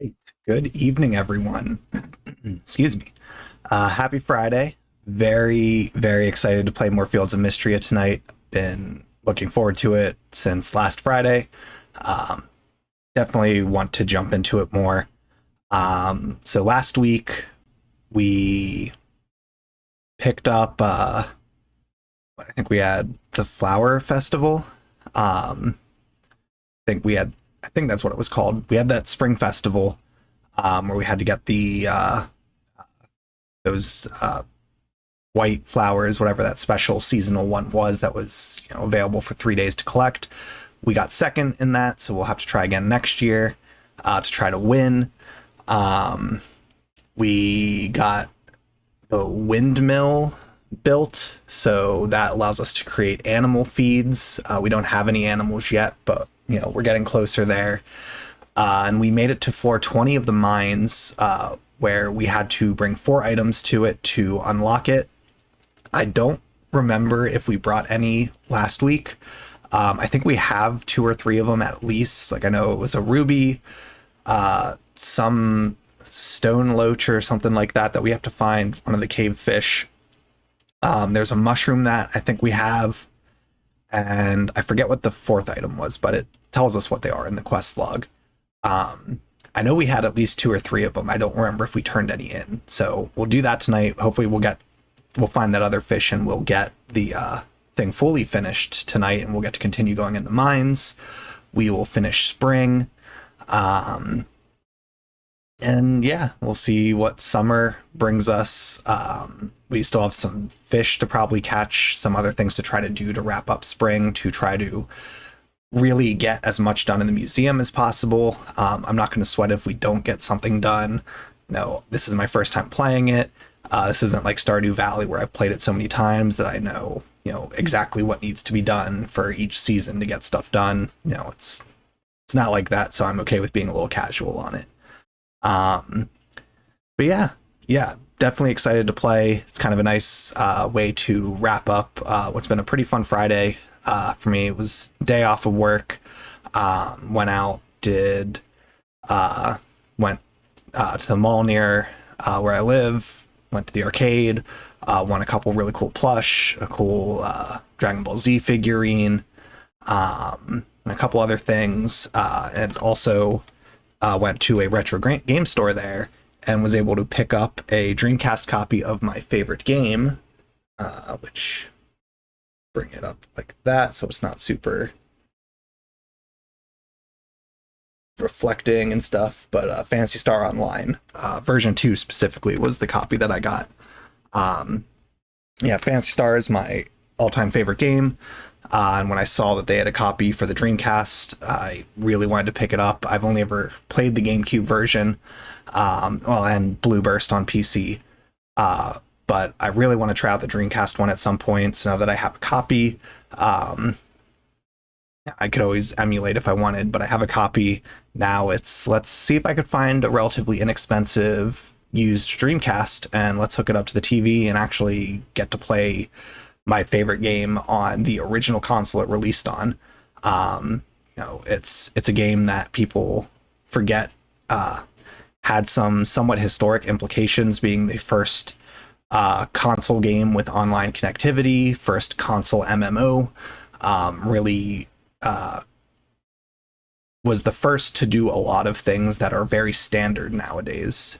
Right. Good evening, everyone. Excuse me. Happy Friday. Very, very excited to play more Fields of Mystria tonight. Been looking forward to it since last Friday. Um, Definitely want to jump into it more. So last week we picked up, I think we had the Flower Festival. I think that's what it was called. We had that spring festival where we had to get those white flowers, whatever that special seasonal one was that was available for 3 days to collect. We got second in that, so we'll have to try again next year to try to win. We got the windmill built, so that allows us to create animal feeds. We don't have any animals yet, but we're getting closer there. And we made it to floor 20 of the mines, where we had to bring 4 items to it to unlock it. I don't remember if we brought any last week. I think we have 2 or 3 of them at least. Like I know it was a ruby, some stone loach or something like that we have to find, one of the cave fish. There's a mushroom that I think we have, and I forget what the 4th item was, but it tells us what they are in the quest log. I know we had at least 2 or 3 of them. I don't remember if we turned any in. So we'll do that tonight. Hopefully we'll find that other fish and we'll get the thing fully finished tonight, and we'll get to continue going in the mines. We will finish spring. And yeah, we'll see what summer brings us. We still have some fish to probably catch, some other things to try to do to wrap up spring, to try to really get as much done in the museum as possible. I'm not going to sweat if we don't get something done. No, this is my first time playing it. This isn't like Stardew Valley where I've played it so many times that I know, exactly what needs to be done for each season to get stuff done. It's not like that, so I'm okay with being a little casual on it. But yeah, definitely excited to play. It's kind of a nice way to wrap up what's been a pretty fun Friday. For me, it was day off of work. Went out, went to the mall near where I live, went to the arcade, won a couple really cool plush, a cool Dragon Ball Z figurine, and a couple other things, and also went to a retro game store there and was able to pick up a Dreamcast copy of my favorite game, which bring it up like that so it's not super reflecting and stuff, but Phantasy Star Online version 2 specifically was the copy that I got. Phantasy Star is my all-time favorite game, and when I saw that they had a copy for the Dreamcast, I really wanted to pick it up. I've only ever played the GameCube version, and Blue Burst on PC, but I really want to try out the Dreamcast one at some point. So now that I have a copy, I could always emulate if I wanted, but I have a copy now. Let's see if I could find a relatively inexpensive used Dreamcast, and let's hook it up to the TV and actually get to play my favorite game on the original console it released on. It's a game that people forget had some somewhat historic implications, being the first console game with online connectivity, first console MMO. Really was the first to do a lot of things that are very standard nowadays.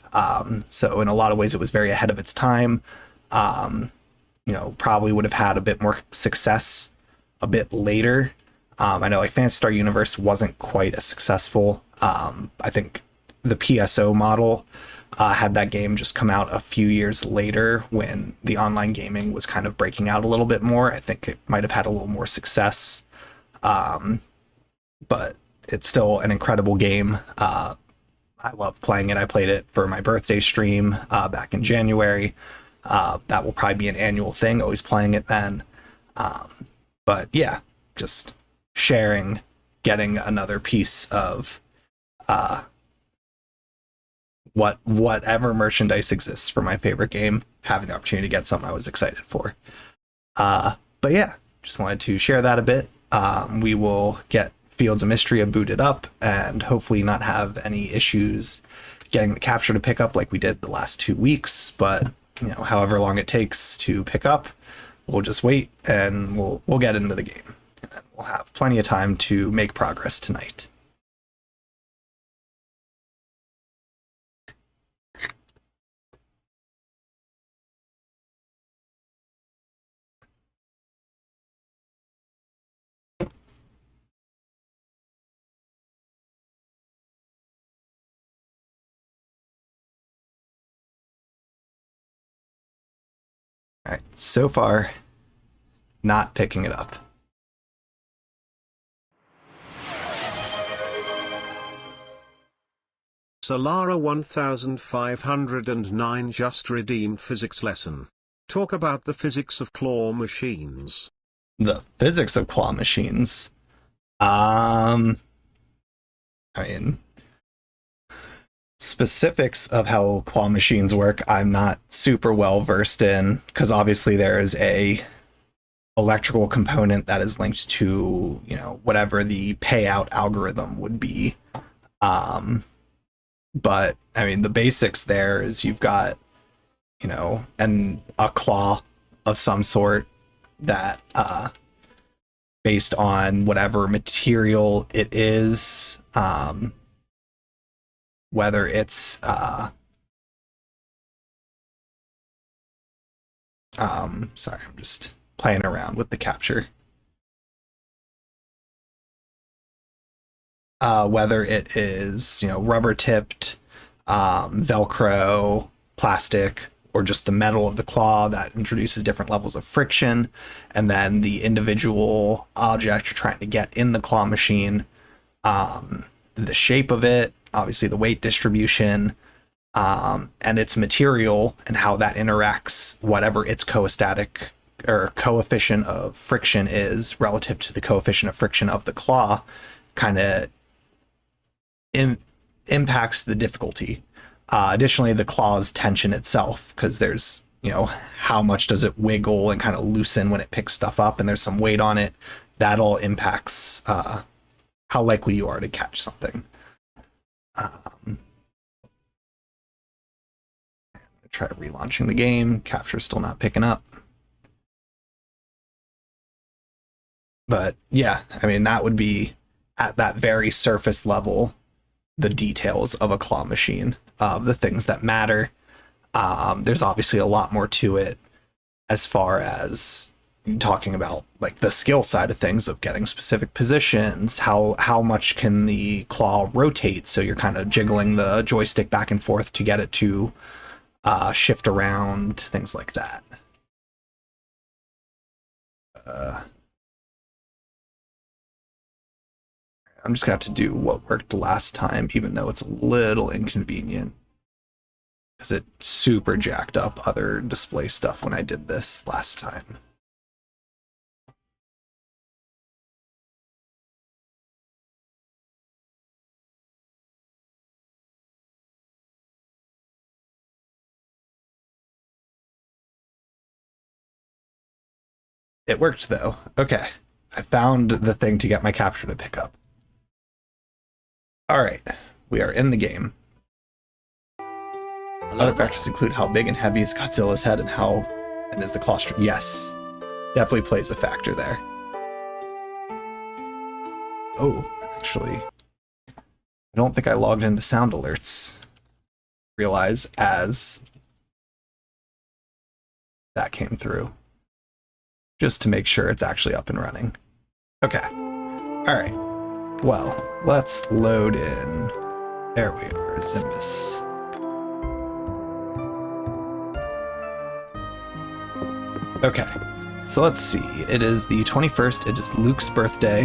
So in a lot of ways, it was very ahead of its time. Probably would have had a bit more success a bit later. I know like Phantasy Star Universe wasn't quite as successful. I think the PSO model had that game just come out a few years later when the online gaming was kind of breaking out a little bit more. I think it might have had a little more success. But it's still an incredible game. I love playing it. I played it for my birthday stream back in January. That will probably be an annual thing, always playing it then. But yeah, just sharing, getting another piece of whatever merchandise exists for my favorite game, having the opportunity to get something I was excited for. But yeah, just wanted to share that a bit. We will get Fields of Mystria booted up and hopefully not have any issues getting the capture to pick up like we did the last 2 weeks. But however long it takes to pick up, we'll just wait and we'll get into the game. And then we'll have plenty of time to make progress tonight. All right, so far, not picking it up. Solara 1509 just redeemed physics lesson. Talk about the physics of claw machines. The physics of claw machines. I mean, specifics of how claw machines work, I'm not super well versed in, because obviously there is a electrical component that is linked to, whatever the payout algorithm would be. But I mean, the basics there is you've got, a claw of some sort that, based on whatever material it is, whether it's sorry, I'm just playing around with the capture. Whether it is, rubber tipped, Velcro, plastic, or just the metal of the claw that introduces different levels of friction, and then the individual object you're trying to get in the claw machine, the shape of it, obviously the weight distribution, and its material and how that interacts, whatever its costatic or coefficient of friction is relative to the coefficient of friction of the claw, kind of impacts the difficulty. Additionally, the claw's tension itself, because there's, how much does it wiggle and kind of loosen when it picks stuff up, and there's some weight on it. That all impacts how likely you are to catch something. Try relaunching the game. Capture's still not picking up. But yeah, I mean, that would be at that very surface level, the details of a claw machine, of the things that matter. There's obviously a lot more to it as far as talking about like the skill side of things, of getting specific positions, how much can the claw rotate, so you're kind of jiggling the joystick back and forth to get it to shift around, things like that. I'm just gonna have to do what worked last time, even though it's a little inconvenient, because it super jacked up other display stuff when I did this last time. It worked though. Okay. I found the thing to get my capture to pick up. All right, we are in the game. Other factors include how big and heavy is Godzilla's head and is the claustro. Yes, definitely plays a factor there. Oh, actually, I don't think I logged into sound alerts. Realize as that came through, just to make sure it's actually up and running. Okay, all right. Well, let's load in. There we are, Zimbus. Okay, so let's see. It is the 21st. It is Luke's birthday.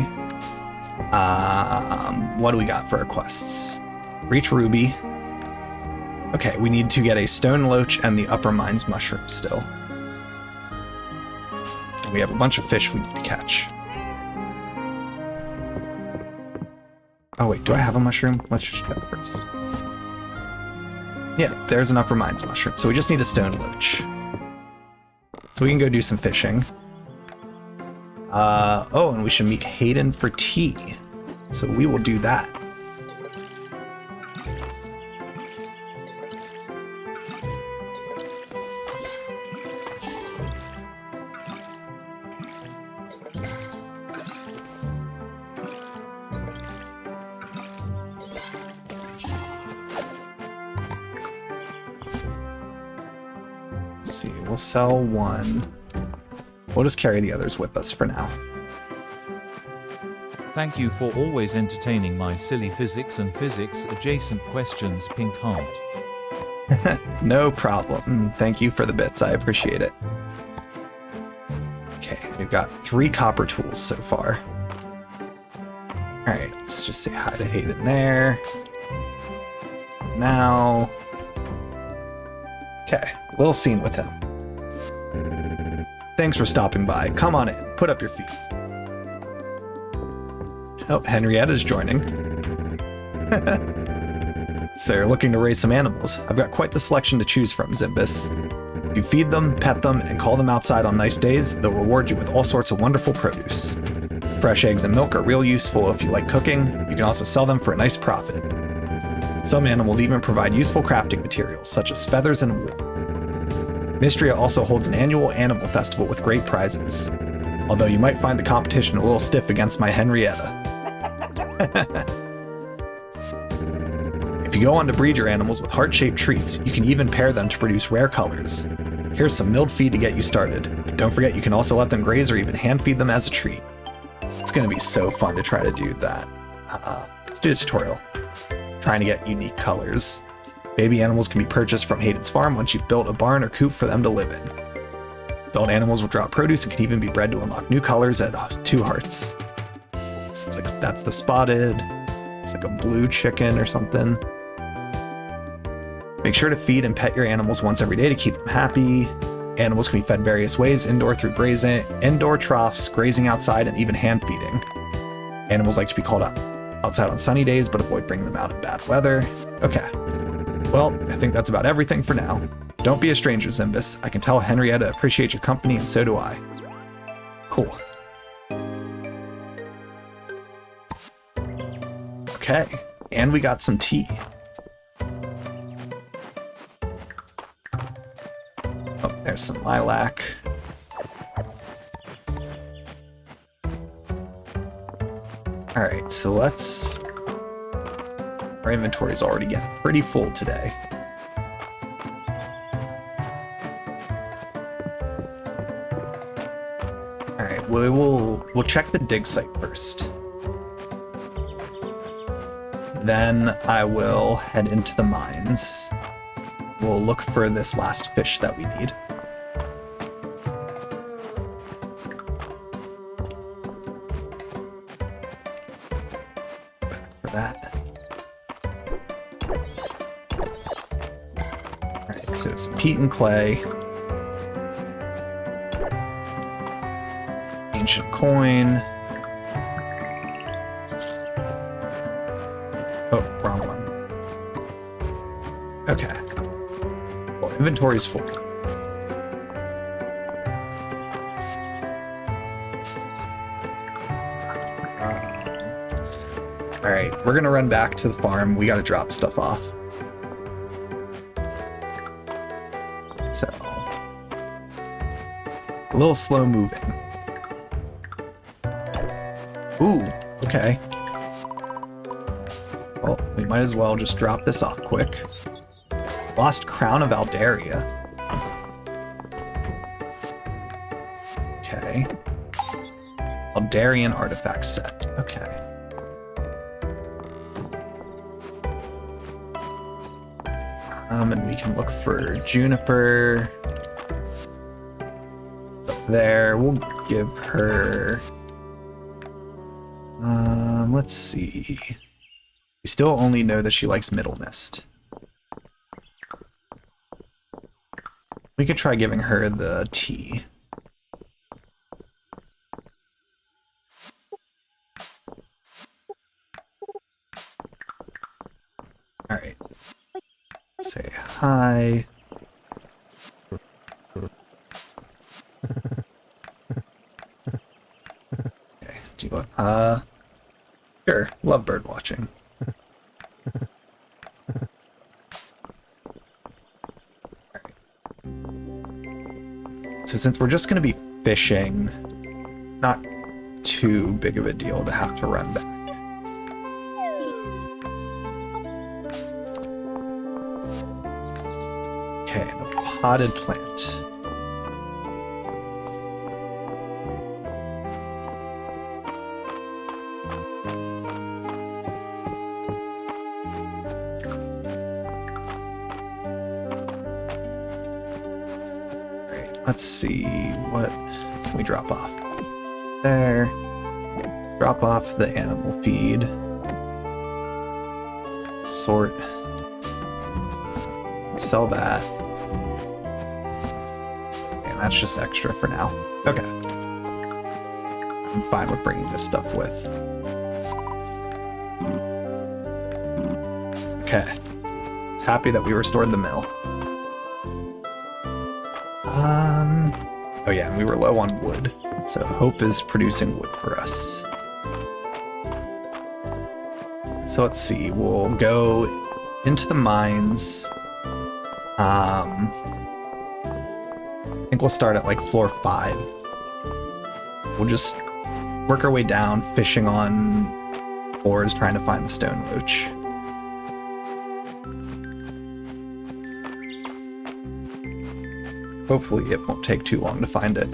What do we got for our quests? Reach Ruby. Okay, we need to get a Stone Loach and the Upper Mines Mushroom still. And we have a bunch of fish we need to catch. Oh wait, do I have a mushroom? Let's just check first. Yeah, there's an Upper Mines Mushroom. So we just need a Stone Loach. So we can go do some fishing. Oh, and we should meet Hayden for tea. So we will do that. Let's see, we'll sell one. We'll just carry the others with us for now. Thank you for always entertaining my silly physics and physics-adjacent questions, Pink Heart. No problem. Thank you for the bits. I appreciate it. Okay, we've got 3 copper tools so far. Alright, let's just say hi to Hayden there. Now... Okay, little scene with him. Thanks for stopping by. Come on in. Put up your feet. Oh, Henrietta's joining. So you're looking to raise some animals. I've got quite the selection to choose from, Zimbus. If you feed them, pet them, and call them outside on nice days, they'll reward you with all sorts of wonderful produce. Fresh eggs and milk are real useful if you like cooking. You can also sell them for a nice profit. Some animals even provide useful crafting materials, such as feathers and wool. Mystria also holds an annual animal festival with great prizes, although you might find the competition a little stiff against my Henrietta. If you go on to breed your animals with heart-shaped treats, you can even pair them to produce rare colors. Here's some milled feed to get you started. But don't forget you can also let them graze or even hand feed them as a treat. It's going to be so fun to try to do that. Let's do a tutorial. Trying to get unique colors. Baby animals can be purchased from Hayden's farm once you've built a barn or coop for them to live in. Adult animals will drop produce and can even be bred to unlock new colors at 2 hearts. So it's like, that's the spotted. It's like a blue chicken or something. Make sure to feed and pet your animals once every day to keep them happy. Animals can be fed various ways, indoor through grazing, indoor troughs, grazing outside, and even hand feeding. Animals like to be called up outside on sunny days, but avoid bringing them out in bad weather. Okay. Well, I think that's about everything for now. Don't be a stranger, Zimbus. I can tell Henrietta appreciates your company, and so do I. Cool. Okay, and we got some tea. Oh, there's some lilac. Alright, so let's... Our inventory's already getting pretty full today. Alright, we'll check the dig site first. Then I will head into the mines. We'll look for this last fish that we need. Back for that. Alright, so some peat and clay. Ancient coin. Oh, wrong one. Okay. Well, inventory's full. Alright, we're gonna run back to the farm. We gotta drop stuff off. So... a little slow moving. Ooh, okay. Well, we might as well just drop this off quick. Lost Crown of Aldaria. Okay. Aldarian artifact set. Okay. And we can look for Juniper. It's up there. We'll give her... let's see. We still only know that she likes Middle Mist. We could try giving her the tea. Alright. Say hi. Okay, do you want, Sure, love bird watching. So since we're just going to be fishing, not too big of a deal to have to run back. Okay, a potted plant. Let's see, what can we drop off? There. Drop off the animal feed. Sort. Sell that. And that's just extra for now. Okay. I'm fine with bringing this stuff with. Okay. It's happy that we restored the mill. Oh yeah, and we were low on wood, so Hope is producing wood for us. So let's see, we'll go into the mines. I think we'll start at like floor 5. We'll just work our way down, fishing on ores, trying to find the stone loach. Hopefully it won't take too long to find it.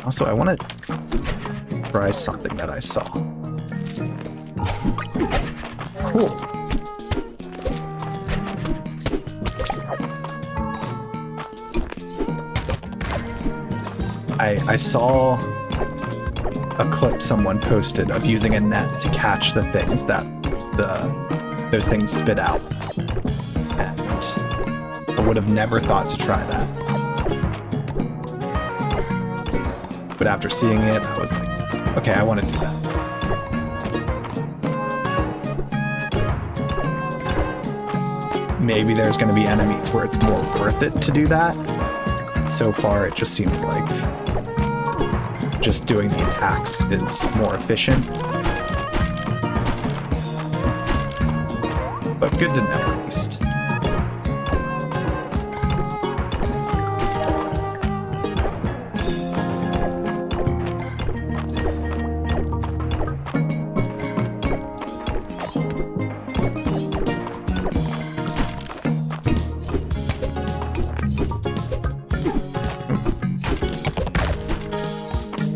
Also, I want to try something that I saw. Cool. I saw a clip someone posted of using a net to catch the things that those things spit out, and I would have never thought to try that, but after seeing it I was like, okay, I want to do that. Maybe there's going to be enemies where it's more worth it to do that. So far it just seems like just doing the attacks is more efficient. But good to know at least.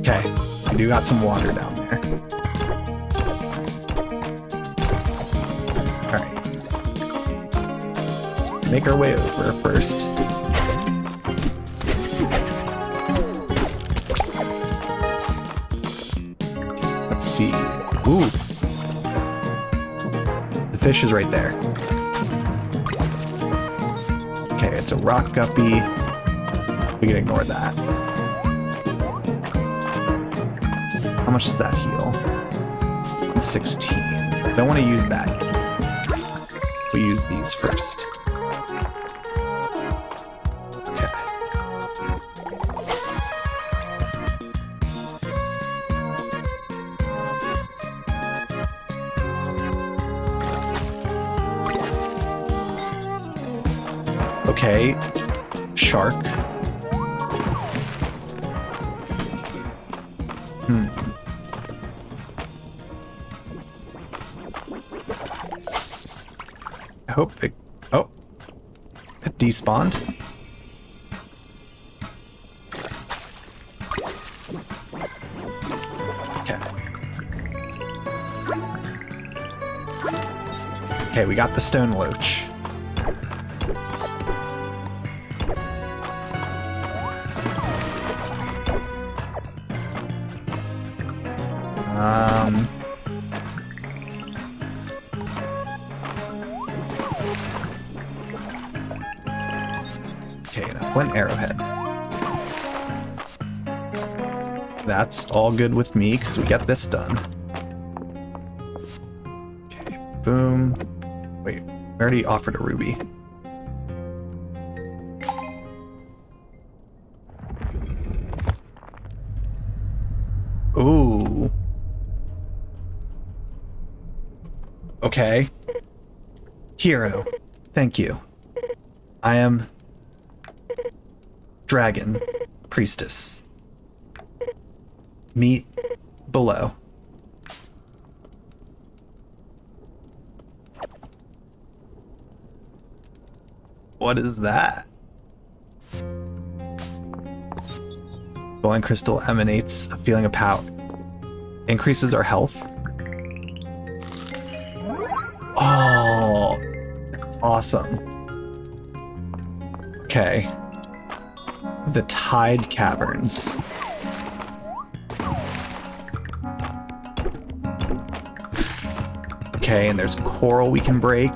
Okay, we do got some water down there. Alright. Let's make our way over first. Let's see. Ooh. The fish is right there. Okay, it's a rock guppy. We can ignore that. How much does that heal? 116. Don't want to use that yet. We use these first. Okay. Okay. Shark. I hope it... Oh. It despawned. Okay. Okay, we got the stone loach. Okay, and a flint arrowhead. That's all good with me, because we got this done. Okay, boom. Wait, we already offered a ruby. Ooh. Okay. Hero. Thank you. I am Dragon Priestess. Meet below. What is that? Glowing crystal emanates a feeling of power. Increases our health. Oh, that's awesome. Okay. The Tide Caverns. Okay, and there's coral we can break.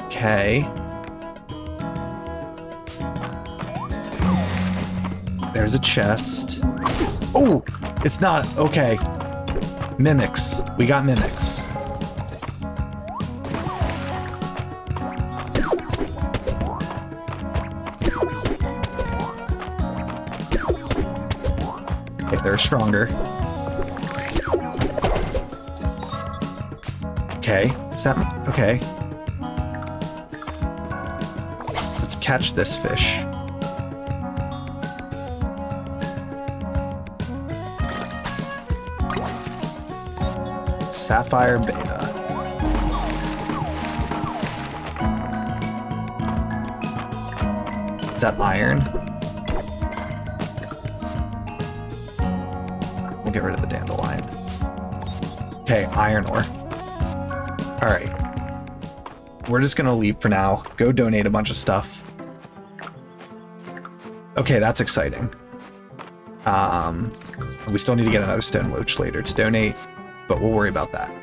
Okay. There's a chest. Oh, it's not. Okay. Mimics. We got mimics. Okay, they're stronger. Okay. Is that... Okay. Let's catch this fish. Sapphire Beta. Is that iron? We'll get rid of the dandelion. Okay, iron ore. Alright. We're just gonna leave for now. Go donate a bunch of stuff. Okay, that's exciting. We still need to get another stone loach later to donate, but we'll worry about that.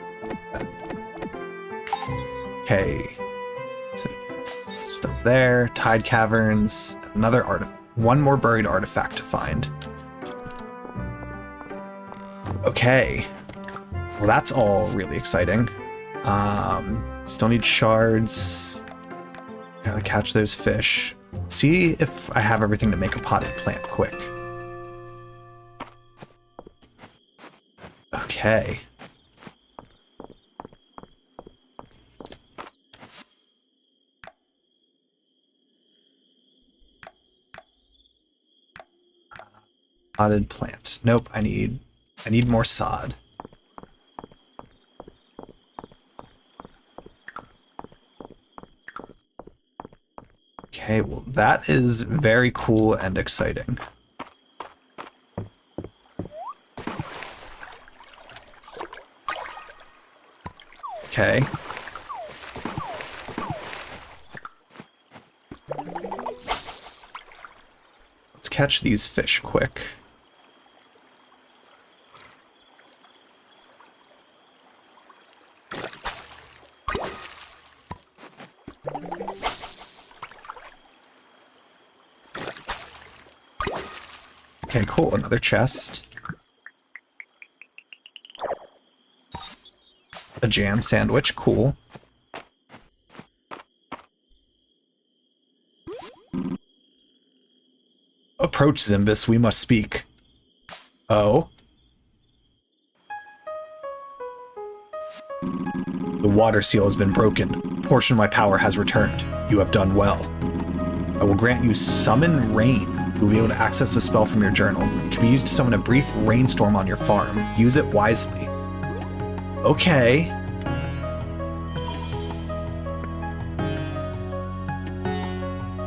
Okay. So, stuff there. Tide Caverns. Another one more buried artifact to find. Okay. Well, that's all really exciting. Still need shards. Gotta catch those fish. See if I have everything to make a potted plant quick. Okay. Potted plant. Nope, I need more sod. Okay, well that is very cool and exciting. Okay. Let's catch these fish quick. Okay, cool. Another chest. A jam sandwich. Cool. Approach, Zimbus. We must speak. Oh? The water seal has been broken. A portion of my power has returned. You have done well. I will grant you Summon Rain. You will be able to access the spell from your journal. It can be used to summon a brief rainstorm on your farm. Use it wisely. Okay.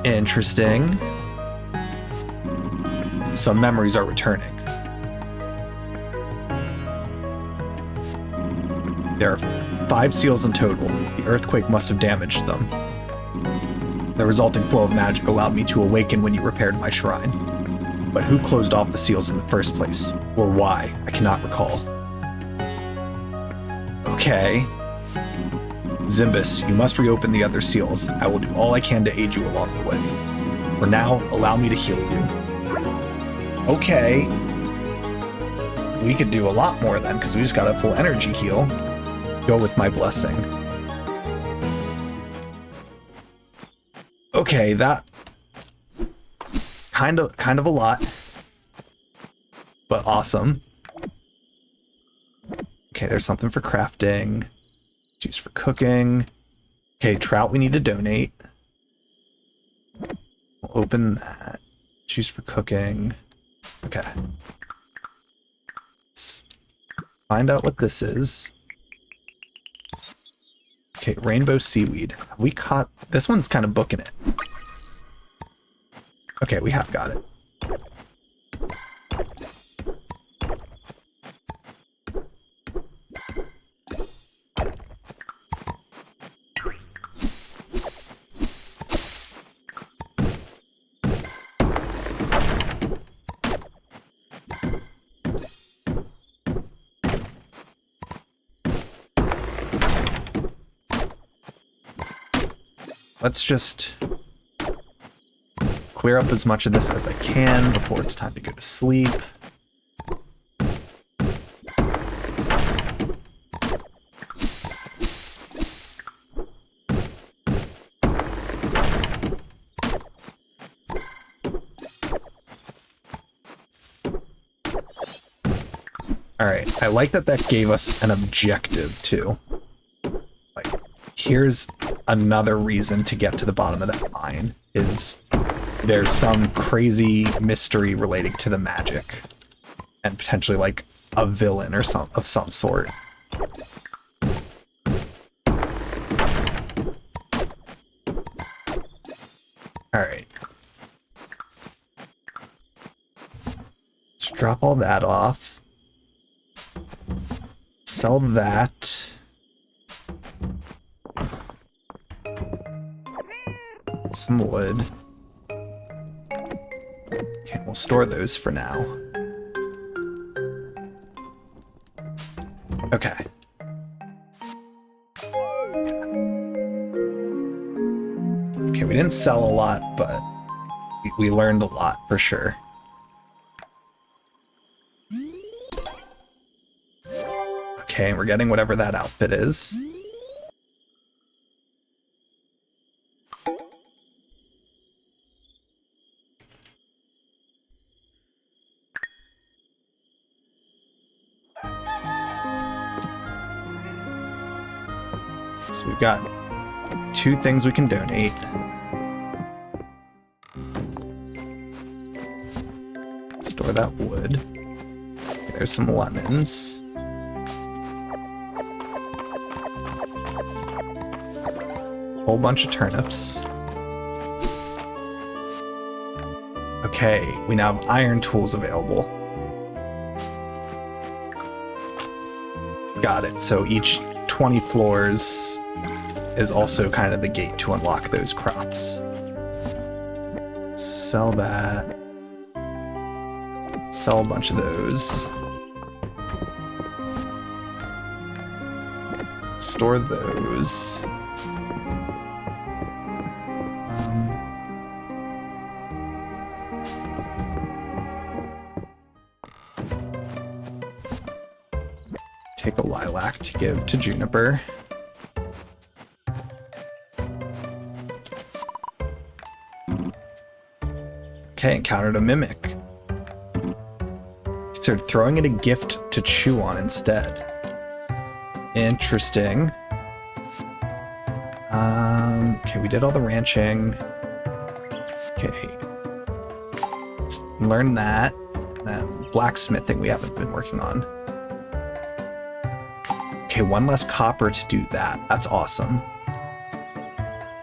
Interesting. Some memories are returning. There are 5 seals in total. The earthquake must have damaged them. The resulting flow of magic allowed me to awaken when you repaired my shrine. But who closed off the seals in the first place? Or why? I cannot recall. Okay. Zimbus, you must reopen the other seals. I will do all I can to aid you along the way. For now, allow me to heal you. Okay. We could do a lot more then, because we just got a full energy heal. Go with my blessing. Okay, that kind of a lot, but awesome. Okay, there's something for crafting. Juice for cooking. Okay, trout we need to donate. We'll open that. Juice for cooking. Okay. Let's find out what this is. Okay, rainbow seaweed. Have we caught... This one's kind of booking it. Okay, we have got it. Let's just clear up as much of this as I can before it's time to go to sleep. Alright, I like that that gave us an objective too. Like, here's another reason to get to the bottom of that mine, is there's some crazy mystery relating to the magic and potentially like a villain or some sort. All right, let's drop all that off, sell that. Some wood. Okay, we'll store those for now. Okay. Okay, we didn't sell a lot, but we learned a lot for sure. Okay, we're getting whatever that outfit is. So we've got 2 things we can donate. Store that wood. Okay, there's some lemons. Whole bunch of turnips. Okay, we now have iron tools available. Got it. So each 20 floors is also kind of the gate to unlock those crops. Sell that. Sell a bunch of those. Store those. Take a lilac to give to Juniper. Okay, encountered a mimic. Started throwing it a gift to chew on instead. Interesting. Okay, we did all the ranching. Okay. Let's learn that. And then blacksmithing we haven't been working on. Okay, 1 less copper to do that. That's awesome.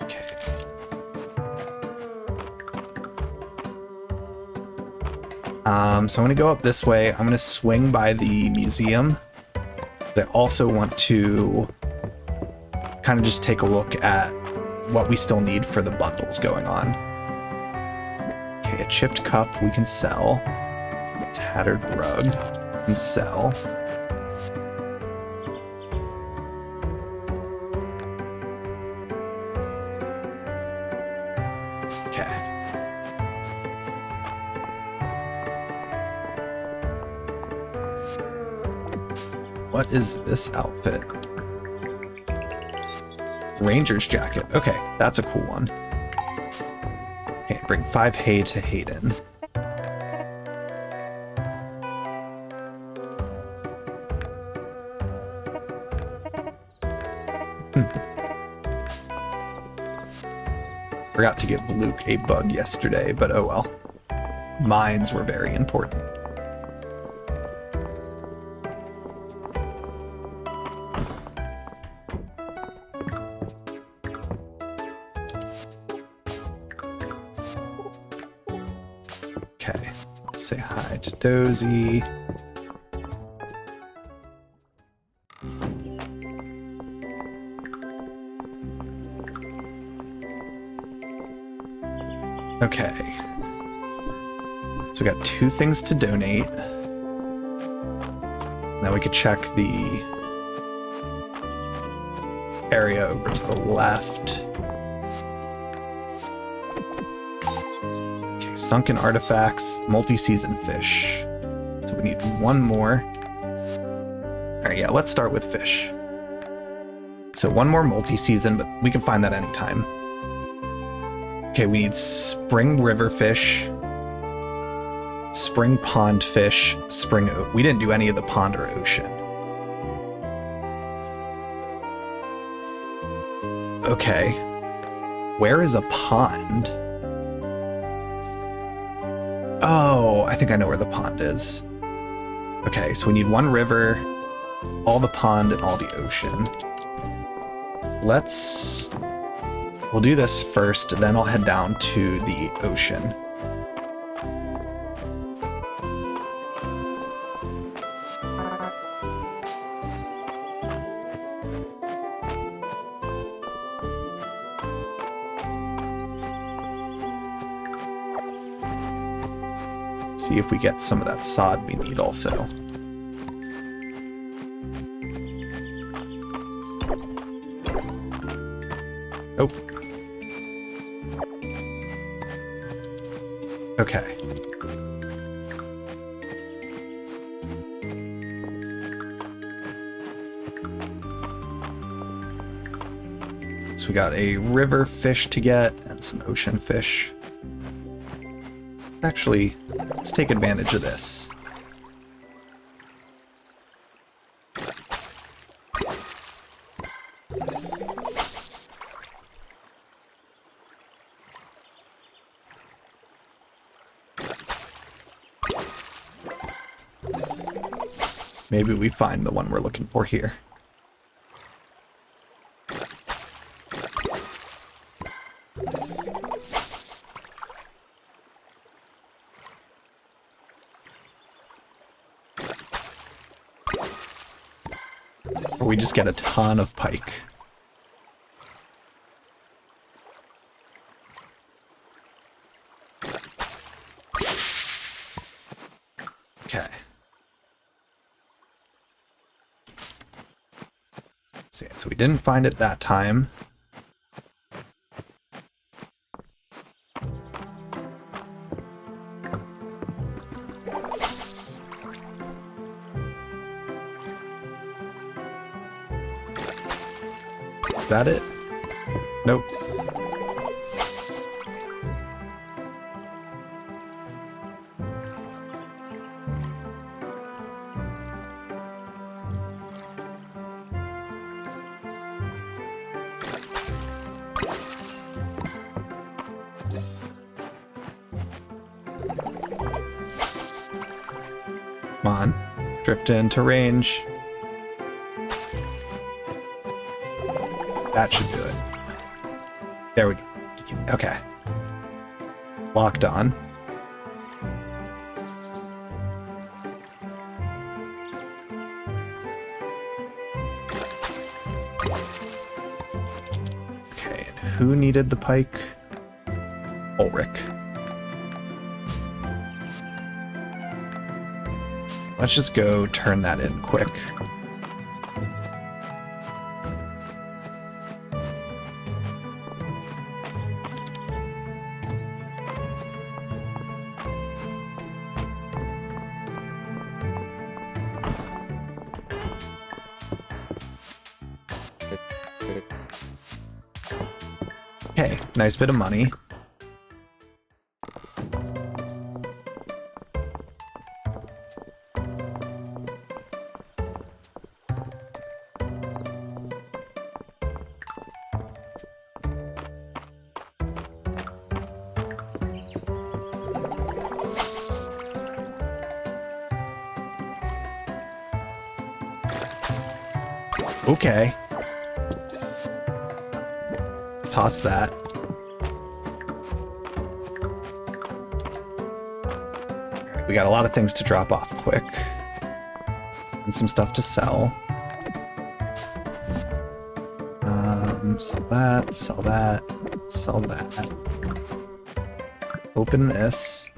Okay. So I'm gonna go up this way. I'm gonna swing by the museum. I also want to kind of just take a look at what we still need for the bundles going on. Okay, a chipped cup we can sell. Tattered rug we can sell. What is this outfit? Ranger's jacket. Okay, that's a cool one. Okay, bring 5 hay to Hayden. Forgot to give Luke a bug yesterday, but oh well. Mines were very important. Okay, say hi to Dozy. Okay. So we got 2 things to donate. Now we could check the area over to the left. Okay, sunken artifacts, multi-season fish. So we need 1 more. Alright, yeah, let's start with fish. So 1 more multi-season, but we can find that anytime. Okay, we need spring river fish, spring pond fish, we didn't do any of the pond or ocean. Okay, where is a pond? Oh, I think I know where the pond is. Okay, so we need 1 river, all the pond, and all the ocean. We'll do this first, then I'll head down to the ocean. See if we get some of that sod we need also. Nope. Okay. So we got a river fish to get and some ocean fish. Actually, let's take advantage of this. Maybe we find the one we're looking for here. Or we just get a ton of pike. Okay. So we didn't find it that time. Is that it? Nope. Come on, drift into range. That should do it. There we go. Okay. Locked on. Okay, and who needed the pike? Ulrich. Let's just go turn that in quick. Okay, nice bit of money. Okay. Toss that. We got a lot of things to drop off quick. And some stuff to sell. Sell that, sell that, sell that. Open this.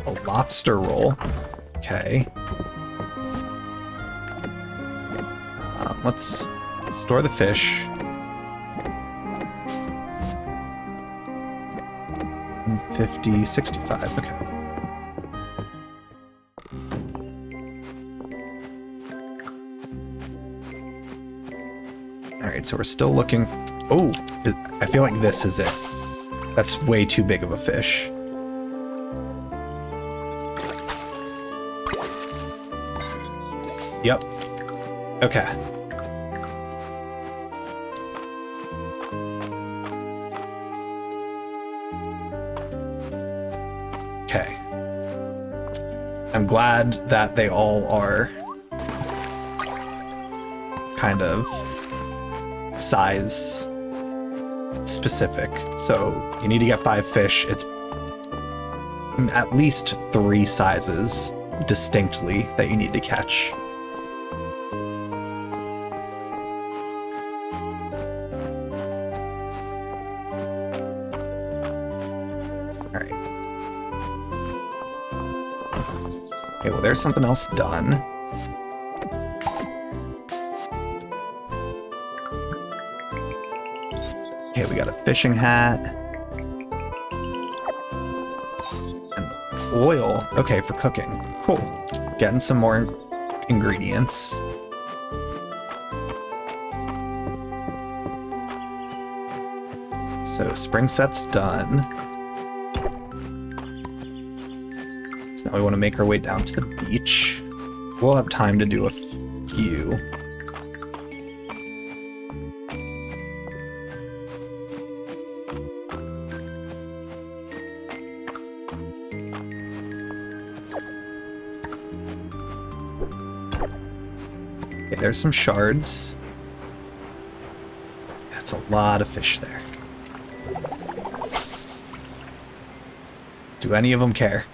A lobster roll. Okay. Let's store the fish. 50, 65, okay. Alright, so we're still looking... Oh, I feel like this is it. That's way too big of a fish. Yep. Okay. Okay. I'm glad that they all are kind of size specific. So you need to get 5 fish. It's at least 3 sizes distinctly that you need to catch. Okay, well, there's something else done. Okay, we got a fishing hat. And oil. Okay, for cooking. Cool. Getting some more ingredients. So, spring set's done. Now we want to make our way down to the beach. We'll have time to do a few. Okay, there's some shards. That's a lot of fish there. Do any of them care?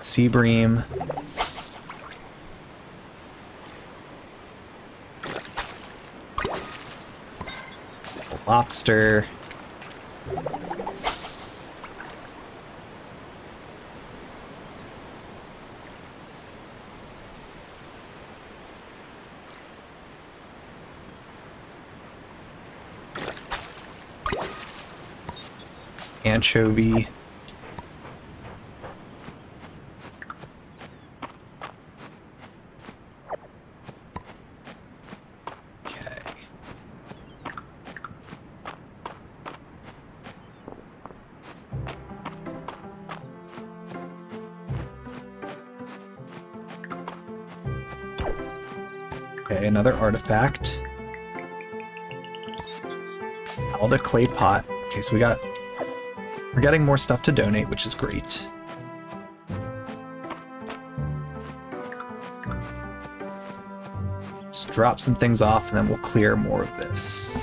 Sea bream. Lobster. Anchovy. Okay, another artifact. Alda clay pot. Okay, so we're getting more stuff to donate, which is great. Let's drop some things off and then we'll clear more of this.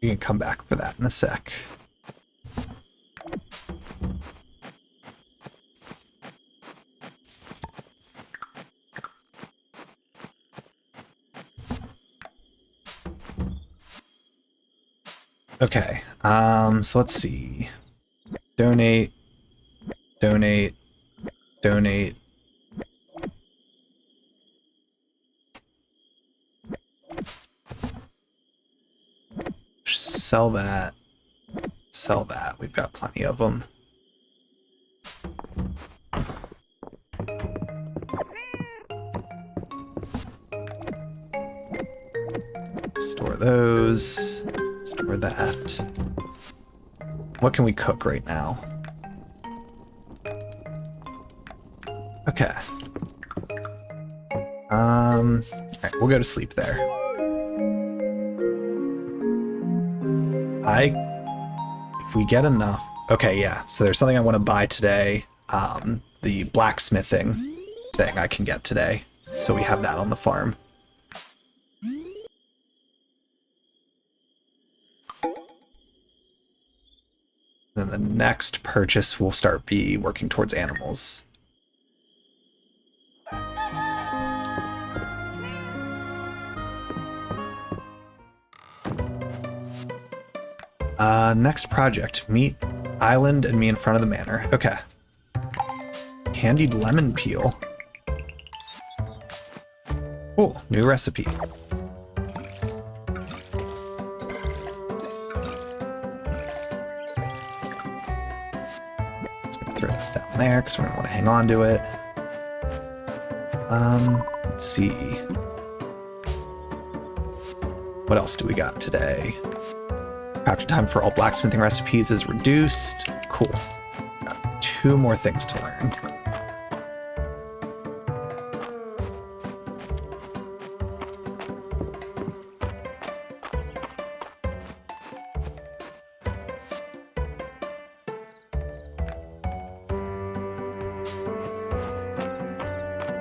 We can come back for that in a sec. Okay, so let's see. Donate, donate, donate. Sell that. Sell that. We've got plenty of them. Store those. Store that. What can we cook right now? Okay. Alright, we'll go to sleep there. If we get enough... Okay, yeah, so there's something I want to buy today. The blacksmithing thing I can get today. So we have that on the farm. Then the next purchase will start be working towards animals. Next project. Meet Island and me in front of the manor. Okay. Candied lemon peel. Cool. New recipe. Throw that down there because we're going to want to hang on to it. Let's see. What else do we got today? Crafting time for all blacksmithing recipes is reduced. Cool. Got 2 more things to learn.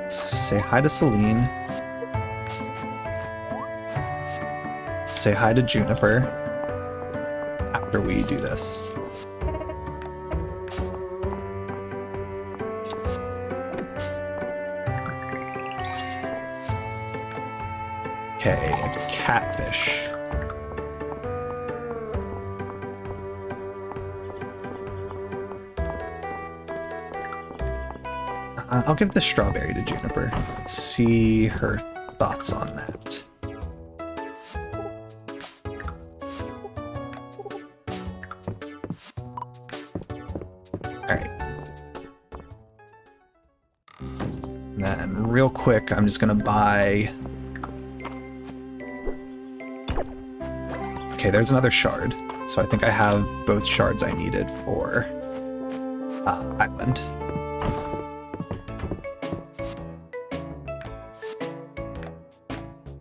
Say hi to Celine. Say hi to Juniper after we do this. Okay, a catfish. I'll give the strawberry to Juniper. Let's see her thoughts on that. Alright. And then real quick, I'm just gonna buy... Okay, there's another shard. So I think I have both shards I needed for Island.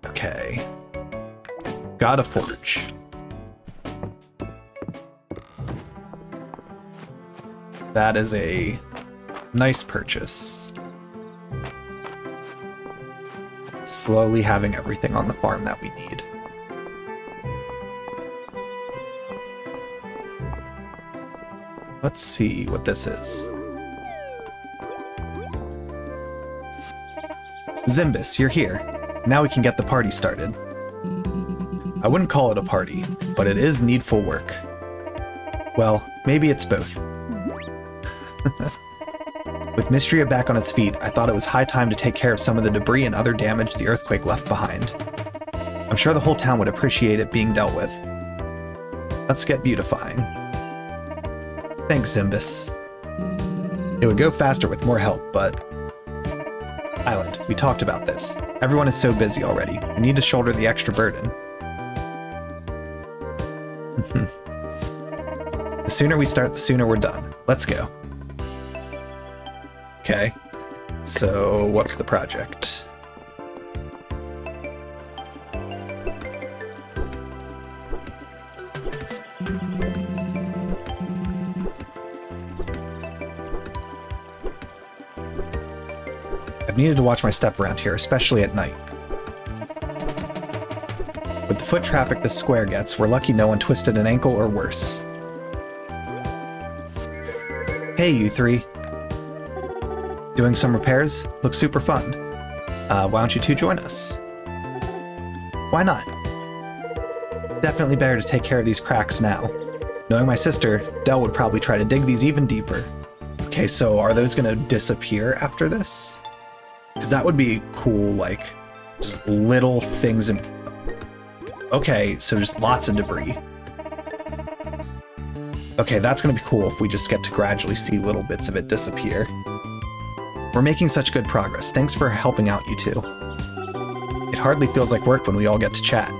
Okay. Got a forge. That is a nice purchase. Slowly having everything on the farm that we need. Let's see what this is. Zimbus, you're here. Now we can get the party started. I wouldn't call it a party, but it is needful work. Well, maybe it's both. With Mystria back on its feet, I thought it was high time to take care of some of the debris and other damage the earthquake left behind. I'm sure the whole town would appreciate it being dealt with. Let's get beautifying. Thanks, Zimbus. It would go faster with more help, but... Island, we talked about this. Everyone is so busy already. We need to shoulder the extra burden. The sooner we start, the sooner we're done. Let's go. Okay. So, what's the project? I've needed to watch my step around here, especially at night. With the foot traffic this square gets, we're lucky no one twisted an ankle or worse. Hey, you three. Doing some repairs? Looks super fun. Why don't you two join us? Why not? Definitely better to take care of these cracks now. Knowing my sister, Dell would probably try to dig these even deeper. Okay, so are those gonna disappear after this? Because that would be cool, like, just little things in... Okay, so just lots of debris. Okay, that's gonna be cool if we just get to gradually see little bits of it disappear. We're making such good progress. Thanks for helping out, you two. It hardly feels like work when we all get to chat.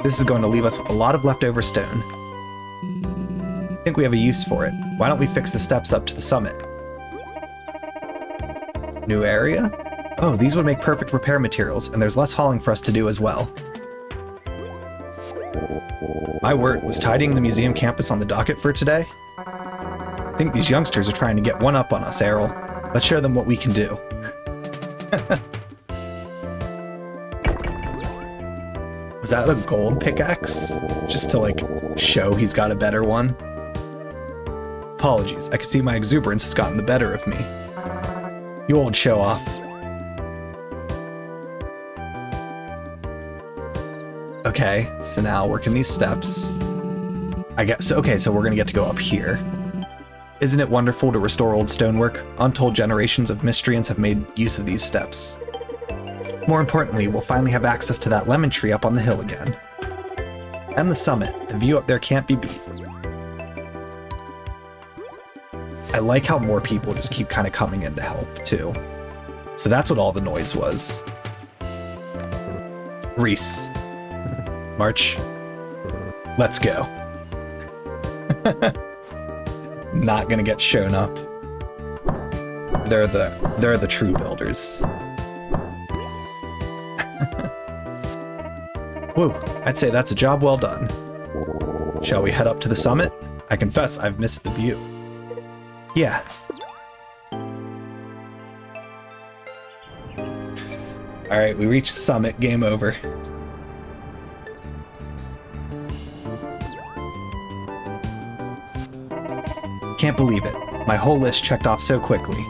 This is going to leave us with a lot of leftover stone. I think we have a use for it. Why don't we fix the steps up to the summit? New area? Oh, these would make perfect repair materials, and there's less hauling for us to do as well. My word, was tidying the museum campus on the docket for today? I think these youngsters are trying to get one up on us, Errol. Let's show them what we can do. Was that a gold pickaxe? Just to, like, show he's got a better one? Apologies, I can see my exuberance has gotten the better of me. You old show-off. Okay, so now working these steps. I guess, okay, so we're gonna get to go up here. Isn't it wonderful to restore old stonework? Untold generations of miscreants have made use of these steps. More importantly, we'll finally have access to that lemon tree up on the hill again. And the summit. The view up there can't be beat. I like how more people just keep kind of coming in to help, too. So that's what all the noise was. Reese. March. Let's go. Not gonna get shown up. They're the true builders. Woo, I'd say that's a job well done. Shall we head up to the summit? I confess I've missed the view. Yeah. Alright, we reached summit, game over. Can't believe it. My whole list checked off so quickly.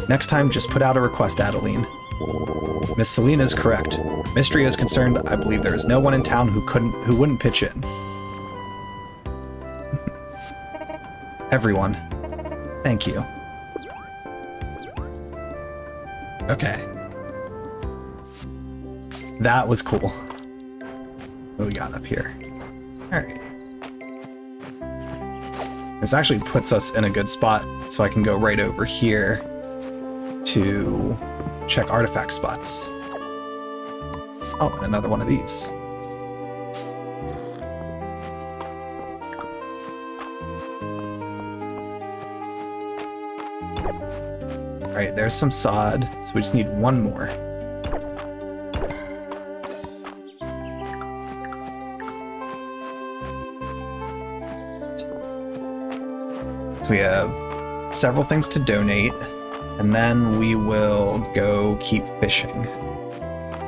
Next time, just put out a request, Adeline. Miss Selina's correct. Mystery is concerned, I believe there is no one in town who wouldn't pitch in. Everyone. Thank you. Okay. That was cool. What do we got up here? Alright. This actually puts us in a good spot, so I can go right over here to check artifact spots. Oh, and another one of these. Alright, there's some sod, so we just need one more. So we have several things to donate, and then we will go keep fishing.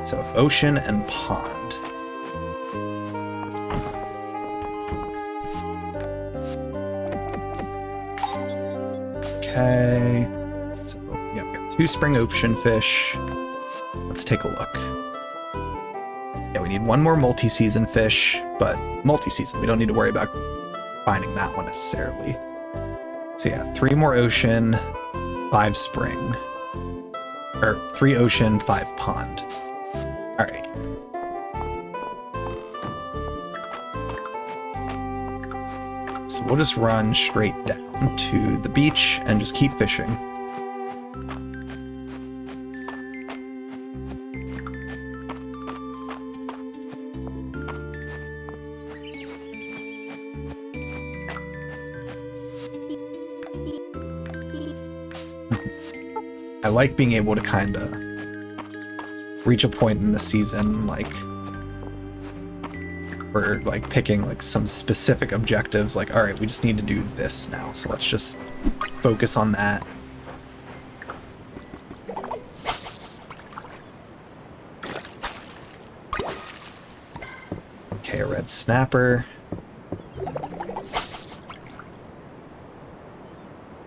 So ocean and pond. Okay. So yeah, we got 2 spring ocean fish. Let's take a look. Yeah, we need 1 more multi-season fish, but multi-season, we don't need to worry about finding that one necessarily. So yeah, 3 more ocean, 5 spring. Or 3 ocean, 5 pond. Alright. So we'll just run straight down to the beach and just keep fishing. I like being able to kind of reach a point in the season, like, we're like picking like some specific objectives, like, all right, we just need to do this now, so let's just focus on that. Okay, a red snapper.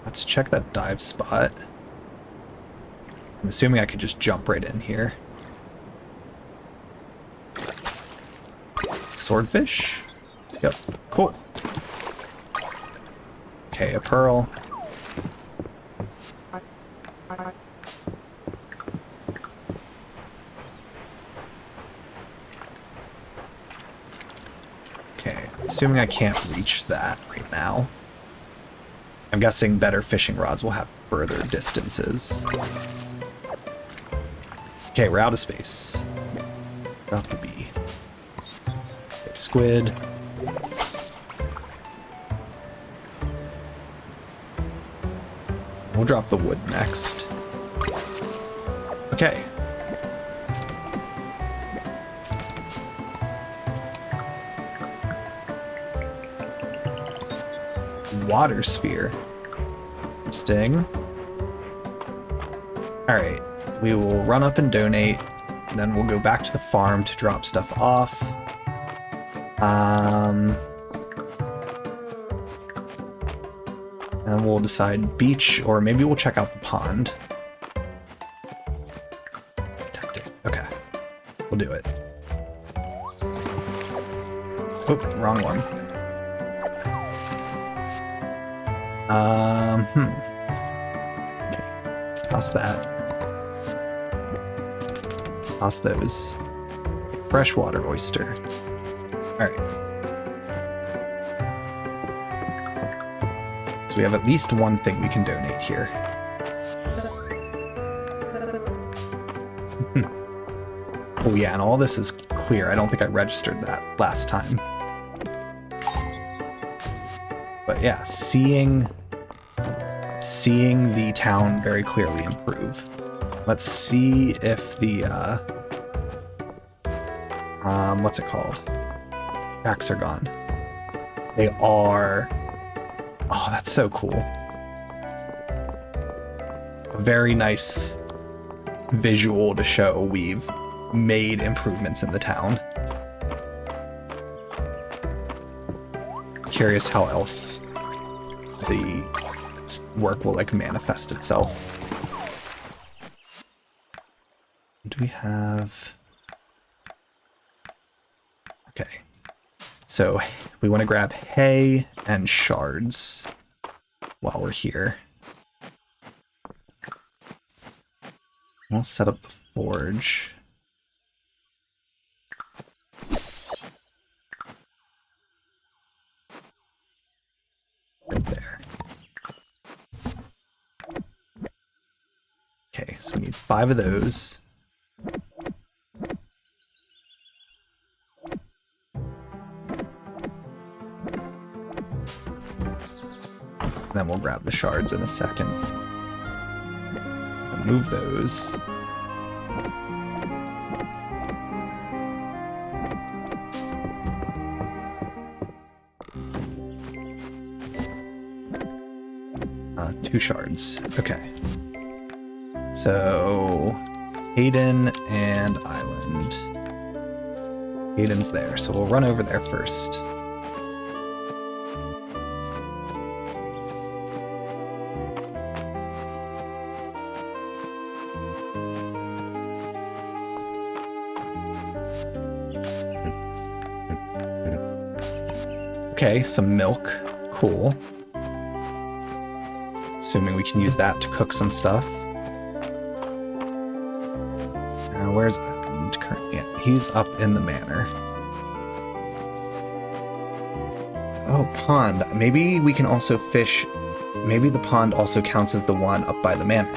Let's check that dive spot. I'm assuming I could just jump right in here. Swordfish? Yep, cool. Okay, a pearl. Okay, assuming I can't reach that right now. I'm guessing better fishing rods will have further distances. Okay, we're out of space. Drop the bee. Okay, squid. We'll drop the wood next. Okay. Water sphere. Interesting. Alright. We will run up and donate. And then we'll go back to the farm to drop stuff off. And we'll decide beach, or maybe we'll check out the pond. Tactic. Okay. We'll do it. Oh, wrong one. Okay. Toss that. Toss those. Freshwater oyster. Alright. So we have at least one thing we can donate here. Oh yeah, and all this is clear. I don't think I registered that last time. But yeah, seeing the town very clearly improve. Let's see if the what's it called? Packs are gone. They are. Oh, that's so cool. A very nice visual to show we've made improvements in the town. Curious how else the work will like manifest itself. Do we have... Okay. So we want to grab hay and shards while we're here. We'll set up the forge. Right there. Okay, so we need 5 of those. Then we'll grab the shards in a second. Move those. Two shards. Okay. So Hayden and Island. Hayden's there, so we'll run over there first. Okay, some milk. Cool. Assuming we can use that to cook some stuff. Where's Island currently at? He's up in the manor. Oh, pond. Maybe we can also fish. Maybe the pond also counts as the one up by the manor.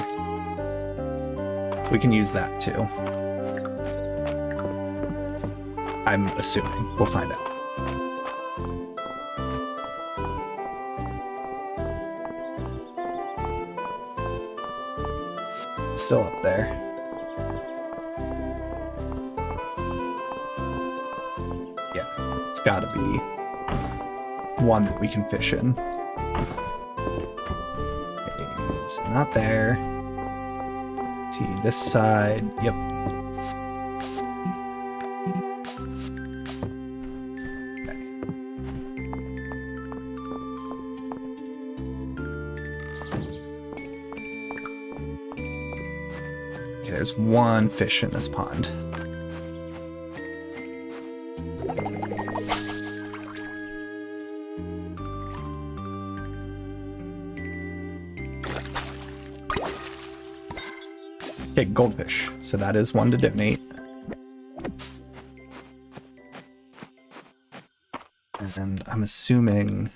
So we can use that too. I'm assuming. We'll find out. Still up there. Yeah, it's gotta be one that we can fish in. Okay, so not there. See this side. Yep. There's one fish in this pond. Okay, goldfish. So that is one to donate. And I'm assuming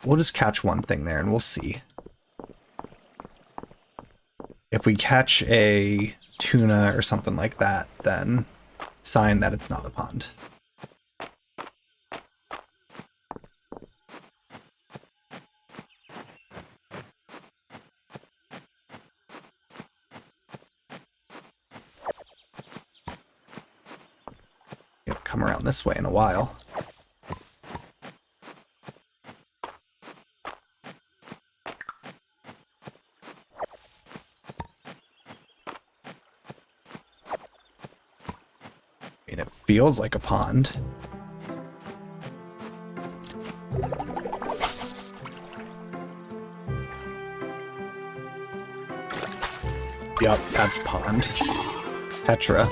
we'll just catch one thing there and we'll see. If we catch a tuna or something like that, then sign that it's not a pond. It'll come around this way in a while. It feels like a pond. Yup, that's pond. Petra.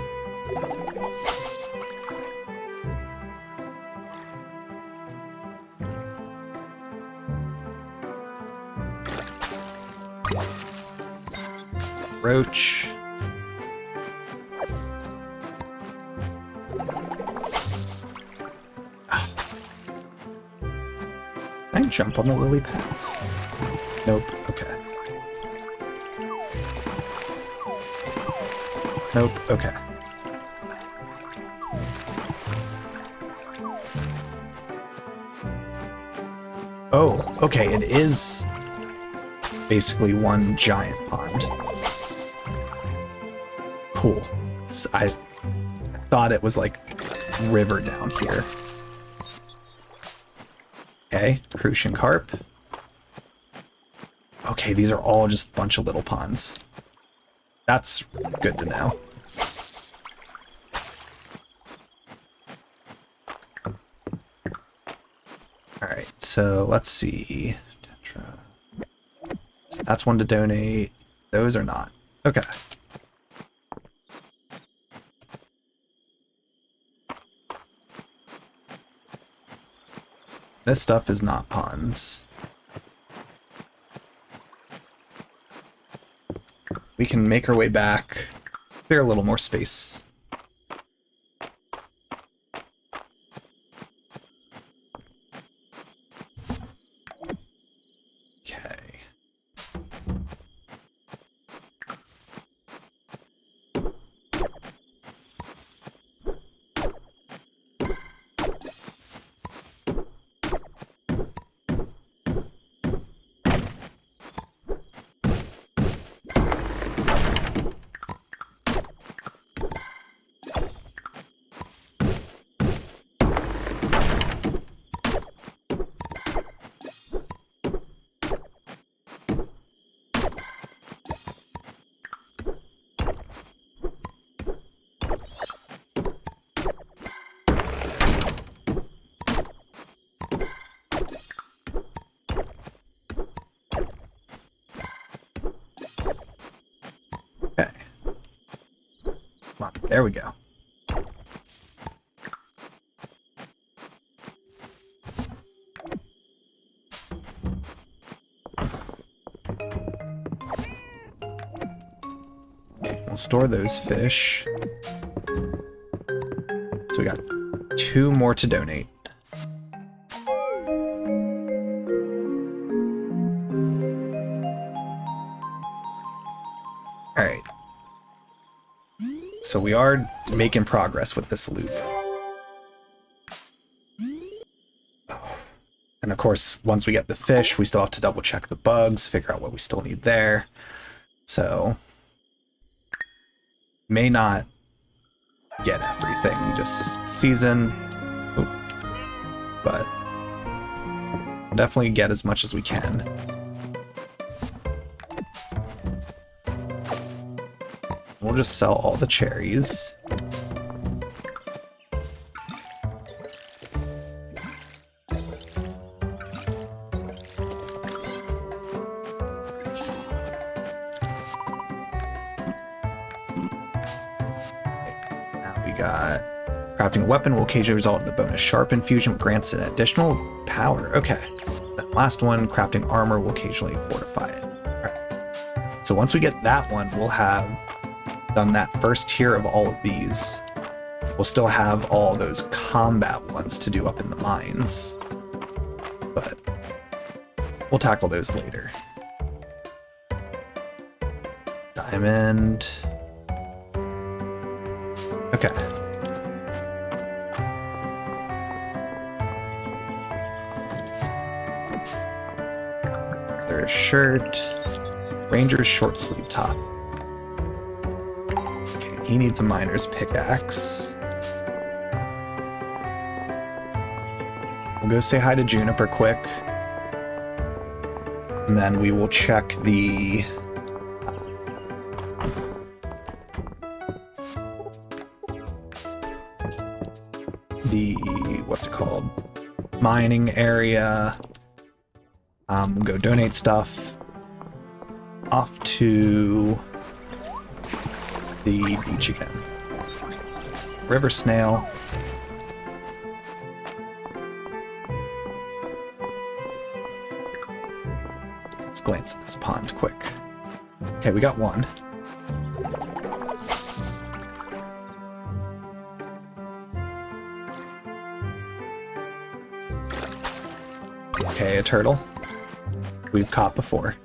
Roach. Can I jump on the lily pads? Nope. Okay. Nope. Okay. Oh, okay. It is basically one giant pond. Cool. So I thought it was like river down here. Okay, Crucian carp. Okay, these are all just a bunch of little ponds. That's good to know. Alright, so let's see. Tetra. So that's one to donate. Those are not. Okay. This stuff is not ponds. We can make our way back, clear a little more space. Okay. Okay. Come on, there we go. We'll store those fish. So we got 2 more to donate. Alright. So we are making progress with this loop. And of course, once we get the fish, we still have to double check the bugs, figure out what we still need there. So, may not get everything this season, but definitely get as much as we can. We'll just sell all the cherries. Now we got crafting a weapon will occasionally result in the bonus sharp infusion, which grants an additional power. Okay. That last one, crafting armor will occasionally fortify it. All right. So once we get that one, we'll have done that first tier of all of these. We'll still have all those combat ones to do up in the mines, but we'll tackle those later. Diamond. Okay. There's shirt. Ranger's short sleeve top. Okay, he needs a miner's pickaxe. We'll go say hi to Juniper quick. And then we will check the what's it called? Mining area. We'll go donate stuff off to the beach again. River snail. Let's glance at this pond quick. Okay, we got one. Okay, a turtle. We've caught before.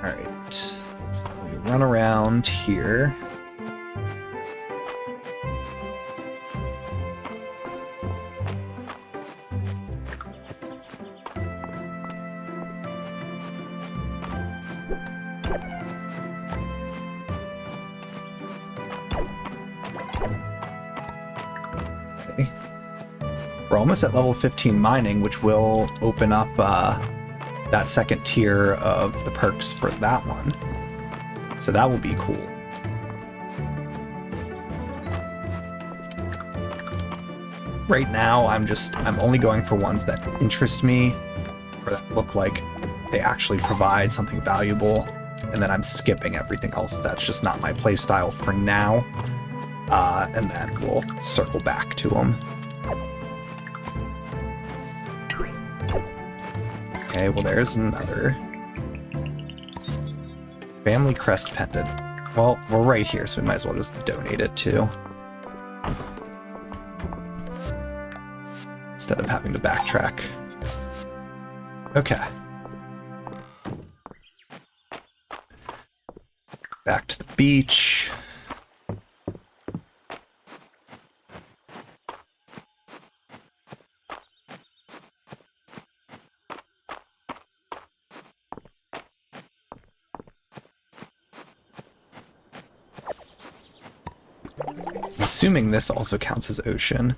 Alright, so we run around here. We're almost at level 15 mining, which will open up that second tier of the perks for that one. So that will be cool. Right now, I'm only going for ones that interest me, or that look like they actually provide something valuable, and then I'm skipping everything else that's just not my playstyle for now, and then we'll circle back to them. Okay, well there's another. Family crest pendant. Well, we're right here, so we might as well just donate it too. Instead of having to backtrack. Okay. Back to the beach. Assuming this also counts as ocean.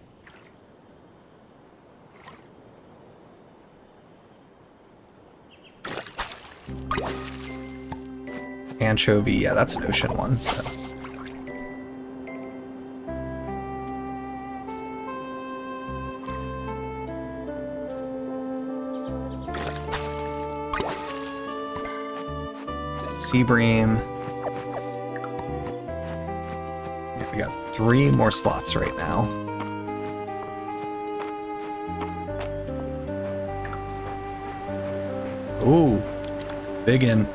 Anchovy, yeah, that's an ocean one, so. Sea bream. We got 3 more slots right now. Ooh, big in.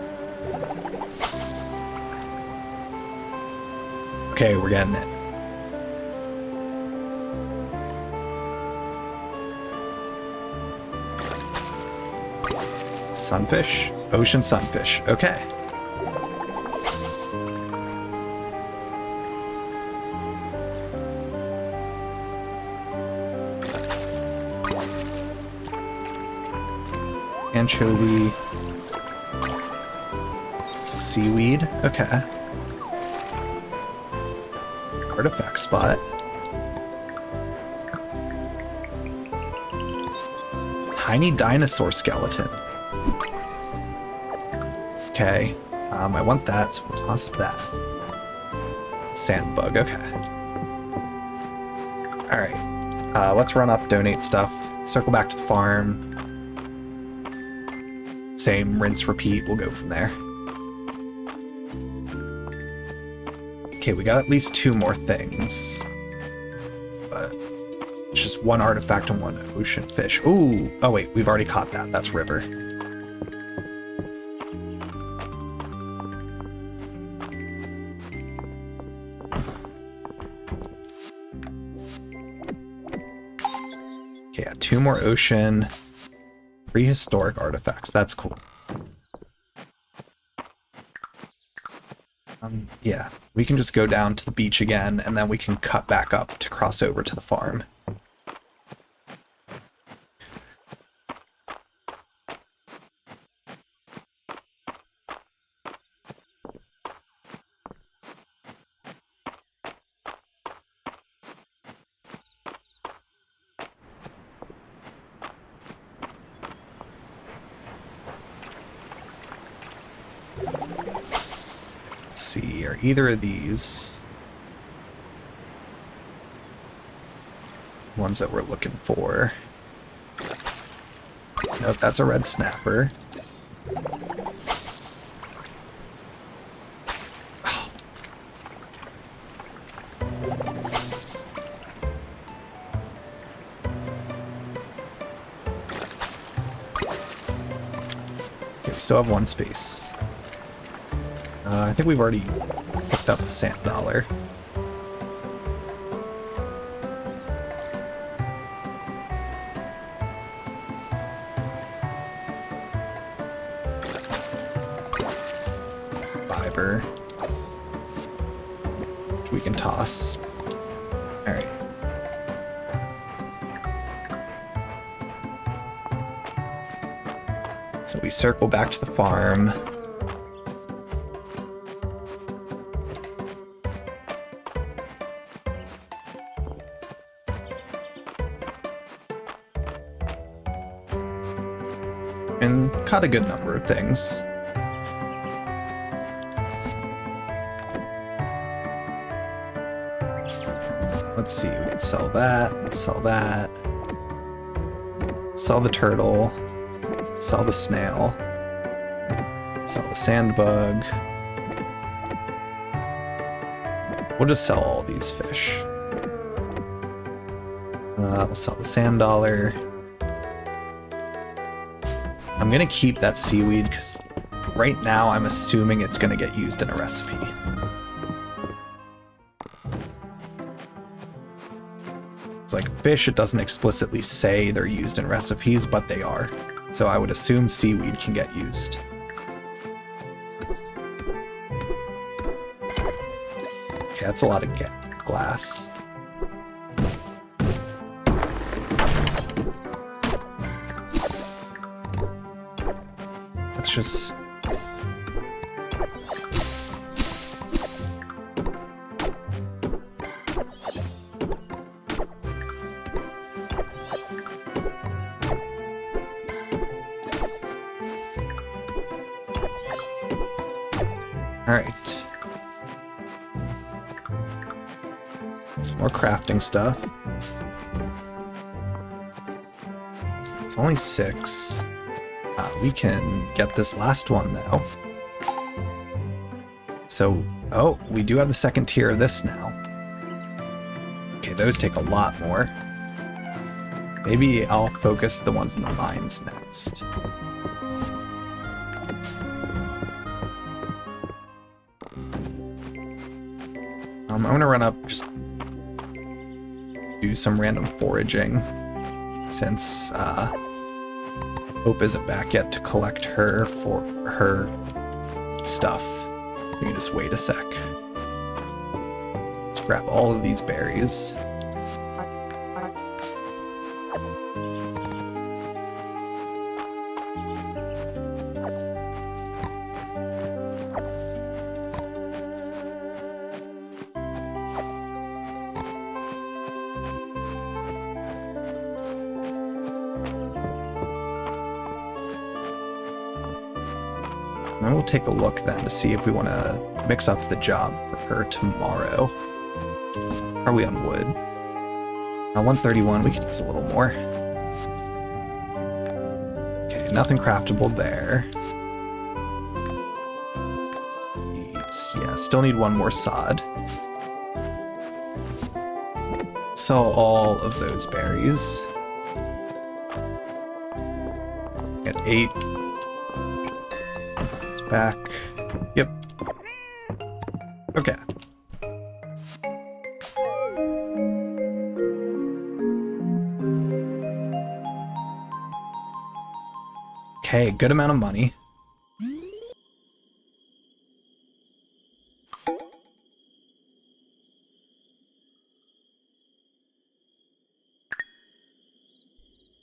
Okay, we're getting it. Sunfish? Ocean sunfish. Okay. Anchovy. Seaweed. Okay. Artifact spot. Tiny dinosaur skeleton. Okay. I want that, so we'll toss that. Sand bug. Okay. Alright. Let's run up, donate stuff. Circle back to the farm. Same rinse, repeat. We'll go from there. Okay, we got at least 2 more things. But it's just 1 artifact and 1 ocean fish. Ooh! Oh wait, we've already caught that. That's river. Okay, yeah, 2 more ocean. Prehistoric artifacts. That's cool. Yeah, we can just go down to the beach again, and then we can cut back up to cross over to the farm. Let's see, are either of these ones that we're looking for? Nope, that's a red snapper. Oh. Okay, we still have 1 space. I think we've already picked up the sand dollar. Fiber. Which we can toss. Alright. So we circle back to the farm. And caught a good number of things. Let's see, we can sell that, sell that, sell the turtle, sell the snail, sell the sand bug. We'll just sell all these fish. We'll sell the sand dollar. I'm gonna keep that seaweed because right now I'm assuming it's gonna get used in a recipe. It's like fish, it doesn't explicitly say they're used in recipes, but they are. So I would assume seaweed can get used. Okay, that's a lot of glass. Let's just... Alright. Some more crafting stuff. It's only 6. We can get this last one, though. So, oh, we do have the second tier of this now. Okay, those take a lot more. Maybe I'll focus the ones in the mines next. I'm gonna run up, just do some random foraging, since Hope isn't back yet to collect her for her stuff. We can just wait a sec. Let's grab all of these berries. And we'll take a look then to see if we want to mix up the job for her tomorrow. Are we on wood? 131, we could use a little more. Okay, nothing craftable there. Yeah, still need 1 more sod. Sell all of those berries. Get 8. It's back. Yep. Okay. Okay, good amount of money.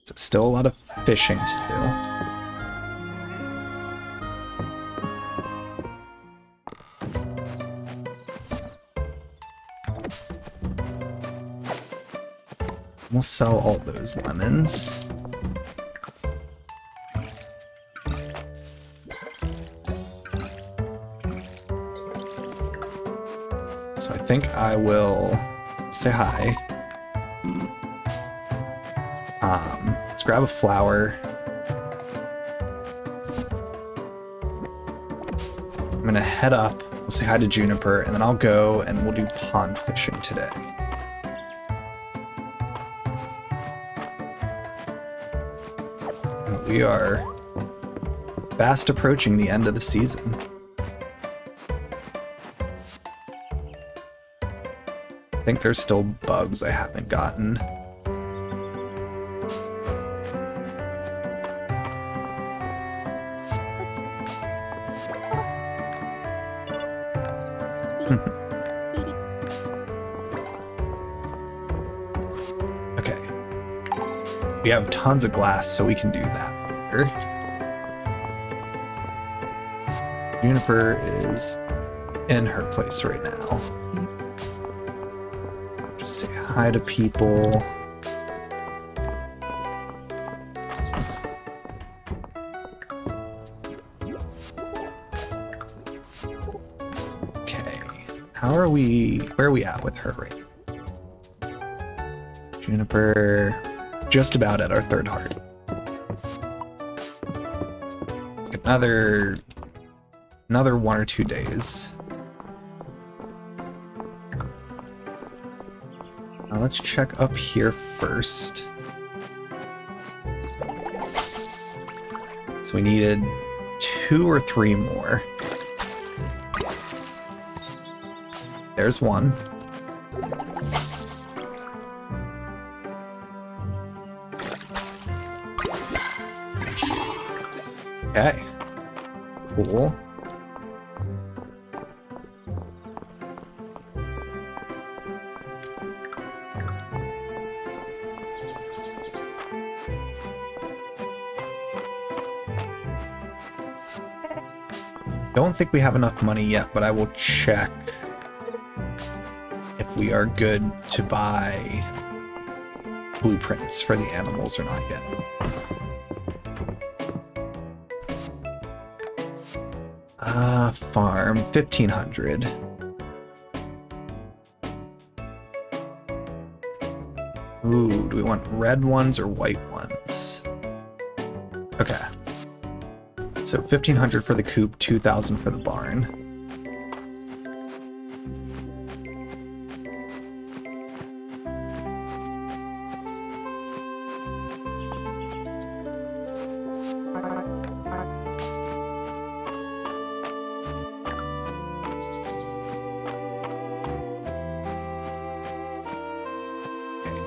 So still a lot of fishing to do. We'll sell all those lemons. So I think I will say hi. Let's grab a flower. I'm gonna head up. We'll say hi to Juniper, and then I'll go and we'll do pond fishing today. We are fast approaching the end of the season. I think there's still bugs I haven't gotten. Okay. We have tons of glass, so we can do that. Juniper is in her place right now. Just say hi to people. Okay. How are we... Where are we at with her right now? Juniper... Just about at our third heart. Another 1 or 2 days. Now let's check up here first. So we needed 2 or 3 more. There's 1. Okay. Cool. Don't think we have enough money yet, but I will check if we are good to buy blueprints for the animals or not yet. Farm, 1,500. Ooh, do we want red ones or white ones? Okay. So 1,500 for the coop, 2,000 for the barn.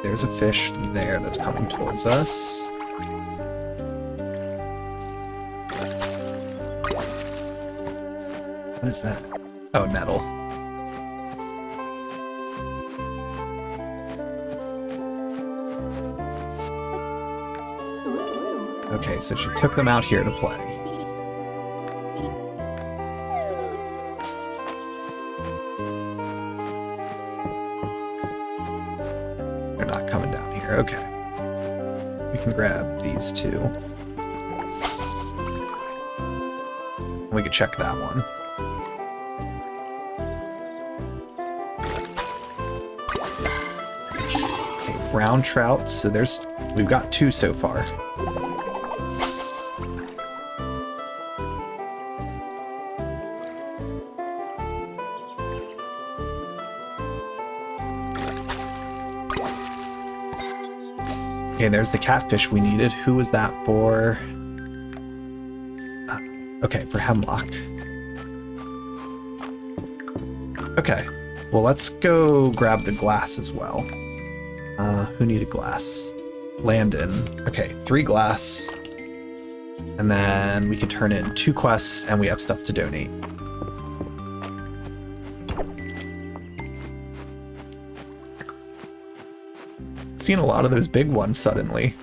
There's a fish there that's coming towards us. What is that? Oh, nettle. Okay, so she took them out here to play. They're not coming down here. Okay. We can grab these two. We could check that one. Okay, brown trout. So we've got 2 so far. Okay, there's the catfish we needed. Who was that for? Okay, for Hemlock. Okay, well, let's go grab the glass as well. Who needed glass? Landon. Okay, 3 glass. And then we can turn in 2 quests, and we have stuff to donate. Seen a lot of those big ones suddenly.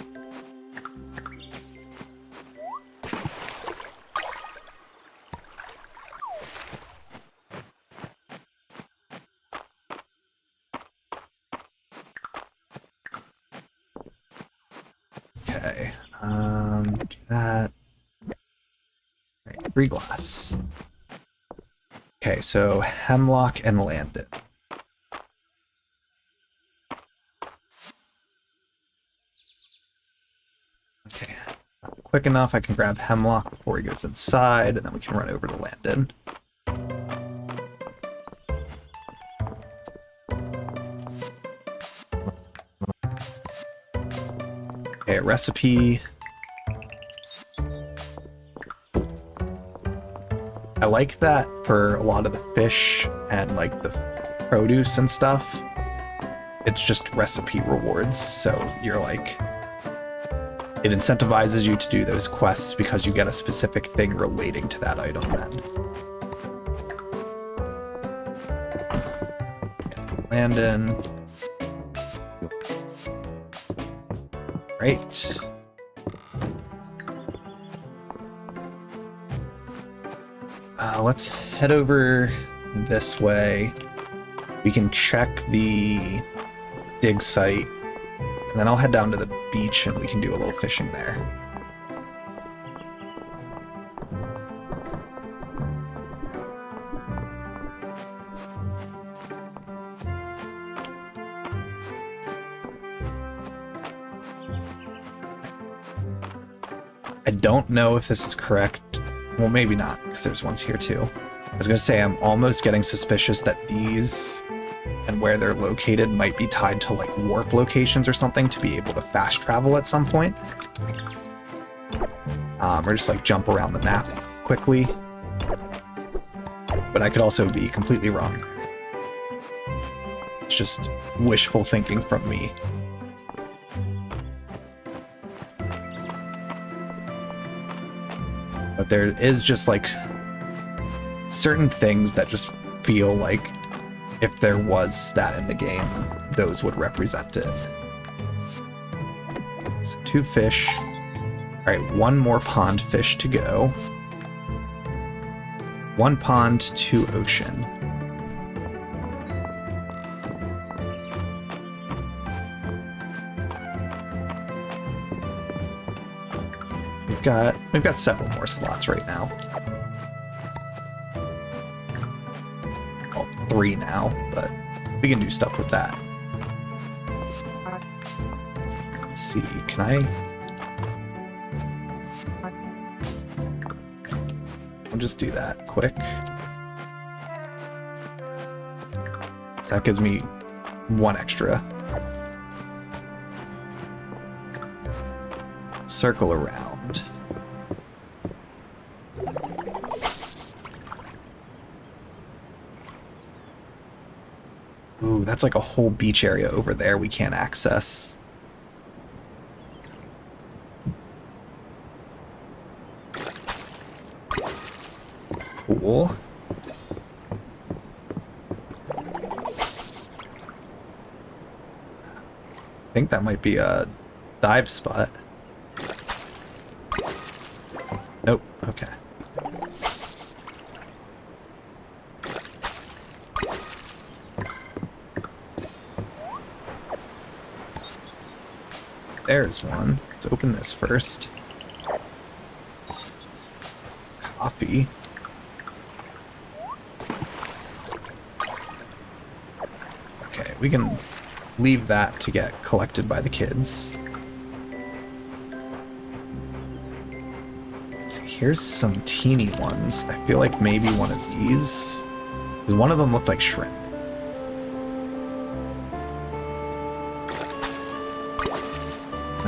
Okay, do that. Right, 3 glass. Okay, so Hemlock and Landon. Okay, not quick enough. I can grab Hemlock before he goes inside, and then we can run over to Landon. Okay, a recipe. I like that for a lot of the fish and like the produce and stuff. It's just recipe rewards, so you're like, it incentivizes you to do those quests because you get a specific thing relating to that item then. Landon. Right. Let's head over this way. We can check the dig site, and then I'll head down to the beach and we can do a little fishing there. I don't know if this is correct. Well, maybe not, because there's ones here too. I was going to say, I'm almost getting suspicious that these and where they're located might be tied to like warp locations or something to be able to fast travel at some point. Or just like jump around the map quickly. But I could also be completely wrong. It's just wishful thinking from me. But there is just like certain things that just feel like if there was that in the game, those would represent it. So 2 fish. All right, 1 more pond fish to go. 1 pond, 2 ocean. We've got several more slots right now. Well, 3 now, but we can do stuff with that. Let's see, can I'll just do that quick. So that gives me 1 extra. Circle around. Ooh, that's like a whole beach area over there we can't access. Cool. I think that might be a dive spot. Nope, okay. There's one. Let's open this first. Coffee. Okay, we can leave that to get collected by the kids. So here's some teeny ones. I feel like maybe one of these. Because one of them looked like shrimp.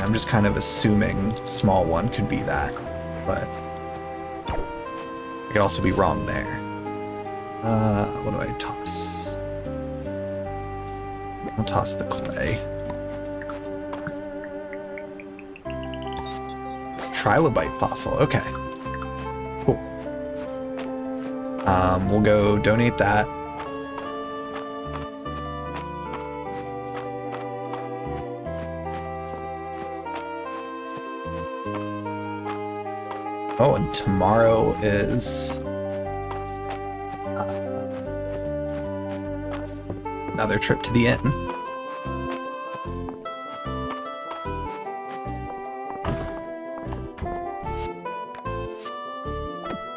I'm just kind of assuming small one could be that, but I could also be wrong there. What do I toss? I'll toss the clay. Trilobite fossil, okay. Cool. We'll go donate that. Oh, and tomorrow is another trip to the inn.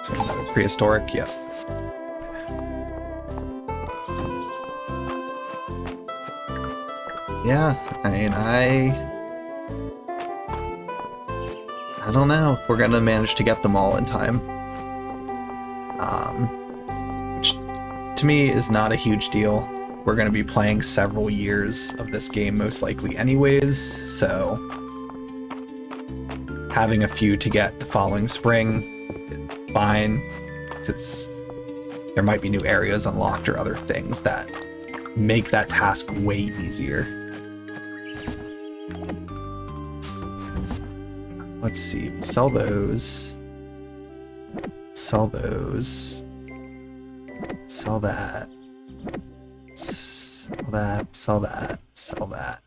So another prehistoric, yep. Yeah, I mean, I don't know if we're gonna manage to get them all in time. Which to me is not a huge deal. We're gonna be playing several years of this game most likely anyways, so having a few to get the following spring is fine, because there might be new areas unlocked or other things that make that task way easier. Let's see, sell those, sell those, sell that, sell that, sell that, sell that.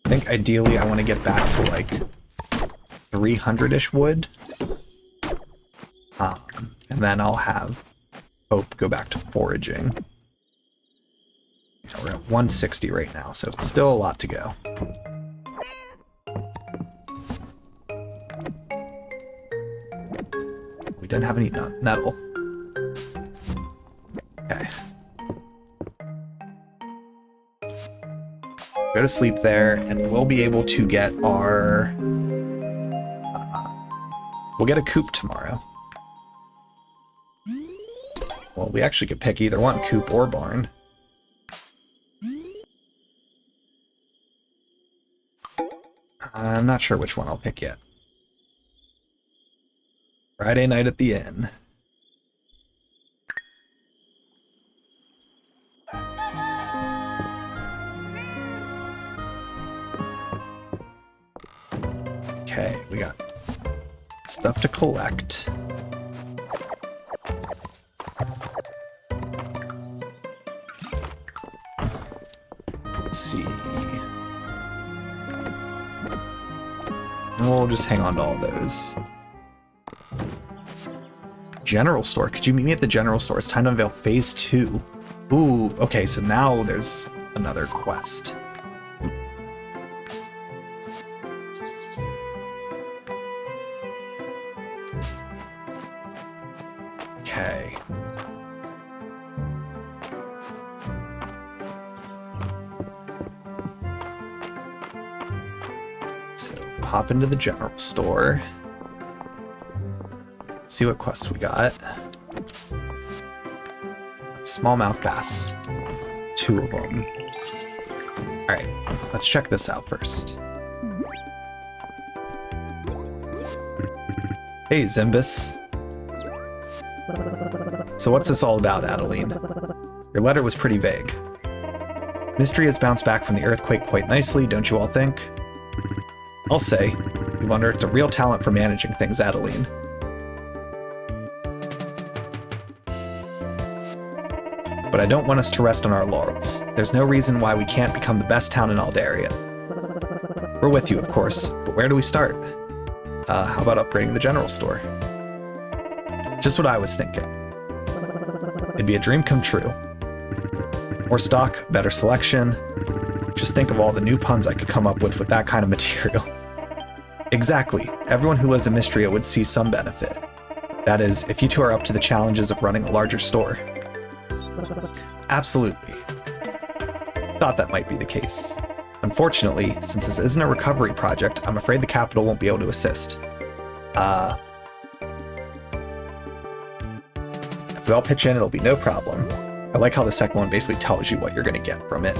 I think ideally I want to get back to like 300-ish wood. And then I'll have Hope go back to foraging. We're at 160 right now, so still a lot to go. We didn't have any nettle. Okay. Go to sleep there, and we'll be able to get our... we'll get a coop tomorrow. Well, we actually could pick either one, coop or barn. I'm not sure which one I'll pick yet. Friday night at the inn. Okay, we got stuff to collect. Let's see. We'll just hang on to all those. General store. Could you meet me at the general store? It's time to unveil phase 2. Ooh, okay, so now there's another quest. Okay. So, hop into the general store. See what quests we got. Smallmouth bass. 2 of them. Alright, let's check this out first. Hey, Zimbus. So what's this all about, Adeline? Your letter was pretty vague. Mystery has bounced back from the earthquake quite nicely, don't you all think? I'll say, you've unearthed a real talent for managing things, Adeline. But I don't want us to rest on our laurels. There's no reason why we can't become the best town in Aldaria. We're with you, of course, but where do we start? How about upgrading the general store? Just what I was thinking. It'd be a dream come true. More stock, better selection. Just think of all the new puns I could come up with that kind of material. Exactly. Everyone who lives in Mystria would see some benefit. That is, if you two are up to the challenges of running a larger store. Absolutely. Thought that might be the case. Unfortunately, since this isn't a recovery project, I'm afraid the capital won't be able to assist. If we all pitch in, it'll be no problem. I like how the second one basically tells you what you're going to get from it.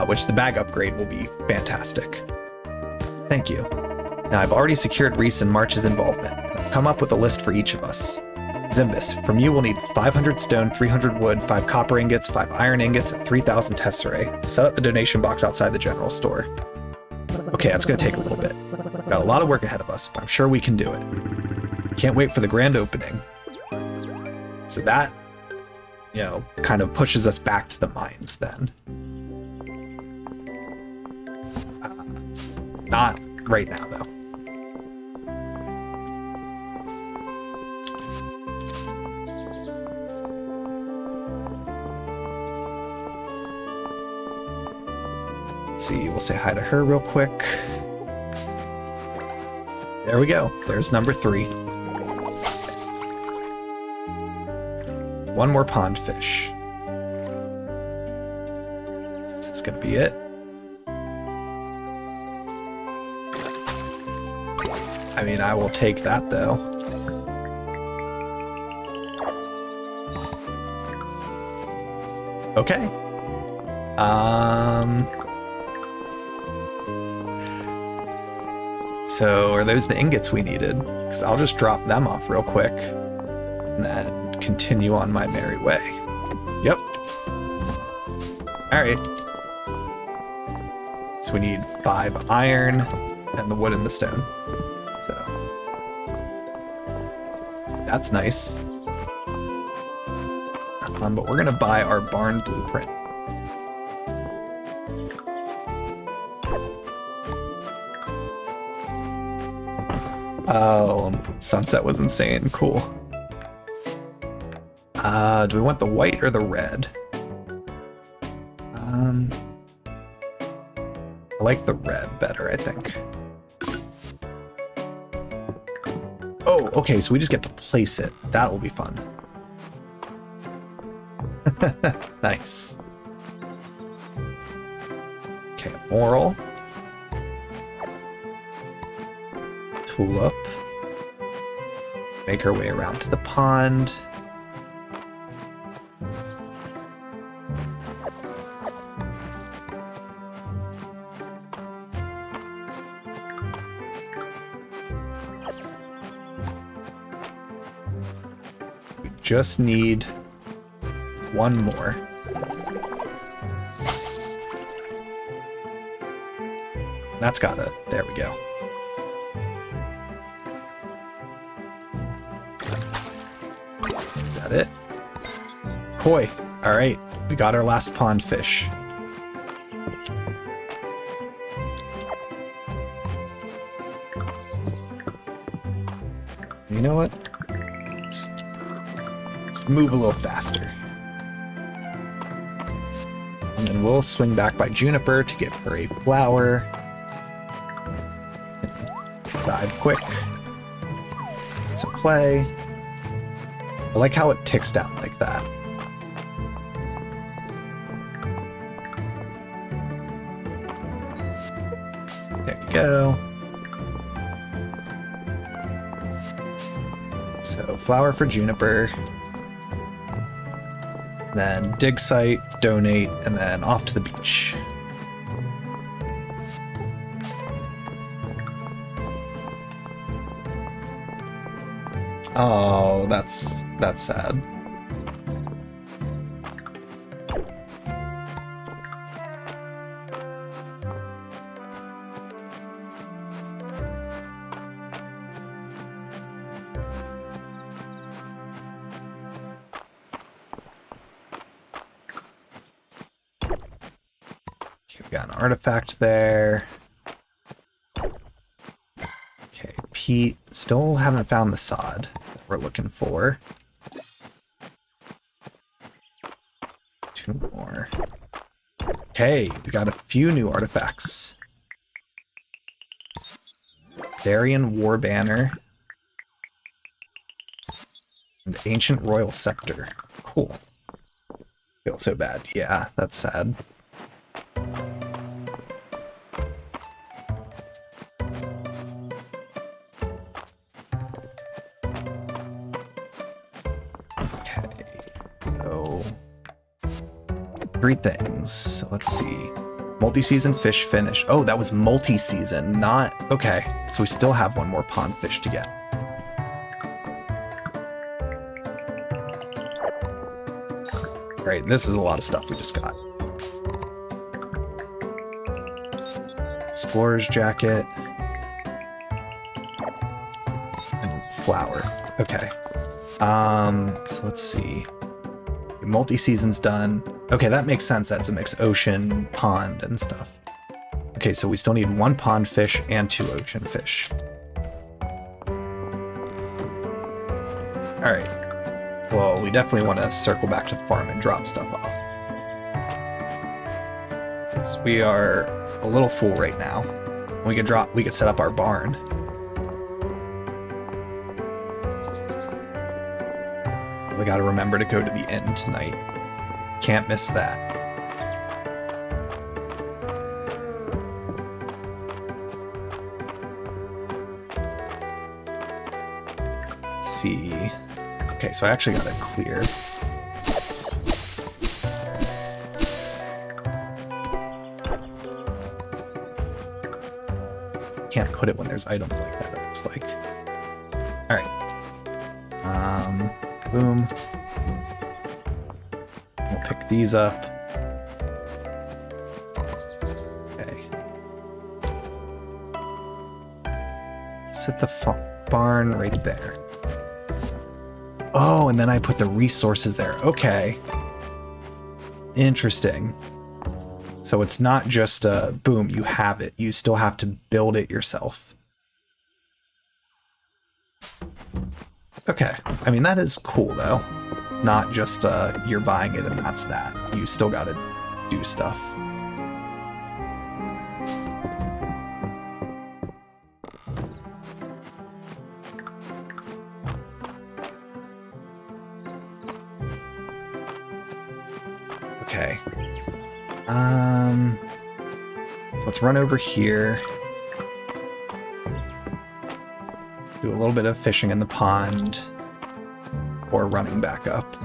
Which the bag upgrade will be fantastic. Thank you. Now I've already secured Reese and March's involvement. I've come up with a list for each of us. Zimbus, from you we'll need 500 stone, 300 wood, 5 copper ingots, 5 iron ingots, and 3,000 tesserae. Set up the donation box outside the general store. Okay, that's going to take a little bit. We've got a lot of work ahead of us, but I'm sure we can do it. Can't wait for the grand opening. So that, you know, kind of pushes us back to the mines then. Not right now, though. Let's see, we'll say hi to her real quick. There we go. There's number 3. One more pond fish. Is this gonna be it? I mean, I will take that, though. Okay. So, are those the ingots we needed? Because I'll just drop them off real quick. And then continue on my merry way. Yep. Alright. So we need 5 iron and the wood and the stone. So that's nice. But we're gonna buy our barn blueprint. Oh, sunset was insane. Cool. Do we want the white or the red? I like the red better, I think. Oh, okay, so we just get to place it. That will be fun. Nice. Okay, moral. Tulip. Make our way around to the pond. We just need one more. That's gotta, there we go. Is that it? Koi. All right, we got our last pond fish. You know what? Let's move a little faster. And then we'll swing back by Juniper to get her a flower. Dive quick. Some clay. I like how it ticks down like that. There you go. So flower for Juniper. Then dig site, donate, and then off to the beach. Oh, that's sad. Okay, we got an artifact there. Okay, repeat. Still haven't found the sod that we're looking for. 2 more. Okay, we got a few new artifacts. Darien War Banner. And Ancient Royal Scepter. Cool. Feel so bad. Yeah, that's sad. Okay, so 3 things. Let's see. Multi-season fish finish. Oh, that was multi-season, not... Okay, so we still have 1 more pond fish to get. Great, this is a lot of stuff we just got. Explorer's jacket. And flower. Okay. So let's see. Multi-season's done. Okay, that makes sense. That's a mix ocean, pond, and stuff. Okay, so we still need 1 pond fish and 2 ocean fish. Alright. Well, we definitely want to circle back to the farm and drop stuff off. 'Cause we are a little full right now. We could set up our barn. We gotta remember to go to the inn tonight. Can't miss that. Let's see. Okay, so I actually got it clear. Can't put it when there's items like that, it looks like. Alright. Boom. We'll pick these up. Okay. Set the barn right there. Oh, and then I put the resources there. Okay. Interesting. So it's not just boom, you have it. You still have to build it yourself. Okay. I mean, that is cool, though. It's not just you're buying it and that's that. You still gotta do stuff. Okay. So let's run over here. Do a little bit of fishing in the pond. Or running back up.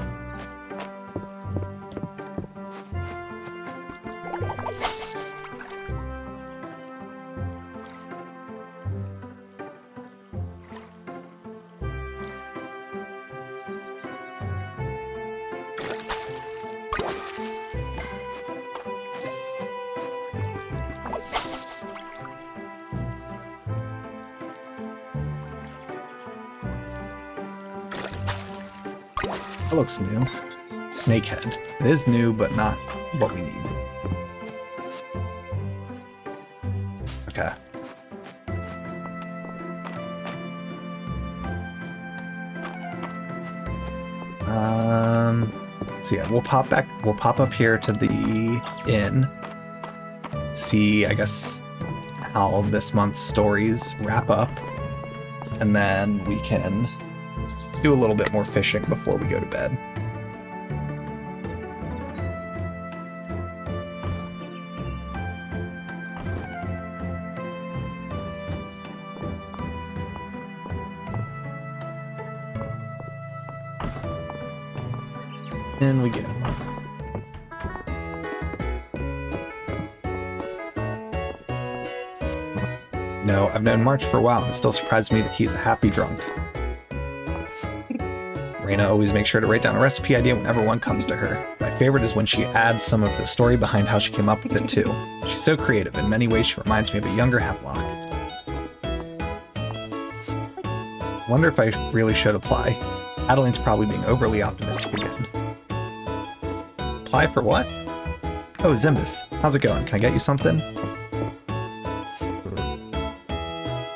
That looks new. Snakehead. It is new, but not what we need. Okay. So yeah, we'll pop up here to the inn. See, I guess, how this month's stories wrap up. And then we can do a little bit more fishing before we go to bed. In we go. No, I've known March for a while, and it still surprised me that he's a happy drunk. Raina always makes sure to write down a recipe idea whenever one comes to her. My favorite is when she adds some of the story behind how she came up with it too. She's so creative. In many ways, she reminds me of a younger Hemlock. Wonder if I really should apply. Adeline's probably being overly optimistic again. Apply for what? Oh, Zimbus. How's it going? Can I get you something?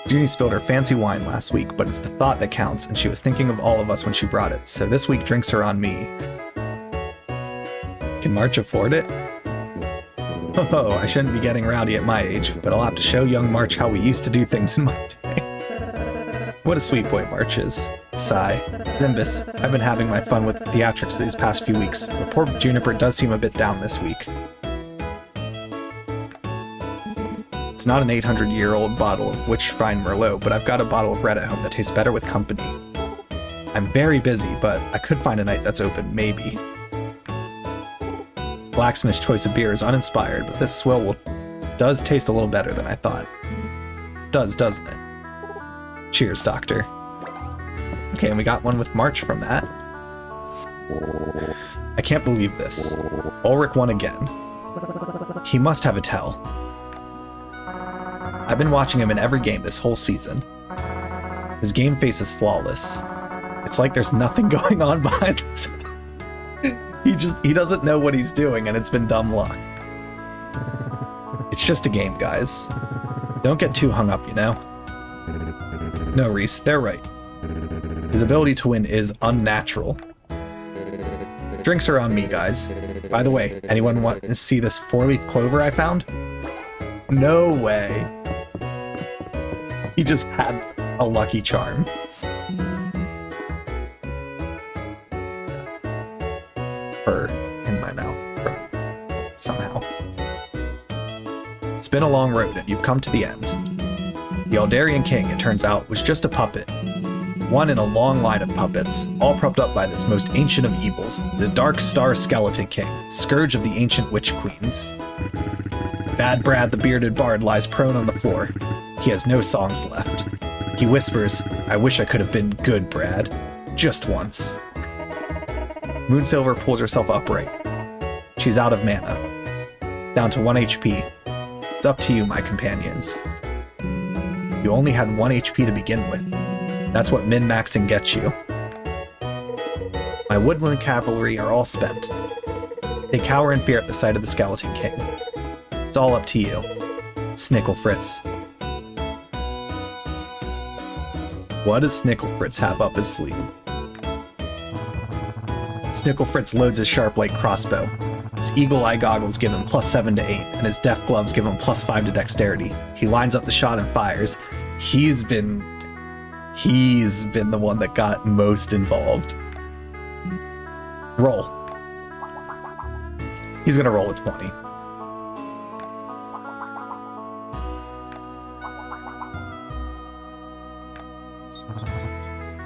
Junie spilled her fancy wine last week, but it's the thought that counts, and she was thinking of all of us when she brought it, so this week drinks are on me. Can March afford it? Oh, I shouldn't be getting rowdy at my age, but I'll have to show young March how we used to do things in my day. What a sweet boy March is. Sigh. Zimbus, I've been having my fun with the theatrics these past few weeks, but poor Juniper does seem a bit down this week. It's not an 800-year-old bottle of Witchfine Merlot, but I've got a bottle of red at home that tastes better with company. I'm very busy, but I could find a night that's open, maybe. Blacksmith's choice of beer is uninspired, but this swill does taste a little better than I thought. Does, doesn't it? Cheers, Doctor. Okay, and we got one with March from that. I can't believe this. Ulrich won again. He must have a tell. I've been watching him in every game this whole season. His game face is flawless. It's like there's nothing going on behind this. He doesn't know what he's doing, and it's been dumb luck. It's just a game, guys. Don't get too hung up, you know? No, Reese, they're right. His ability to win is unnatural. Drinks are on me, guys. By the way, anyone want to see this 4-leaf clover I found? No way. He just had a lucky charm. In my mouth. Somehow. It's been a long road, and you've come to the end. The Aldarian King, it turns out, was just a puppet. One in a long line of puppets, all propped up by this most ancient of evils, the Dark Star Skeleton King, scourge of the ancient witch queens. Bad Brad the bearded bard lies prone on the floor. He has no songs left. He whispers, I wish I could have been good, Brad. Just once. Moonsilver pulls herself upright. She's out of mana. Down to 1 HP. It's up to you, my companions. You only had 1 HP to begin with. That's what min-maxing gets you. My woodland cavalry are all spent. They cower in fear at the sight of the Skeleton King. It's all up to you. Snickle Fritz. What does Snickle Fritz have up his sleeve? Snickle Fritz loads his sharp-light crossbow. His eagle-eye goggles give him +7 to aim, and his deft gloves give him +5 to dexterity. He lines up the shot and fires. He's been the one that got most involved. Roll. He's gonna roll a 20.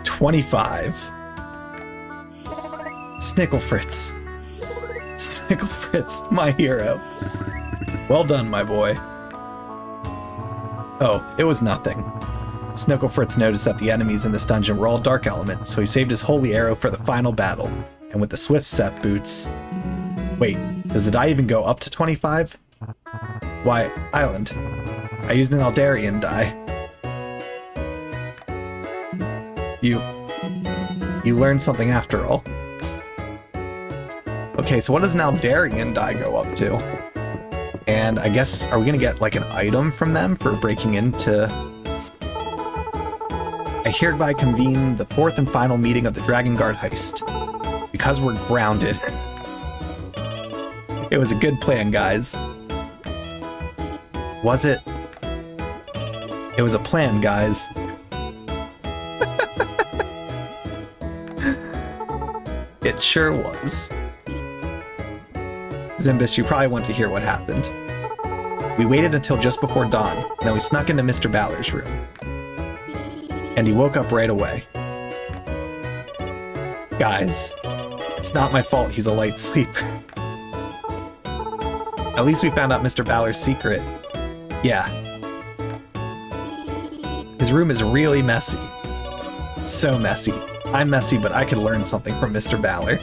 $25. Snickle Fritz. Snickle Fritz, my hero. Well done, my boy. Oh, it was nothing. Snickle Fritz noticed that the enemies in this dungeon were all dark element, so he saved his holy arrow for the final battle. And with the swift step boots... Wait, does the die even go up to 25? Why, Island. I used an Aldarian die. You learned something after all. Okay, so what does an Aldarian die go up to? And I guess, are we gonna get like an item from them for breaking into... I hereby convene the 4th and final meeting of the Dragon Guard heist. Because we're grounded. It was a good plan, guys. Was it? It was a plan, guys. It sure was. Zimbus, you probably want to hear what happened. We waited until just before dawn, and then we snuck into Mr. Balor's room. And he woke up right away. Guys, it's not my fault he's a light sleeper. At least we found out Mr. Balor's secret. Yeah. His room is really messy. So messy. I'm messy, but I could learn something from Mr. Balor.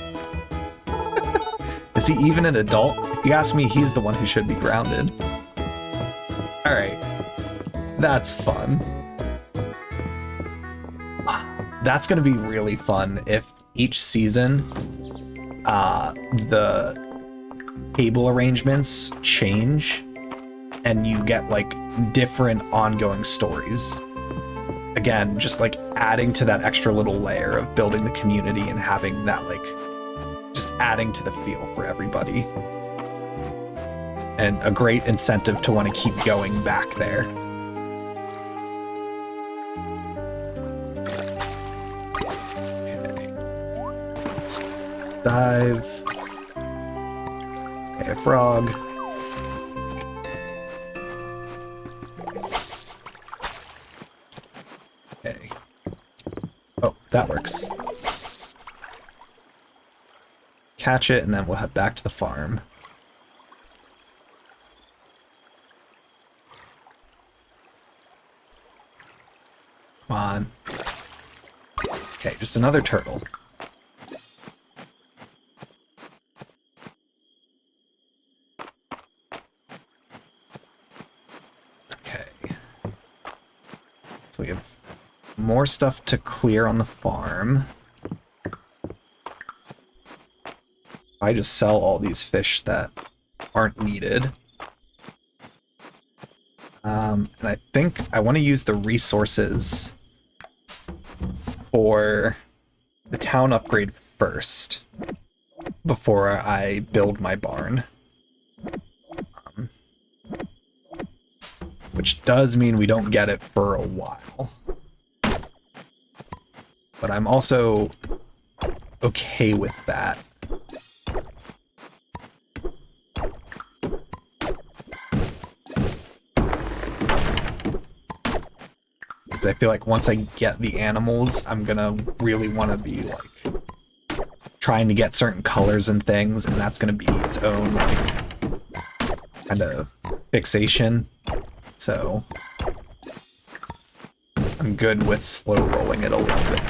Is he even an adult? If you ask me, he's the one who should be grounded. Alright. That's fun. That's gonna be really fun if each season, the table arrangements change, and you get, like, different ongoing stories again, just like adding to that extra little layer of building the community and having that, like, just adding to the feel for everybody. And a great incentive to want to keep going back there. Okay. Let's dive. Okay, a frog. Okay. Oh, that works. Catch it, and then we'll head back to the farm. Come on. Okay, just another turtle. Okay. So we have more stuff to clear on the farm. I just sell all these fish that aren't needed. And I think I want to use the resources for the town upgrade first before I build my barn. Which does mean we don't get it for a while. But I'm also okay with that. Because I feel like once I get the animals, I'm gonna really want to be like trying to get certain colors and things, and that's gonna be its own like kind of fixation. So I'm good with slow rolling it a little bit.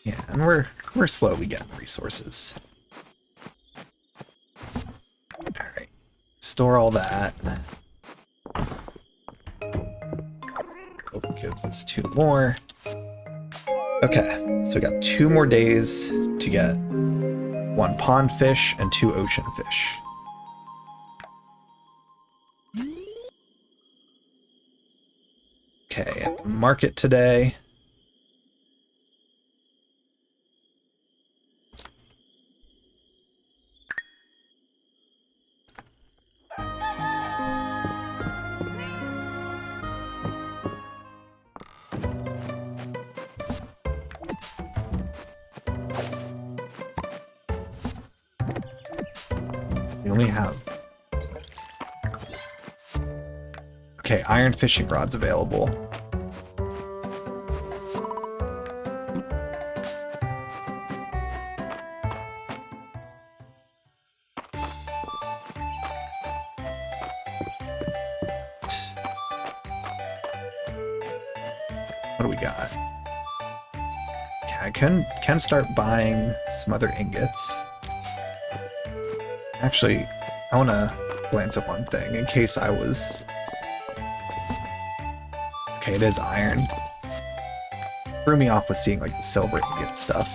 Yeah, and we're slowly getting resources. Alright. Store all that. Oh, gives us 2 more. Okay, so we got 2 more days to get 1 pond fish and 2 ocean fish. Okay, at the market today. We only have... Okay, iron fishing rods available. What do we got? Okay, I can start buying some other ingots. Actually, I want to glance at one thing in case I was... Okay, it is iron. Threw me off with seeing like the silver ingot stuff.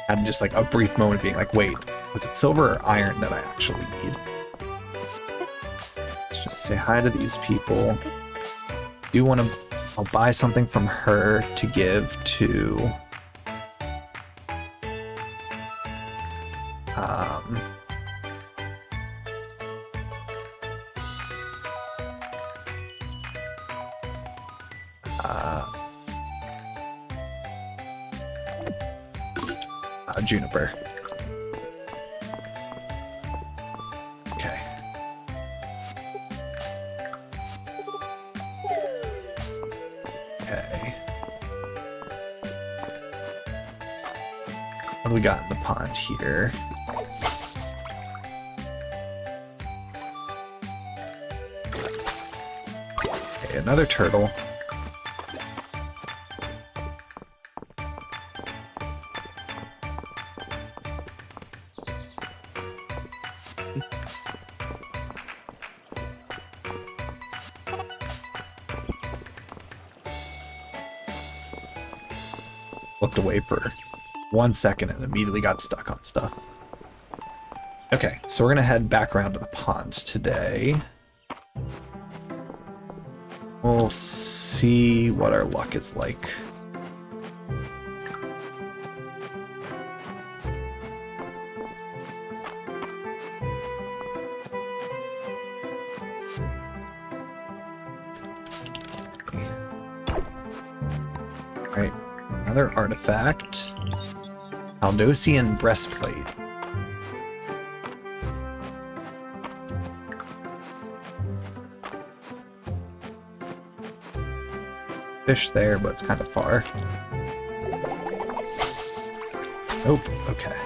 Had just like a brief moment of being like, wait, was it silver or iron that I actually need? Let's just say hi to these people. Do want to... I'll buy something from her to give to... Juniper. Okay. Okay. What do we got in the pond here? Okay, another turtle. looked away for 1 second and immediately got stuck on stuff. Okay, so we're gonna head back around to the pond today. We'll see what our luck is like. Alright, another artifact. Aldosian breastplate. Fish there, but it's kind of far. Nope, okay.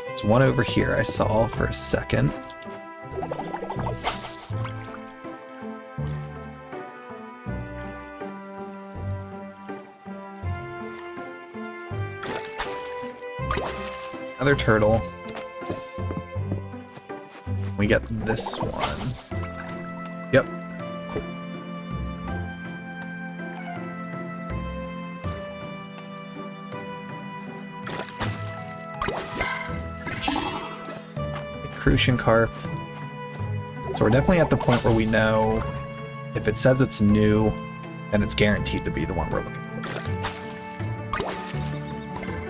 There's one over here I saw for a second. Another turtle. We get this one. Yep. Cool. Crucian carp. So we're definitely at the point where we know if it says it's new, then it's guaranteed to be the one we're looking for.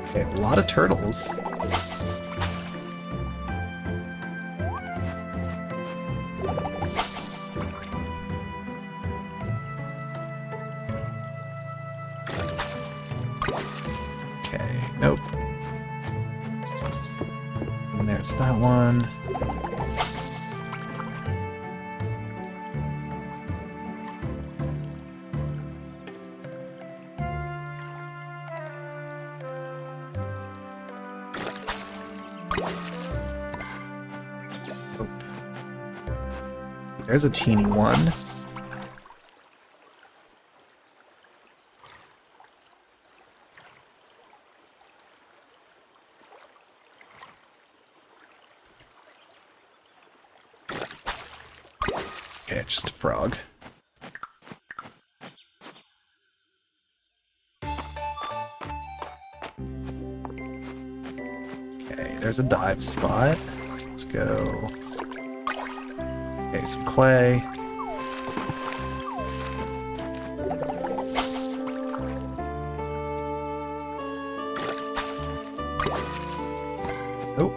Okay, a lot of turtles. Okay, nope. And there's that one. Nope. There's a teeny one. Okay, it's just a frog. Okay, there's a dive spot. So let's go. Okay, some clay. Oh.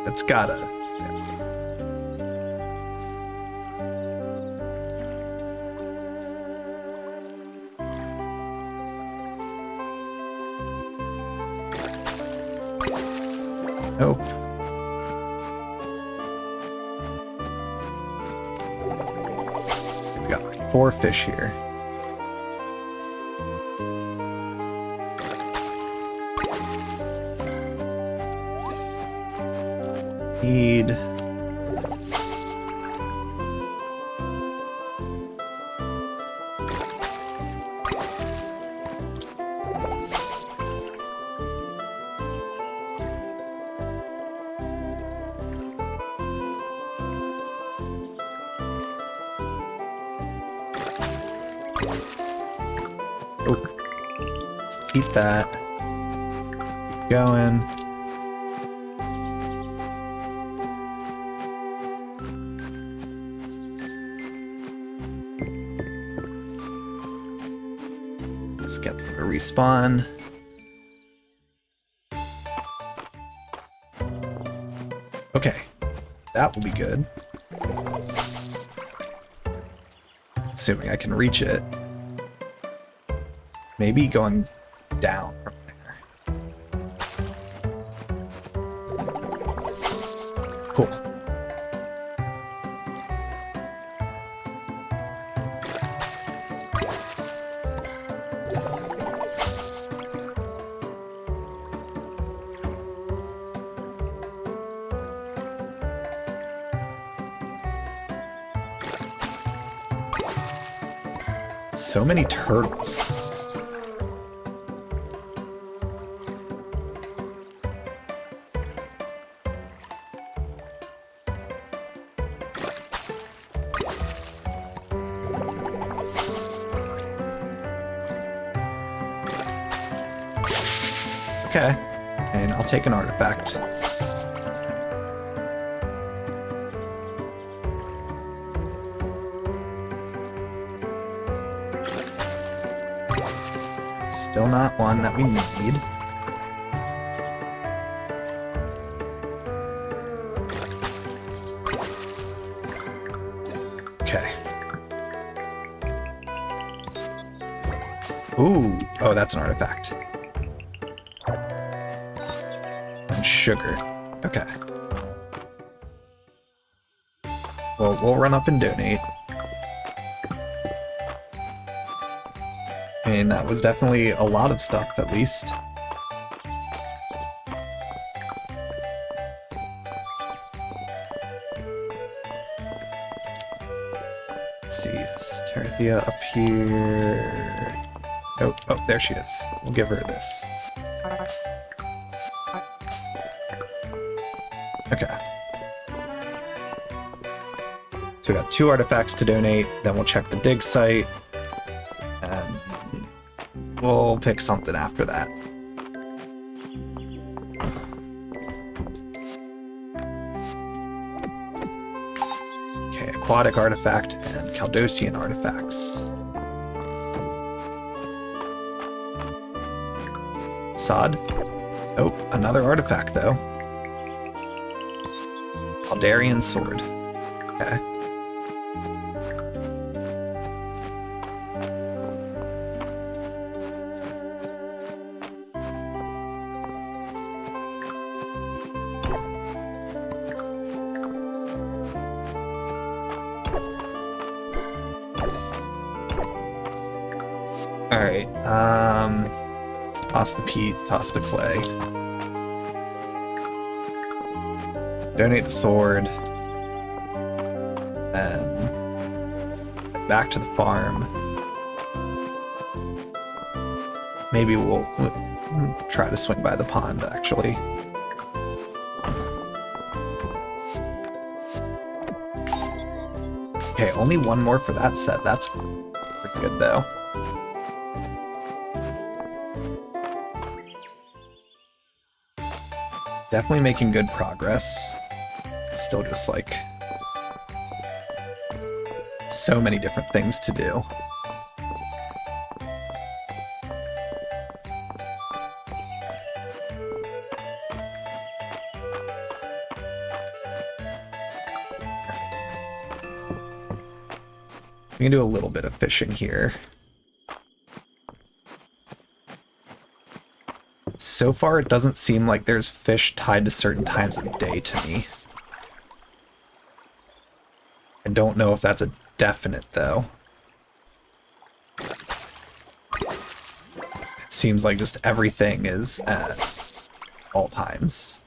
It's gotta. There we go. Nope. We got 4 fish here. Need. Oh, let's keep that. Keep going. Let's get them to respawn. Okay, that will be good. Assuming I can reach it. Maybe going down from there. Cool. So many turtles. Okay. And I'll take an artifact. Still not one that we need. Okay. Ooh. Oh, that's an artifact. And sugar. Okay. Well, we'll run up and donate. I mean, that was definitely a lot of stuff, at least. Let's see, is Terethia up here? Oh, oh, there she is. We'll give her this. Okay. So we got 2 artifacts to donate, then we'll check the dig site, and we'll pick something after that. Okay, aquatic artifact and Caldosian artifacts. Sod. Oh, another artifact though. Aldarian sword. Okay. Alright, toss the peat, toss the clay. Donate the sword. Then back to the farm. Maybe we'll try to swing by the pond, actually. Okay, only one more for that set. That's pretty good, though. Definitely making good progress. Still just like so many different things to do. We can do a little bit of fishing here. So far, it doesn't seem like there's fish tied to certain times of the day to me. I don't know if that's a definite, though. It seems like just everything is at all times.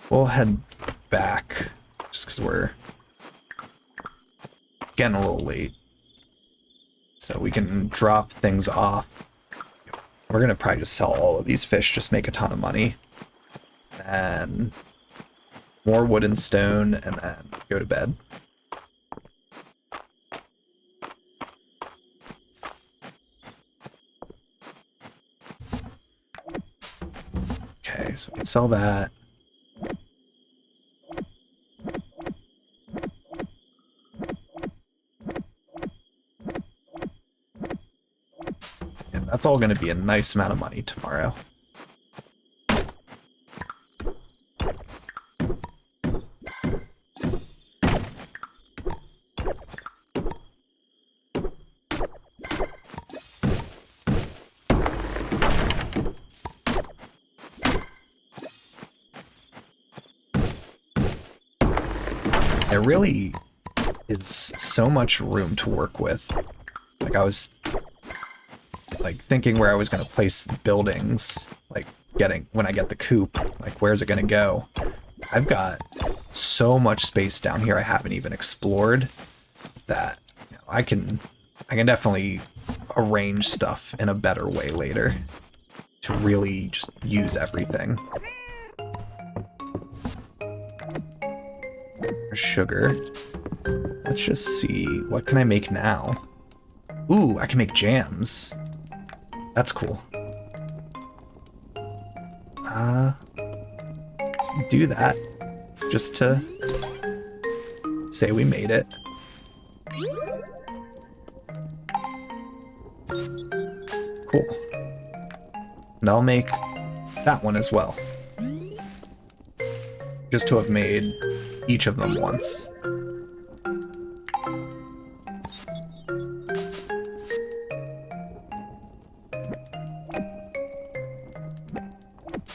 We'll head back, just because we're getting a little late. So we can drop things off. We're going to probably just sell all of these fish, just make a ton of money. And more wood and stone, and then go to bed. Okay, so we can sell that. That's all going to be a nice amount of money tomorrow. There really is so much room to work with. Like, I was thinking where I was going to place buildings, like when I get the coop, like where's it going to go? I've got so much space down here I haven't even explored that I can definitely arrange stuff in a better way later to really just use everything. Sugar. Let's just see, what can I make now? Ooh, I can make jams. That's cool. Let's do that just to say we made it. Cool. And I'll make that one as well. Just to have made each of them once.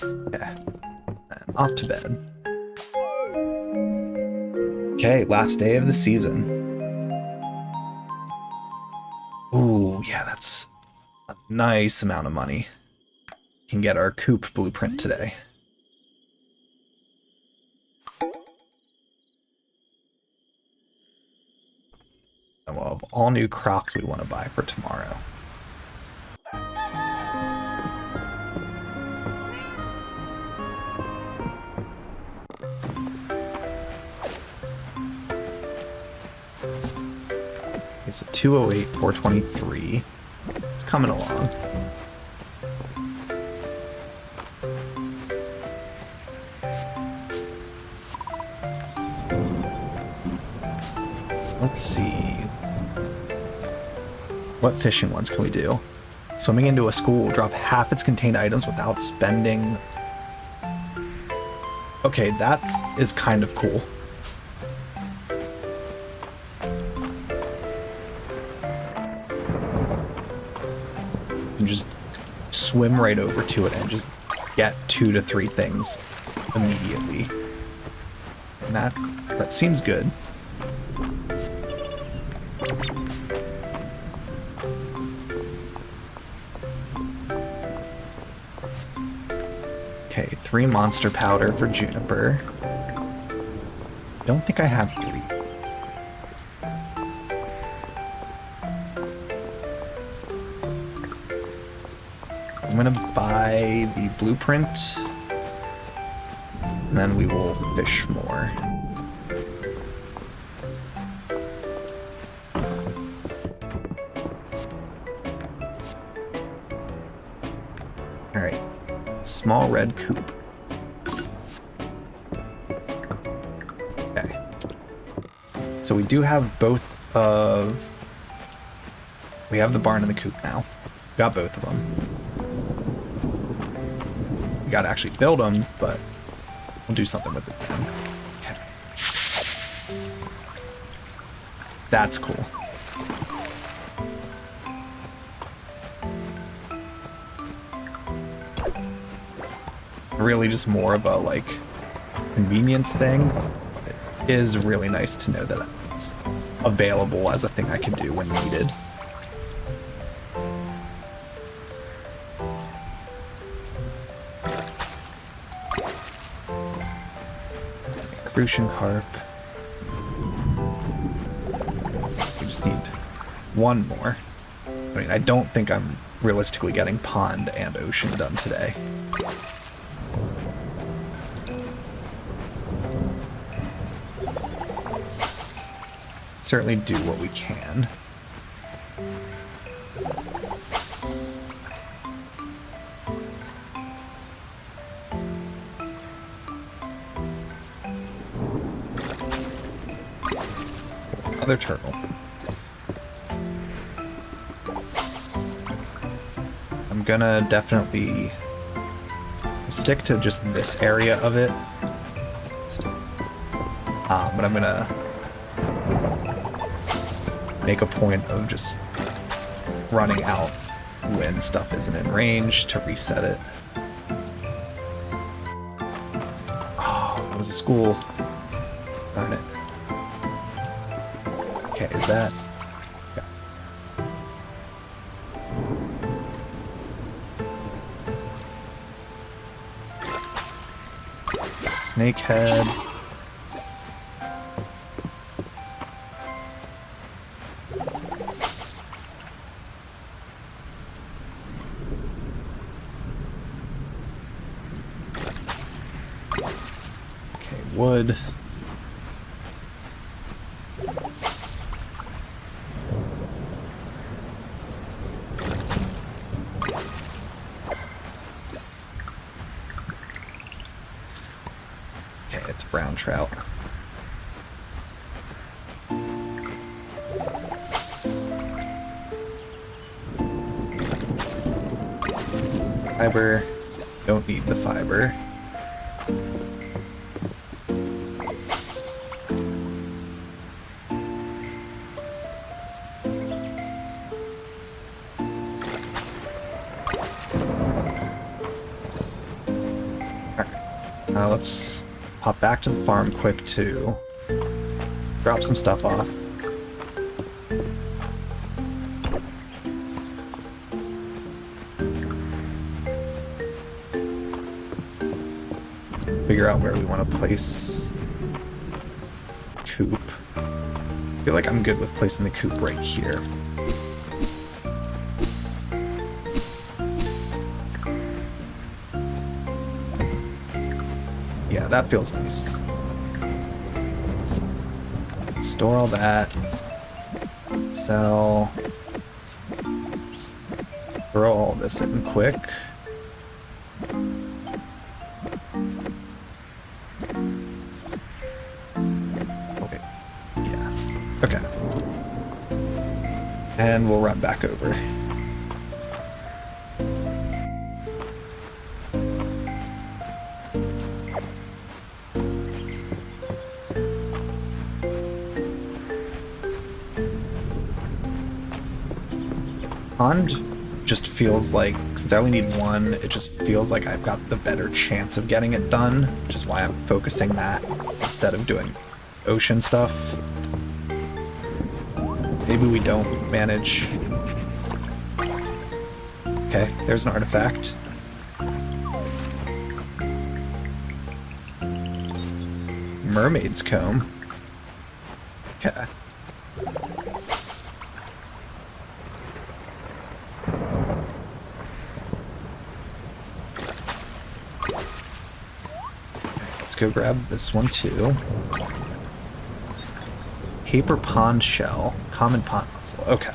Okay. And off to bed. Okay, last day of the season. Ooh, yeah, that's a nice amount of money. Can get our coop blueprint today. And we'll have all new crops we want to buy for tomorrow. Okay, so 208, 423. It's coming along. Let's see. What fishing ones can we do? Swimming into a school will drop half its contained items without spending. Okay, that is kind of cool. You just swim right over to it and just get 2 to 3 things immediately. And that seems good. Okay, 3 monster powder for Juniper. Don't think I have 3. I'm gonna buy the blueprint, and then we will fish more. Alright. Small red coop. Okay. So we do have both of... We have the barn and the coop now. Got both of them. We gotta actually build them, but we'll do something with it then. Okay. That's cool. Really just more of a like convenience thing. It is really nice to know that it's available as a thing I can do when needed. Crucian carp. We just need one more. I mean, I don't think I'm realistically getting pond and ocean done today. Certainly do what we can. Another turtle. I'm gonna definitely stick to just this area of it. But I'm gonna make a point of just running out when stuff isn't in range to reset it. Oh, that was a school. Darn it. Okay, is that... Yeah. Snakehead. wood. Okay, it's brown trout. Fiber. Don't need the fiber. Let's pop back to the farm quick to drop some stuff off. Figure out where we want to place coop. I feel like I'm good with placing the coop right here. Yeah, that feels nice. Store all that. Sell. Just throw all this in quick. Okay. Yeah. Okay. And we'll run back over. Pond just feels like, since I only need one, it just feels like I've got the better chance of getting it done, which is why I'm focusing that instead of doing ocean stuff. Maybe we don't manage. Okay, there's an artifact. Mermaid's comb. Okay. Let's go grab this one too. Paper pond shell. Common pond mussel. Okay.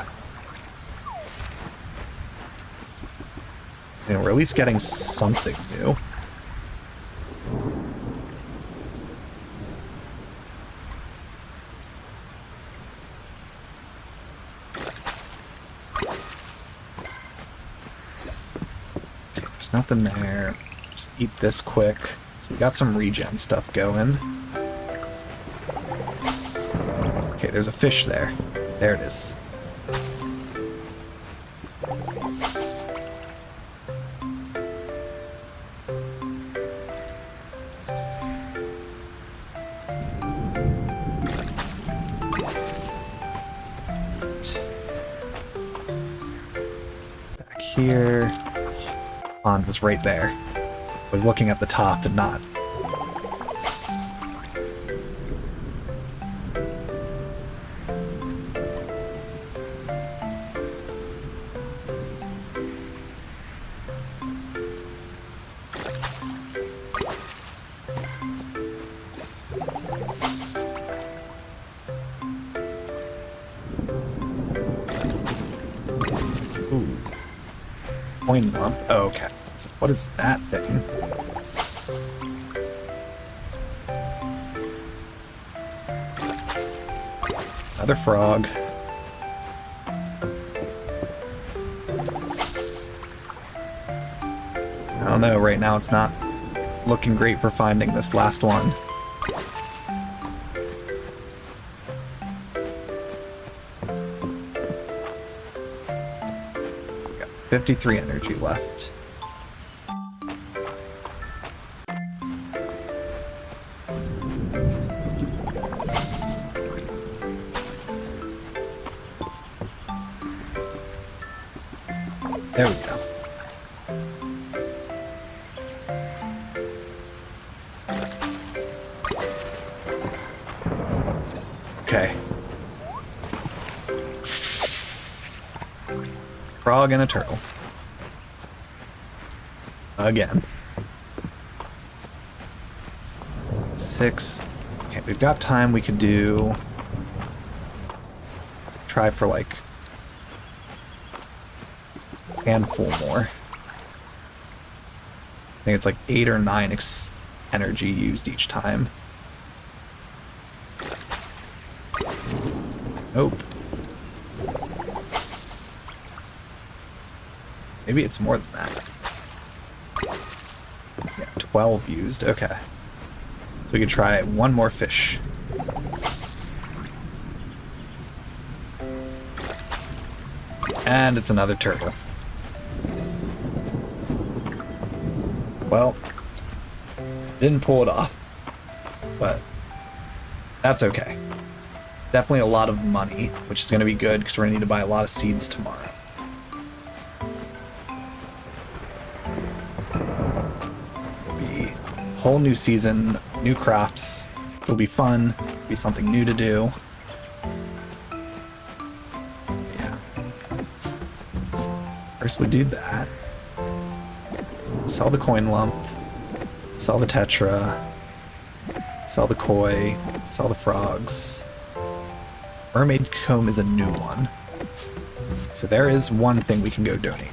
You know, we're at least getting something new. Okay, there's nothing there. Just eat this quick. So we got some regen stuff going. Okay, there's a fish there. There it is. Back here. Pond was right there. Was looking at the top and not. Ooh. Coin lump. Oh, okay. So what is that thing? Another frog. I don't know, right now it's not looking great for finding this last one. We got 53 energy left. There we go. Okay. Frog and a turtle. 6. Okay, we've got time. We could do... Try for like... handful more. I think it's like 8 or 9 energy used each time. Nope. Maybe it's more than that. Yeah, 12 used. Okay. So we could try one more fish. And it's another turtle. Well, didn't pull it off, but that's okay. Definitely a lot of money, which is going to be good because we're going to need to buy a lot of seeds tomorrow. It'll be a whole new season, new crops. It'll be fun. It'll be something new to do. Yeah. First we do that. Sell the coin lump. Sell the tetra. Sell the koi. Sell the frogs. Mermaid comb is a new one. So there is one thing we can go donate.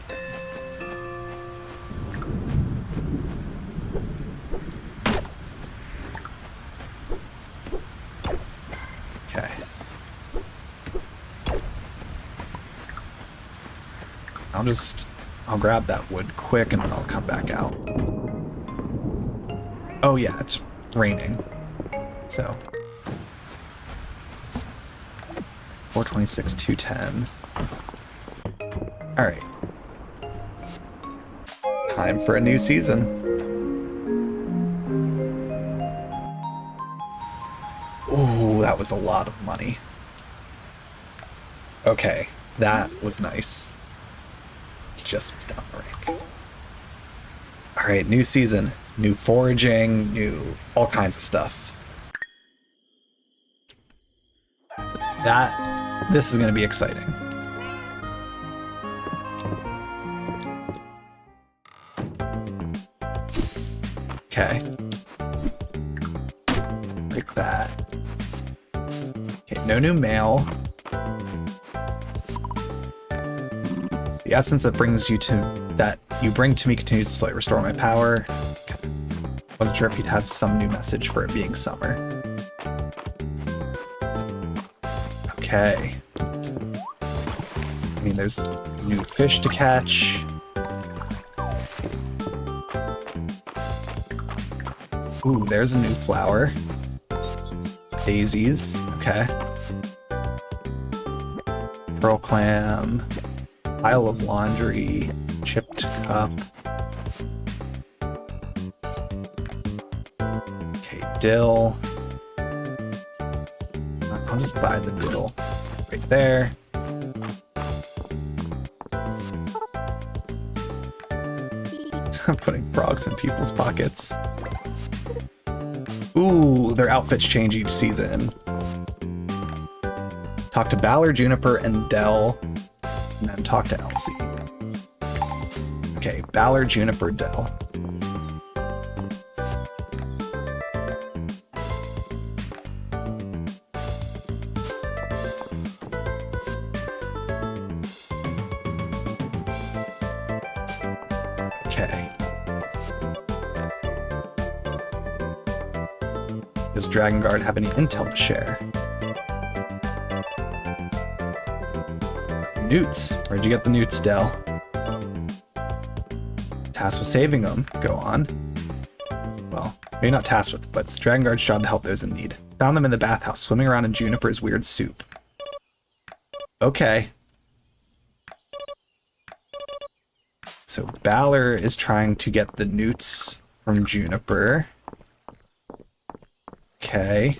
Okay. I'll grab that wood quick and then I'll come back out. Oh yeah, it's raining. So 426, 210. Alright. Time for a new season. Ooh, that was a lot of money. Okay, that was nice. Just missed out the rank. Alright, new season. New foraging, new all kinds of stuff. So this is going to be exciting. Okay. Like that. Okay, no new mail. The essence that you bring to me continues to slightly restore my power. Okay. Wasn't sure if you'd have some new message for it being summer. Okay. I mean, there's new fish to catch. Ooh, there's a new flower. Daisies. Okay. Pearl clam. Pile of laundry. Chipped cup. Okay, dill. I'll just buy the dill right there. I'm putting frogs in people's pockets. Ooh, their outfits change each season. Talk to Balor, Juniper, and Dell, and then talk to Elsie. Okay, Balor, Juniper, Dell. Okay. Does Dragon Guard have any intel to share? Newts. Where'd you get the newts, Dell? Tasked with saving them. Go on. Well, maybe not tasked with, but it's Dragon Guard's job to help those in need. Found them in the bathhouse, swimming around in Juniper's weird soup. Okay. So Balor is trying to get the newts from Juniper. Okay.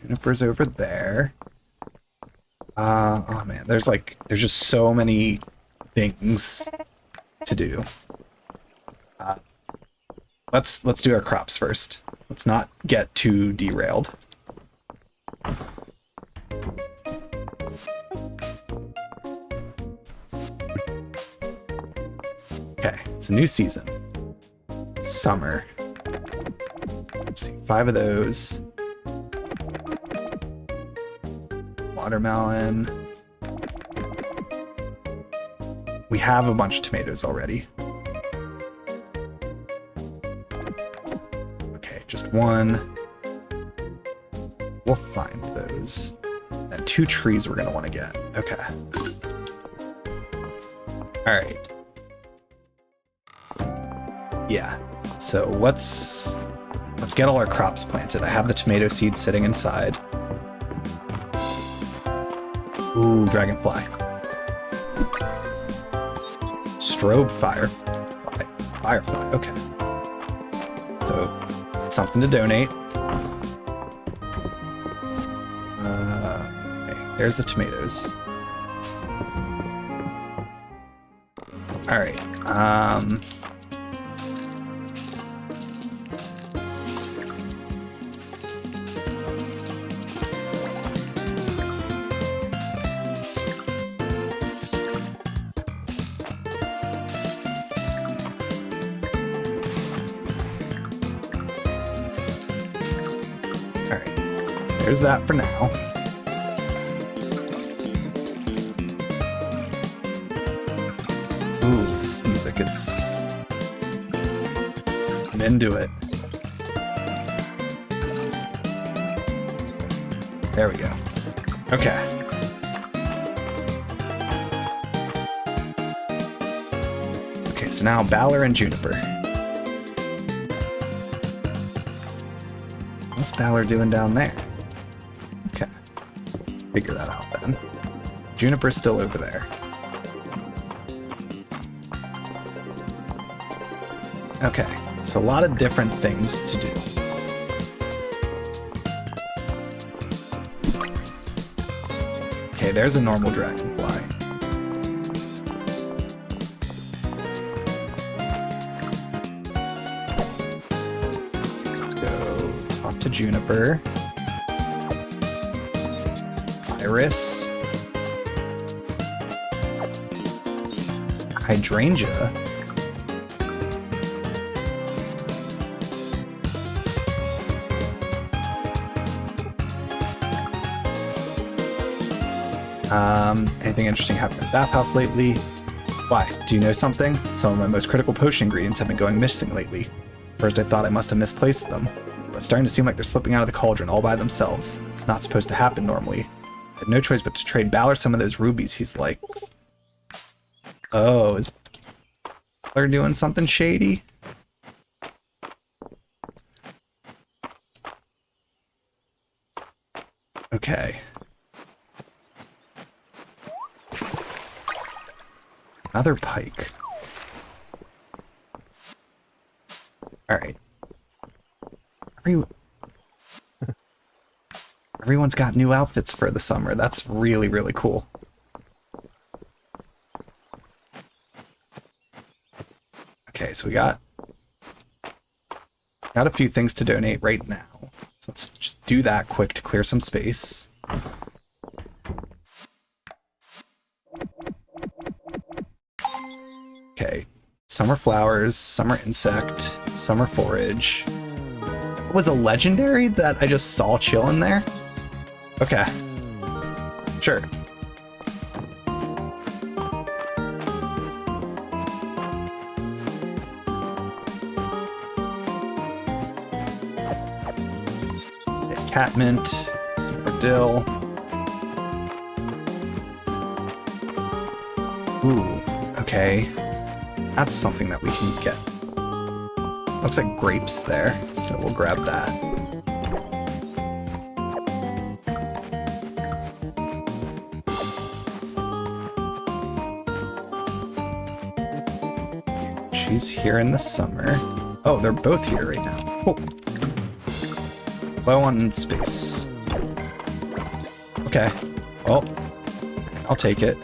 Juniper's over there. Oh man, there's just so many things to do. Let's do our crops first. Let's not get too derailed. Okay, it's a new season. summer. Let's see, 5 of those. Watermelon. We have a bunch of tomatoes already. Okay, just 1. We'll find those. And 2 trees we're gonna want to get. Okay. Alright. Yeah. So let's get all our crops planted. I have the tomato seeds sitting inside. Ooh, dragonfly. Strobe firefly. Okay. So, something to donate. Okay, there's the tomatoes. Alright, there's that for now. Ooh, this music is... I'm into it. There we go. Okay. Okay, so now Baller and Juniper. What's Baller doing down there? Okay. Figure that out then. Juniper's still over there. Okay, so a lot of different things to do. Okay, there's a normal dragonfly. Let's go talk to Juniper. Iris. Hydrangea. Anything interesting happened in the bathhouse lately? Why? Do you know something? Some of my most critical potion ingredients have been going missing lately. First I thought I must have misplaced them, but it's starting to seem like they're slipping out of the cauldron all by themselves. It's not supposed to happen normally. I had no choice but to trade Baller some of those rubies he's like... Oh, is Baller doing something shady? Okay. Another pike. Alright. Everyone's got new outfits for the summer. That's really, really cool. Okay, so we got a few things to donate right now. So let's just do that quick to clear some space. Okay, summer flowers, summer insect, summer forage. What was a legendary that I just saw chilling there? Okay, sure. Okay, catmint, some more dill. Ooh, okay. That's something that we can get. Looks like grapes there, so we'll grab that. She's here in the summer. Oh, they're both here right now. Cool. Low on space. Okay. Well, I'll take it.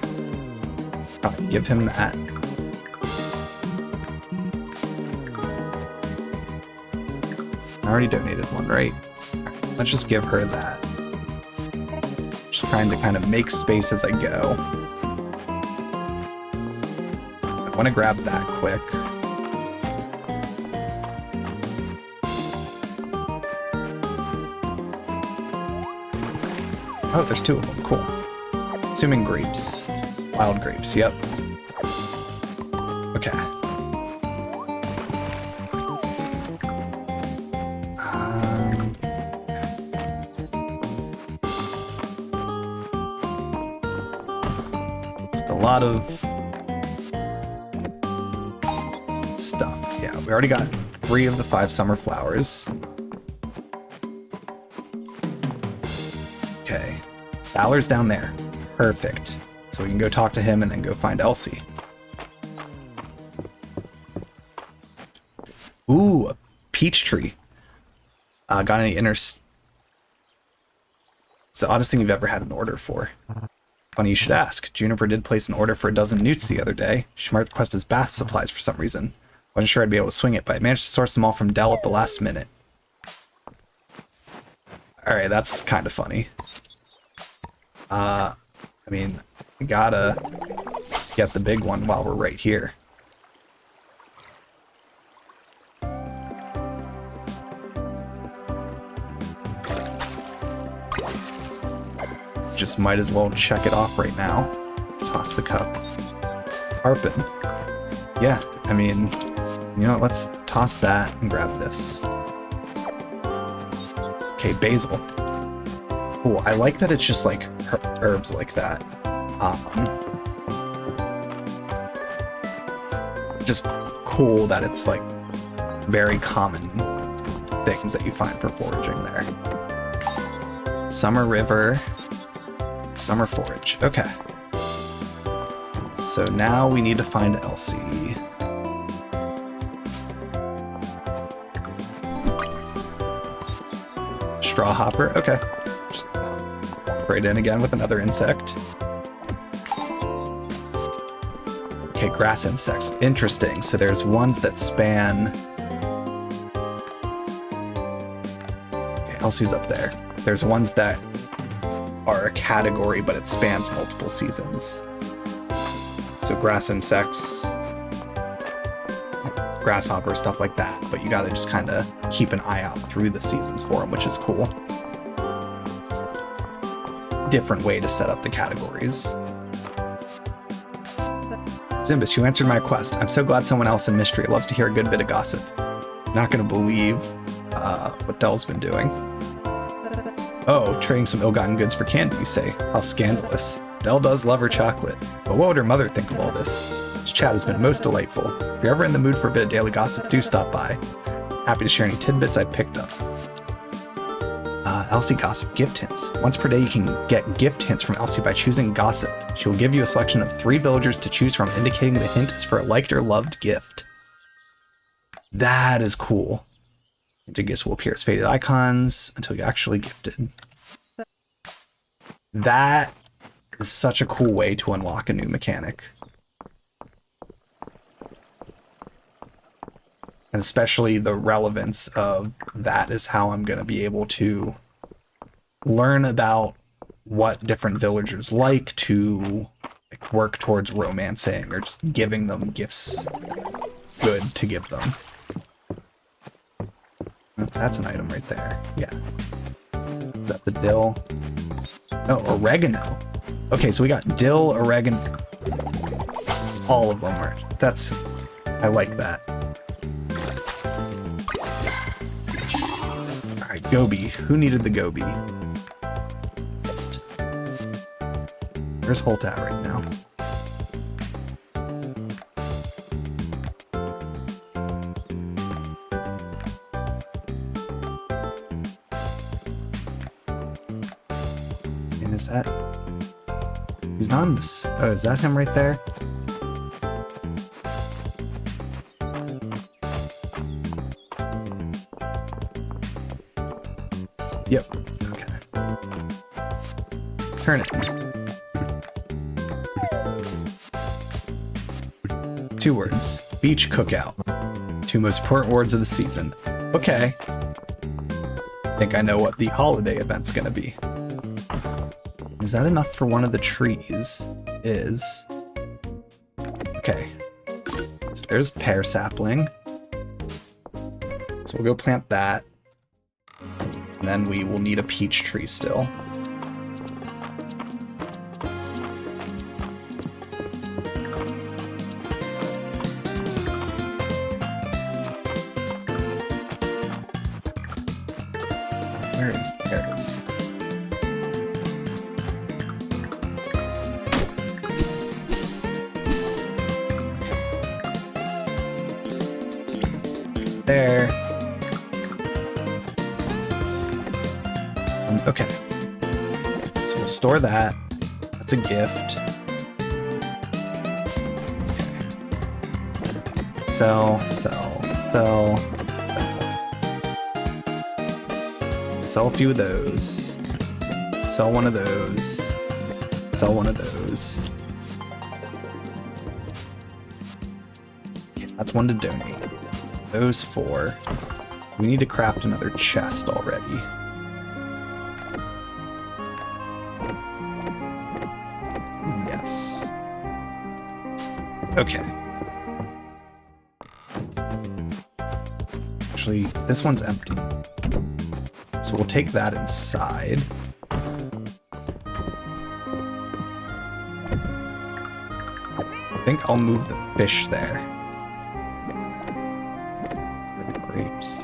I'll give him that. I already donated one, right? Let's just give her that. Just trying to kind of make space as I go. I want to grab that quick. Oh, there's 2 of them. Cool. Assuming grapes. Wild grapes, yep. Okay. Just a lot of stuff. Yeah, we already got 3 of the 5 summer flowers. Okay. Valor's down there. Perfect. So we can go talk to him and then go find Elsie. Ooh, a peach tree. Got any It's the oddest thing you've ever had an order for. Funny you should ask. Juniper did place an order for a dozen newts the other day. She marked the quest as bath supplies for some reason. Wasn't sure I'd be able to swing it, but I managed to source them all from Dell at the last minute. Alright, that's kind of funny. I mean, we gotta get the big one while we're right here. Just might as well check it off right now. Toss the cup. Harpin. Yeah, I mean, you know what, let's toss that and grab this. Okay, basil. Cool, I like that it's just like herbs like that. Just cool that it's like very common things that you find for foraging there. Summer River, Summer Forage. Okay. So now we need to find Elsie. Straw hopper. Okay. Just walk right in again with another insect. Okay, grass insects. Interesting. So there's ones that span... Okay, Elsie's up there. There's ones that are a category, but it spans multiple seasons. So grass insects, grasshopper, stuff like that. But you gotta just kind of keep an eye out through the seasons for them, which is cool. Different way to set up the categories. Zimbus, you answered my quest. I'm so glad someone else in Mystery loves to hear a good bit of gossip. Not gonna believe what Dell's been doing. Oh, trading some ill-gotten goods for candy, you say? How scandalous. Dell does love her chocolate, but what would her mother think of all this? This chat has been most delightful. If you're ever in the mood for a bit of daily gossip, do stop by. Happy to share any tidbits I've picked up. Elsie Gossip Gift Hints. Once per day you can get gift hints from Elsie by choosing Gossip. She will give you a selection of 3 villagers to choose from, indicating the hint is for a liked or loved gift. That is cool. Hinted gifts will appear as faded icons until you actually gifted. That is such a cool way to unlock a new mechanic. And especially the relevance of that is how I'm going to be able to learn about what different villagers like to work towards romancing or just giving them gifts good to give them. That's an item right there. Yeah. Is that the dill? No, oregano. Okay, so we got dill, oregano. All of them are. That's... I like that. Alright, Gobi. Who needed the Gobi? Where's Holt at right now? And is that... He's not on this... Oh, is that him right there? Yep. Okay. Turn it. 2 words. Beach cookout. 2 most important words of the season. Okay. I think I know what the holiday event's gonna be. Is that enough for one of the trees? Is. Okay. So there's pear sapling. So we'll go plant that. And then we will need a peach tree still. Where is there it is. There. Okay. So we'll store that. That's a gift. Okay. Sell. Sell a few of those. Sell one of those. Sell one of those. Okay, that's one to donate. Those 4. We need to craft another chest already. Yes. Okay. Actually, this one's empty. So we'll take that inside. I think I'll move the fish there. The grapes.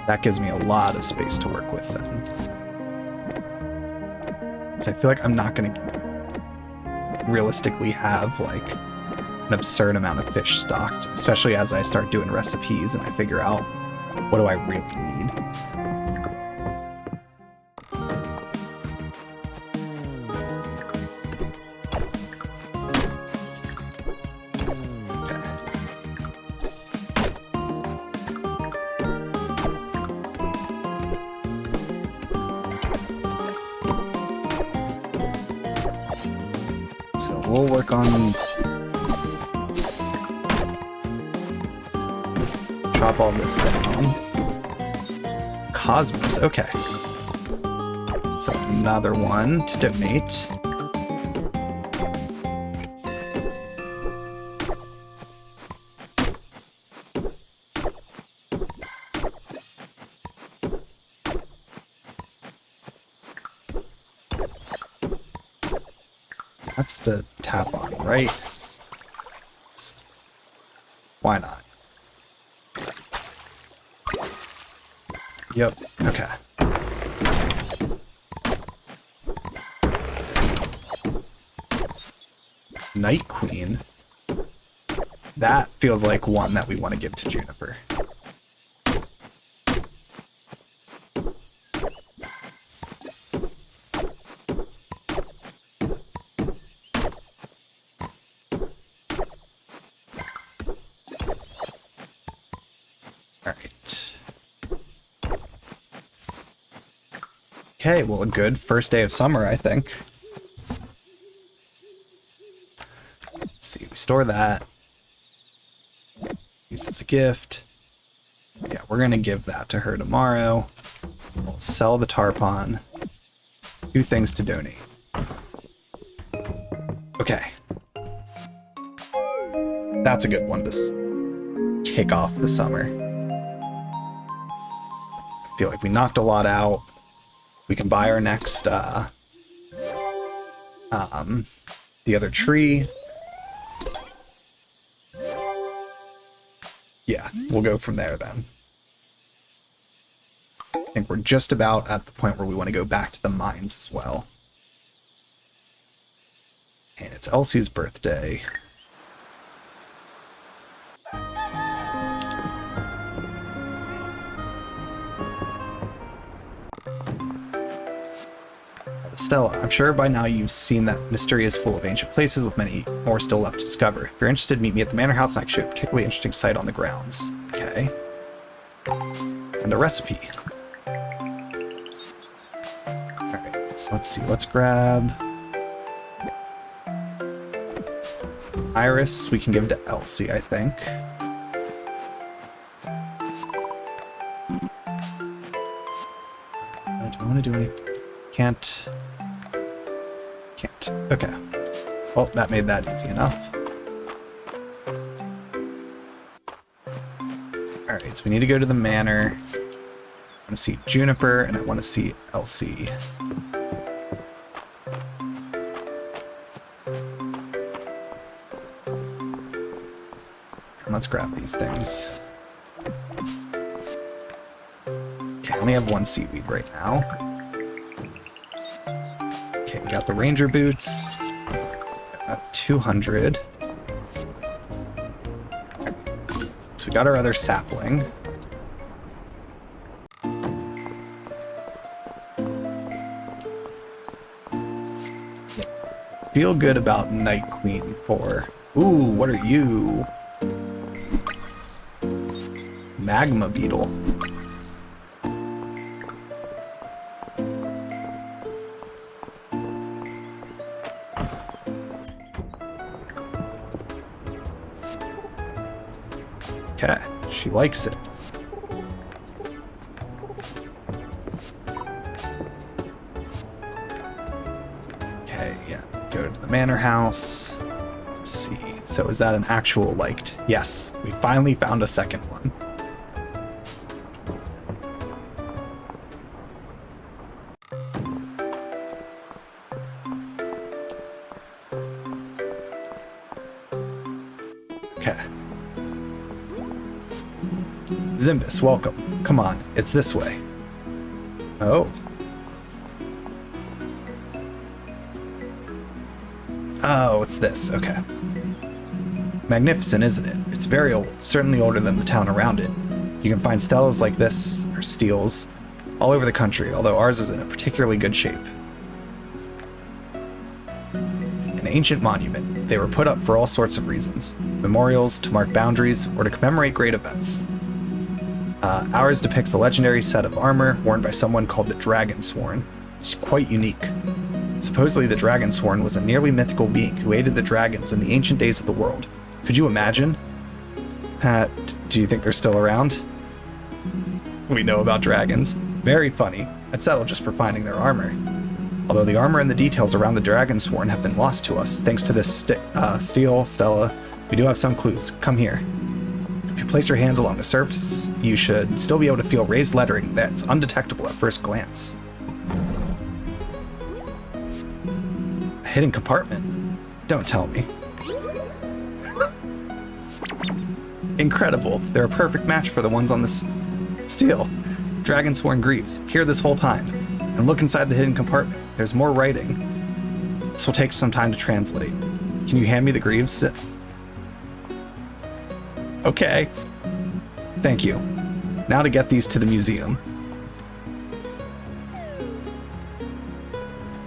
That gives me a lot of space to work with then. So I feel like I'm not going to realistically have like an absurd amount of fish stocked, especially as I start doing recipes and I figure out what do I really need. We'll work on... Chop all this down. Cosmos, okay. So another one to donate. That's the tap on, right? Why not? Yep, okay. Night Queen. That feels like one that we want to give to Juniper. Okay, well, a good first day of summer, I think. Let's see, we store that. Use as a gift. Yeah, we're gonna give that to her tomorrow. We'll sell the tarpon. 2 things to donate. Okay. That's a good one to kick off the summer. I feel like we knocked a lot out. We can buy our next, the other tree. Yeah, we'll go from there then. I think we're just about at the point where we want to go back to the mines as well. And it's Elsie's birthday. Stella, I'm sure by now you've seen that Mystery is full of ancient places with many more still left to discover. If you're interested, meet me at the Manor House and I can show you a particularly interesting site on the grounds. Okay. And a recipe. Alright, so let's see. Let's grab... Iris we can give to Elsie, I think. Do I want to do anything? Can't. Okay. Well, that made that easy enough. Alright, so we need to go to the manor. I want to see Juniper, and I want to see Elsie. let's grab these things. Okay, I only have one seaweed right now. Okay, we got the ranger boots. 200. So we got our other sapling. Feel good about Night Queen 4. Ooh, what are you? Magma beetle. Okay, she likes it. Okay, yeah, go to the manor house. Let's see. So is that an actual liked? Yes, we finally found a second one. Okay. Zimbus, welcome. Come on, it's this way. Oh. Oh, it's this. Okay. Magnificent, isn't it? It's very old, certainly older than the town around it. You can find stelas like this, or steels, all over the country, although ours is in a particularly good shape. An ancient monument. They were put up for all sorts of reasons. Memorials, to mark boundaries, or to commemorate great events. Ours depicts a legendary set of armor worn by someone called the Dragonsworn. It's quite unique. Supposedly the Dragonsworn was a nearly mythical being who aided the dragons in the ancient days of the world. Could you imagine? Do you think they're still around? We know about dragons. Very funny. I'd settle just for finding their armor. Although the armor and the details around the Dragonsworn have been lost to us, thanks to this steel stela, we do have some clues. Come here. If you place your hands along the surface, you should still be able to feel raised lettering that's undetectable at first glance. A hidden compartment? Don't tell me. Incredible. They're a perfect match for the ones on the steel. Dragonsworn Greaves. Here this whole time. And look inside the hidden compartment. There's more writing. This will take some time to translate. Can you hand me the Greaves? Okay. Thank you. Now to get these to the museum.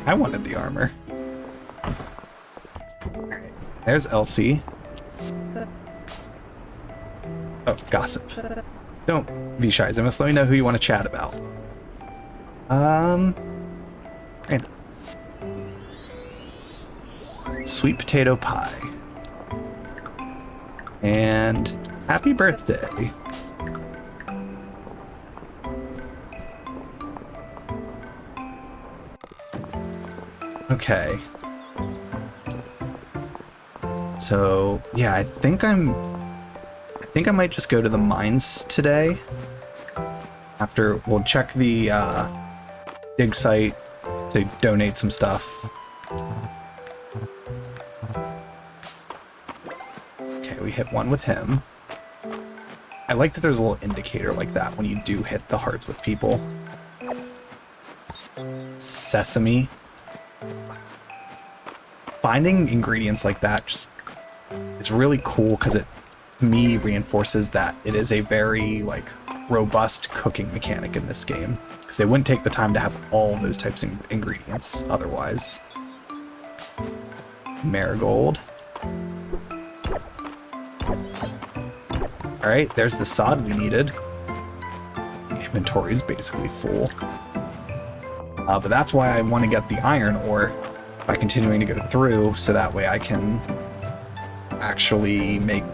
I wanted the armor. Alright. There's Elsie. Oh, gossip. Don't be shy, Zimus. Let me know who you want to chat about. Random. Sweet potato pie. And happy birthday. Okay. So, yeah, I think I might just go to the mines today. After we'll check the dig site to donate some stuff. Okay, we hit one with him. I like that there's a little indicator like that when you do hit the hearts with people. Sesame. Finding ingredients like that just, it's really cool because it, to me, reinforces that it is a very like robust cooking mechanic in this game, because they wouldn't take the time to have all of those types of ingredients otherwise. Marigold. Alright, there's the sod we needed. The inventory is basically full. But that's why I want to get the iron ore by continuing to go through, so that way I can actually make,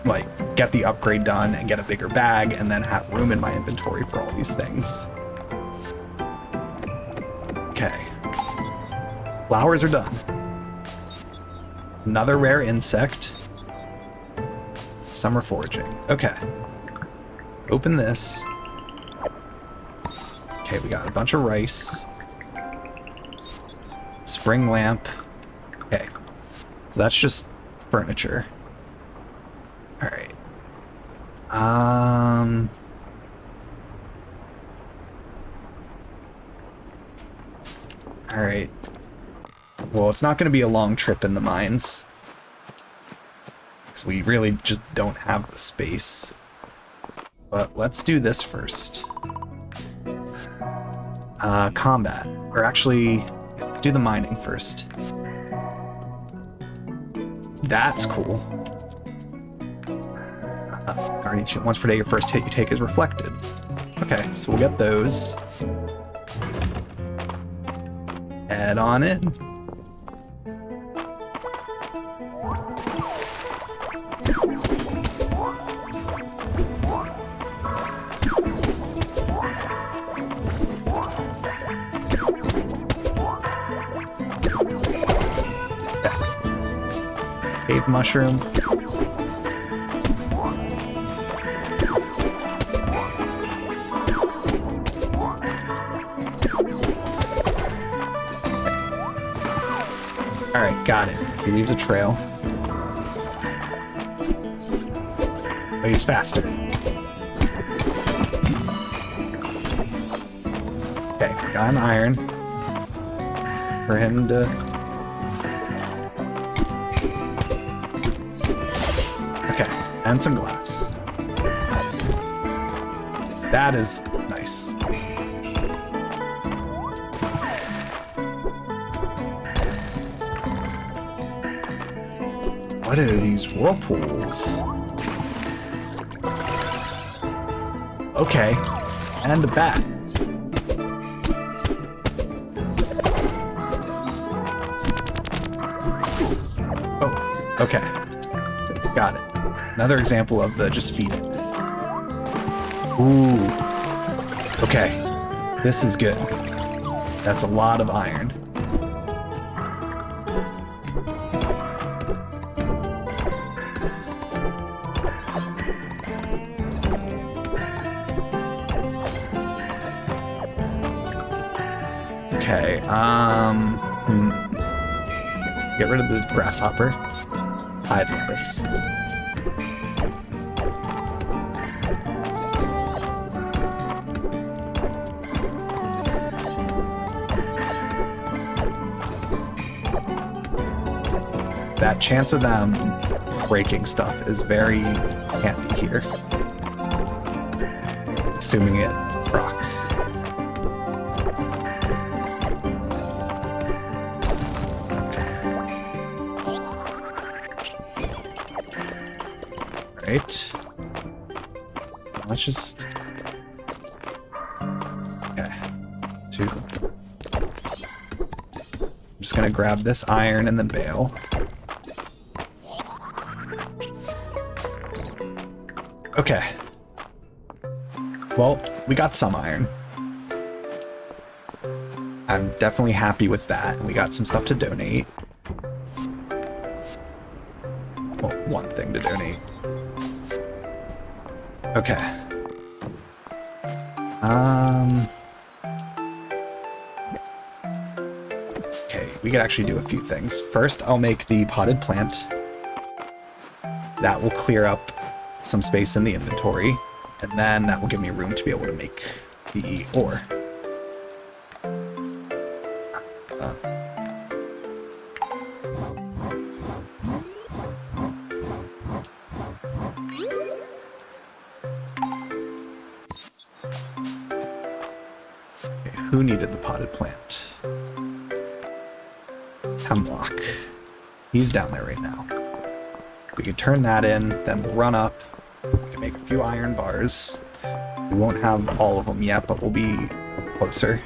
like, get the upgrade done and get a bigger bag and then have room in my inventory for all these things. Okay. Flowers are done. Another rare insect. Summer foraging. Okay. Open this. Okay, we got a bunch of rice. Spring lamp. Okay. So that's just furniture. All right. Um. All right. Well, it's not going to be a long trip in the mines. Because we really just don't have the space. But let's do this first. Combat. Or actually, let's do the mining first. That's cool. Guardianship. Once per day, your first hit you take is reflected. Okay, so we'll get those. Head on in. Cave mushroom. Alright, got it. He leaves a trail. But he's faster. Okay, got an iron. For him to... Okay, and some glass. That is nice. What are these whirlpools? Okay, and a bat. Oh, okay. So, got it. Another example of the just feed it. Ooh. Okay. This is good. That's a lot of iron. Okay, get rid of the grasshopper. Hide this. That chance of them breaking stuff is very handy here. Assuming it procs. Right. Let's just... Okay. 2. I'm just gonna grab this iron and then bail. Okay. Well, we got some iron. I'm definitely happy with that. We got some stuff to donate. Well, one thing to donate. Okay. Okay, we could actually do a few things. First, I'll make the potted plant. That will clear up some space in the inventory, and then that will give me room to be able to make the ore. Who needed the potted plant? Hemlock. He's down there right now. We can turn that in, then we'll run up. We can make a few iron bars. We won't have all of them yet, but we'll be closer.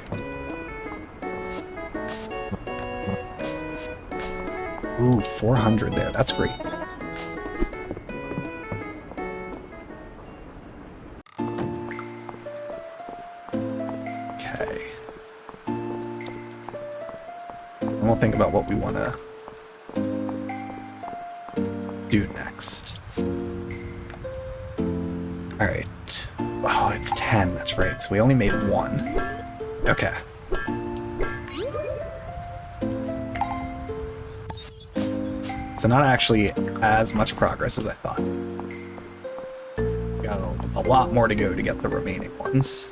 Ooh, 400 there. That's great. And we'll think about what we want to do next. Alright. Oh, it's 10. That's right. So we only made 1. Okay. So not actually as much progress as I thought. a lot more to go to get the remaining ones.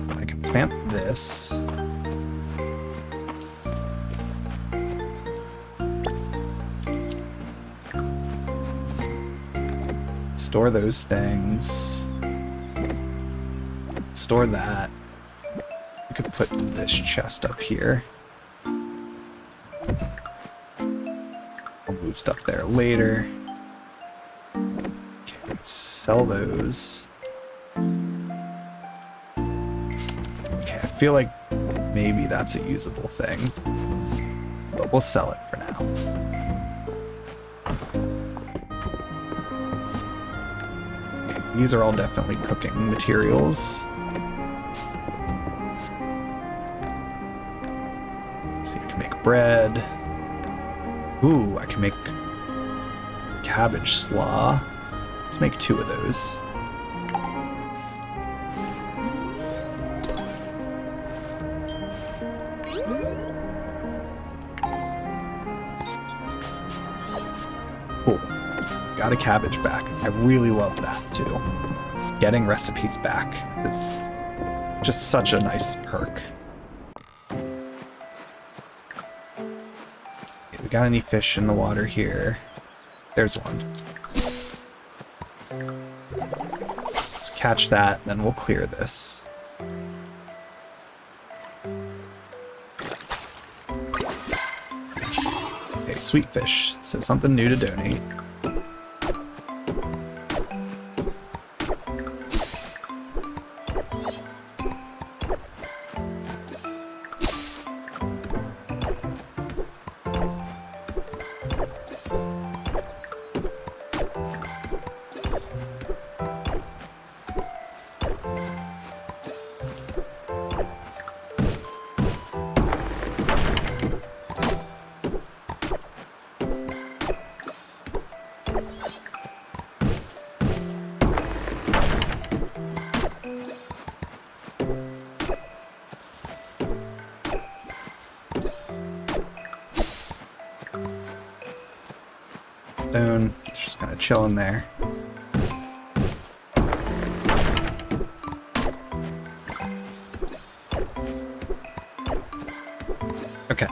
I can plant this. Store those things. Store that. I could put this chest up here. I'll move stuff there later. Okay, let's sell those. Okay, I feel like maybe that's a usable thing, but we'll sell it for now. These are all definitely cooking materials. Let's see, I can make bread. Ooh, I can make cabbage slaw. Let's make 2 of those. Cool. Got a cabbage back. I really love that too. Getting recipes back is just such a nice perk. Okay, we got any fish in the water here? There's one. Let's catch that, then we'll clear this. Okay, sweet fish. So something new to donate. Stone, it's just kind of chilling there. Okay.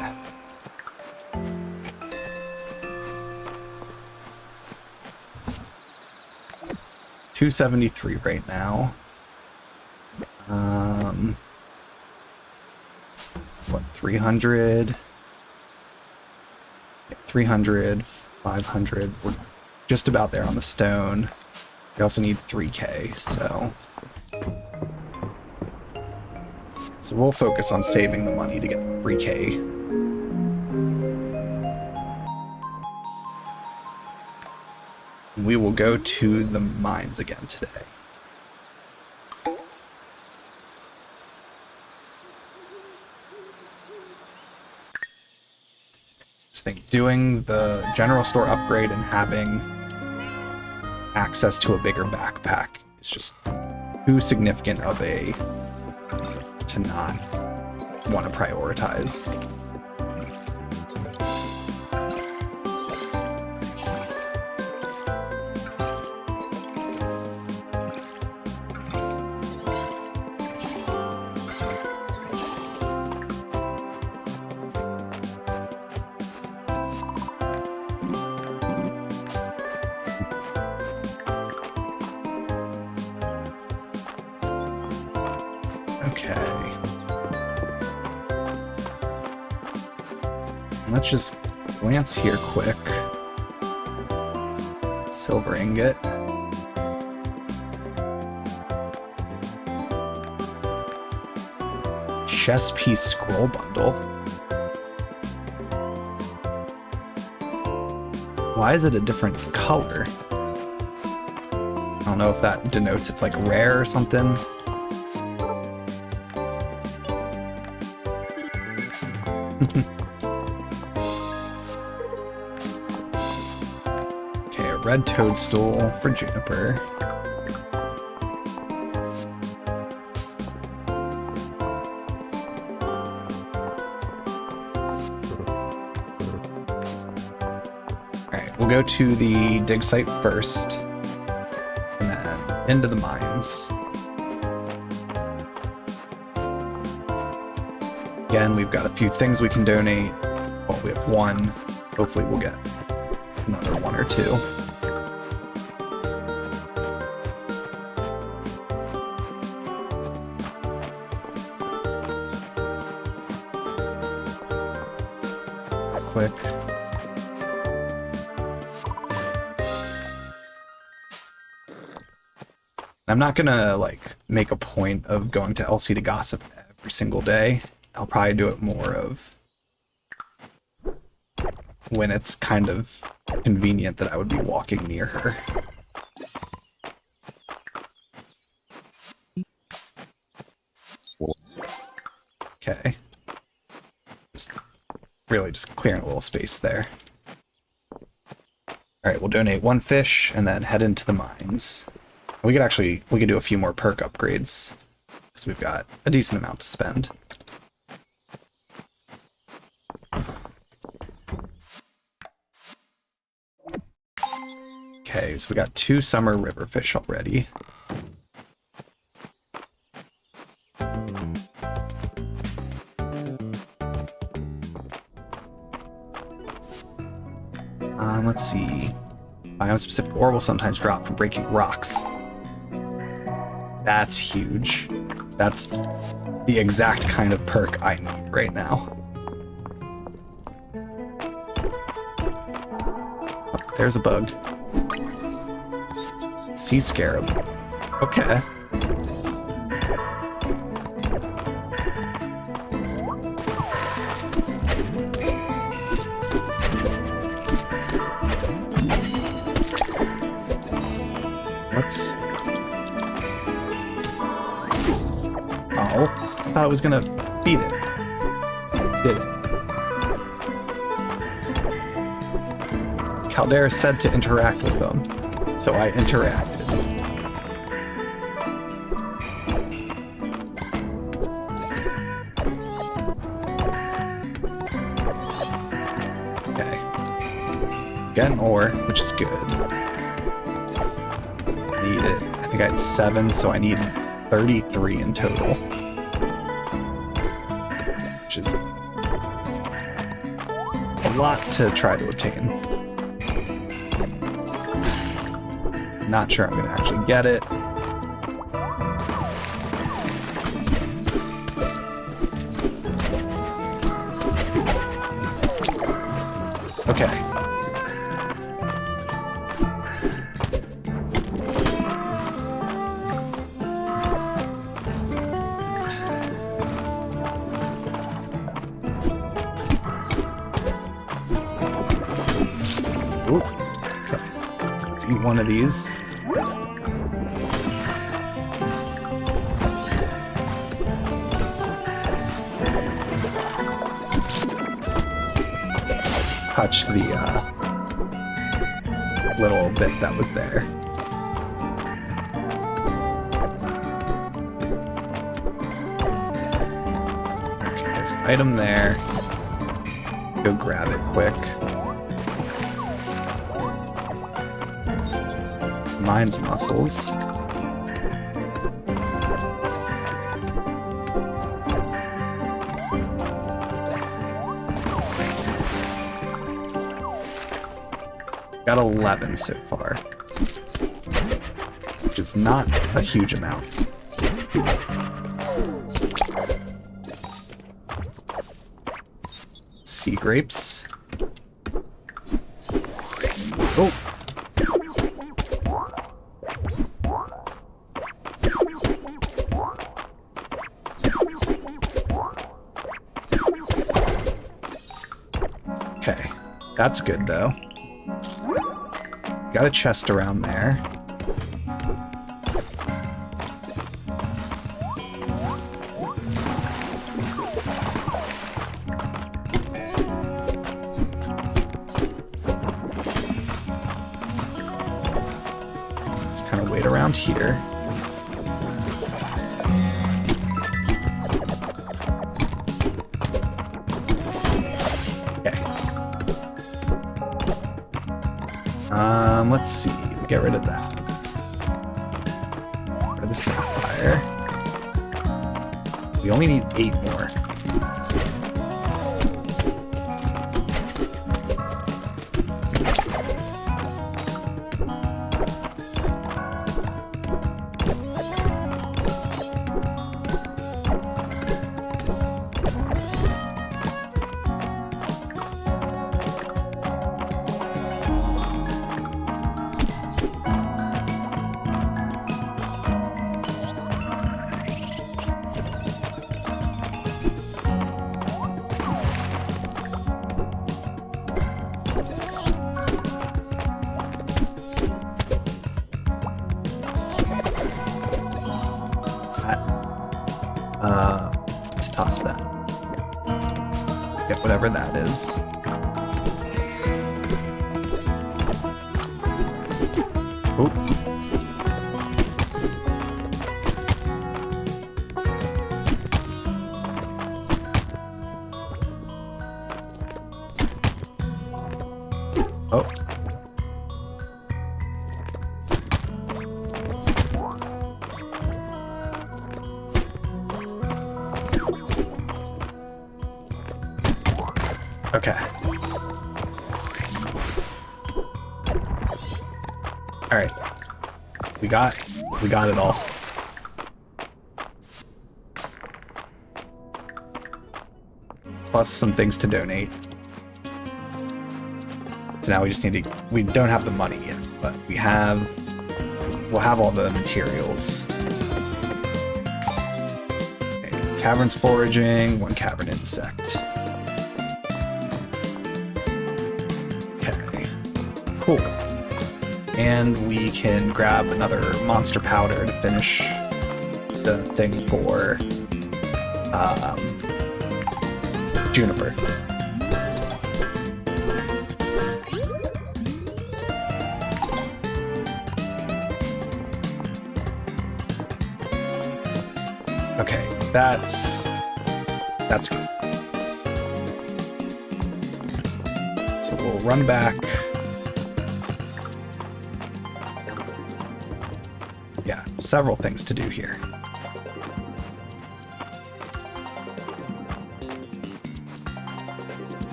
$273 right now. What, 300? 300, 500. We're just about there on the stone. We also need 3K, so we'll focus on saving the money to get 3K. We will go to the mines again today. Just think doing the general store upgrade and having access to a bigger backpack is just too significant of a to not want to prioritize. Okay. Let's just glance here quick. Silver ingot. Chess piece scroll bundle. Why is it a different color? I don't know if that denotes it's like rare or something. Okay, a red toadstool for Juniper. Alright, we'll go to the dig site first, and then into the mines. Again, we've got a few things we can donate. Well, we have one. Hopefully we'll get another one or two. Quick. I'm not gonna like make a point of going to LC to gossip every single day. I'll probably do it more of when it's kind of convenient that I would be walking near her. Okay. Just clearing a little space there. Alright, we'll donate one fish and then head into the mines. We could do a few more perk upgrades because we've got a decent amount to spend. Okay, so we got 2 summer river fish already. Let's see. Biome-specific ore will sometimes drop from breaking rocks. That's huge. That's the exact kind of perk I need right now. Oh, there's a bug. Sea scarab. Okay. Oh, I thought I was gonna beat it. Did it. Caldera said to interact with them, so I interacted. Okay. Got an ore, which is good. Need it. I think I had 7, so I need 33 in total. Which is a lot to try to obtain. Not sure I'm going to actually get it. Okay. Ooh. Okay. Let's eat one of these. Touch the little bit that was there. Okay, there's an item there. Go grab it quick. Mine's muscles. Got 11 so far, which is not a huge amount. Sea grapes. Oh! Okay, that's good though. Got a chest around there. Let's kind of wait around here. Let's see. We get rid of that. Get rid of the sapphire. We only need 8 more. Let's toss that. Get whatever that is. Oop. Oh. Okay. All right. We got it all. Plus some things to donate. So now we just need to, we don't have the money yet, but we'll have all the materials. Okay, caverns foraging, 1 cavern insect. Okay, cool. And we can grab another monster powder to finish the thing for Juniper. Okay, that's good. So we'll run back. Yeah, several things to do here.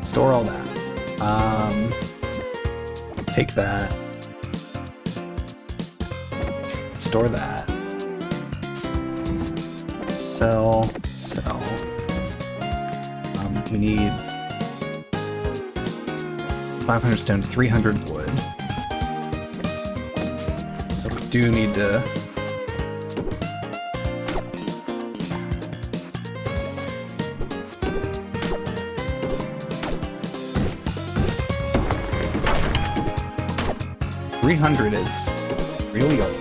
Store all that. Take that. Store that. Sell. We need 500 stone, 300 wood. So we do need to... $300 is really old.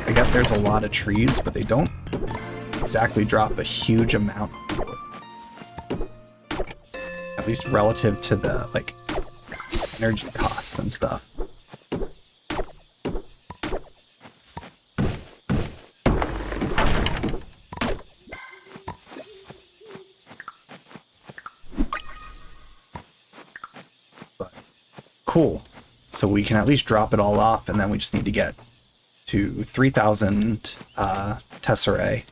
I get there's a lot of trees, but they don't exactly drop a huge amount. At least relative to the, like, energy costs and stuff. But cool. So we can at least drop it all off, and then we just need to get to 3,000 tesserae,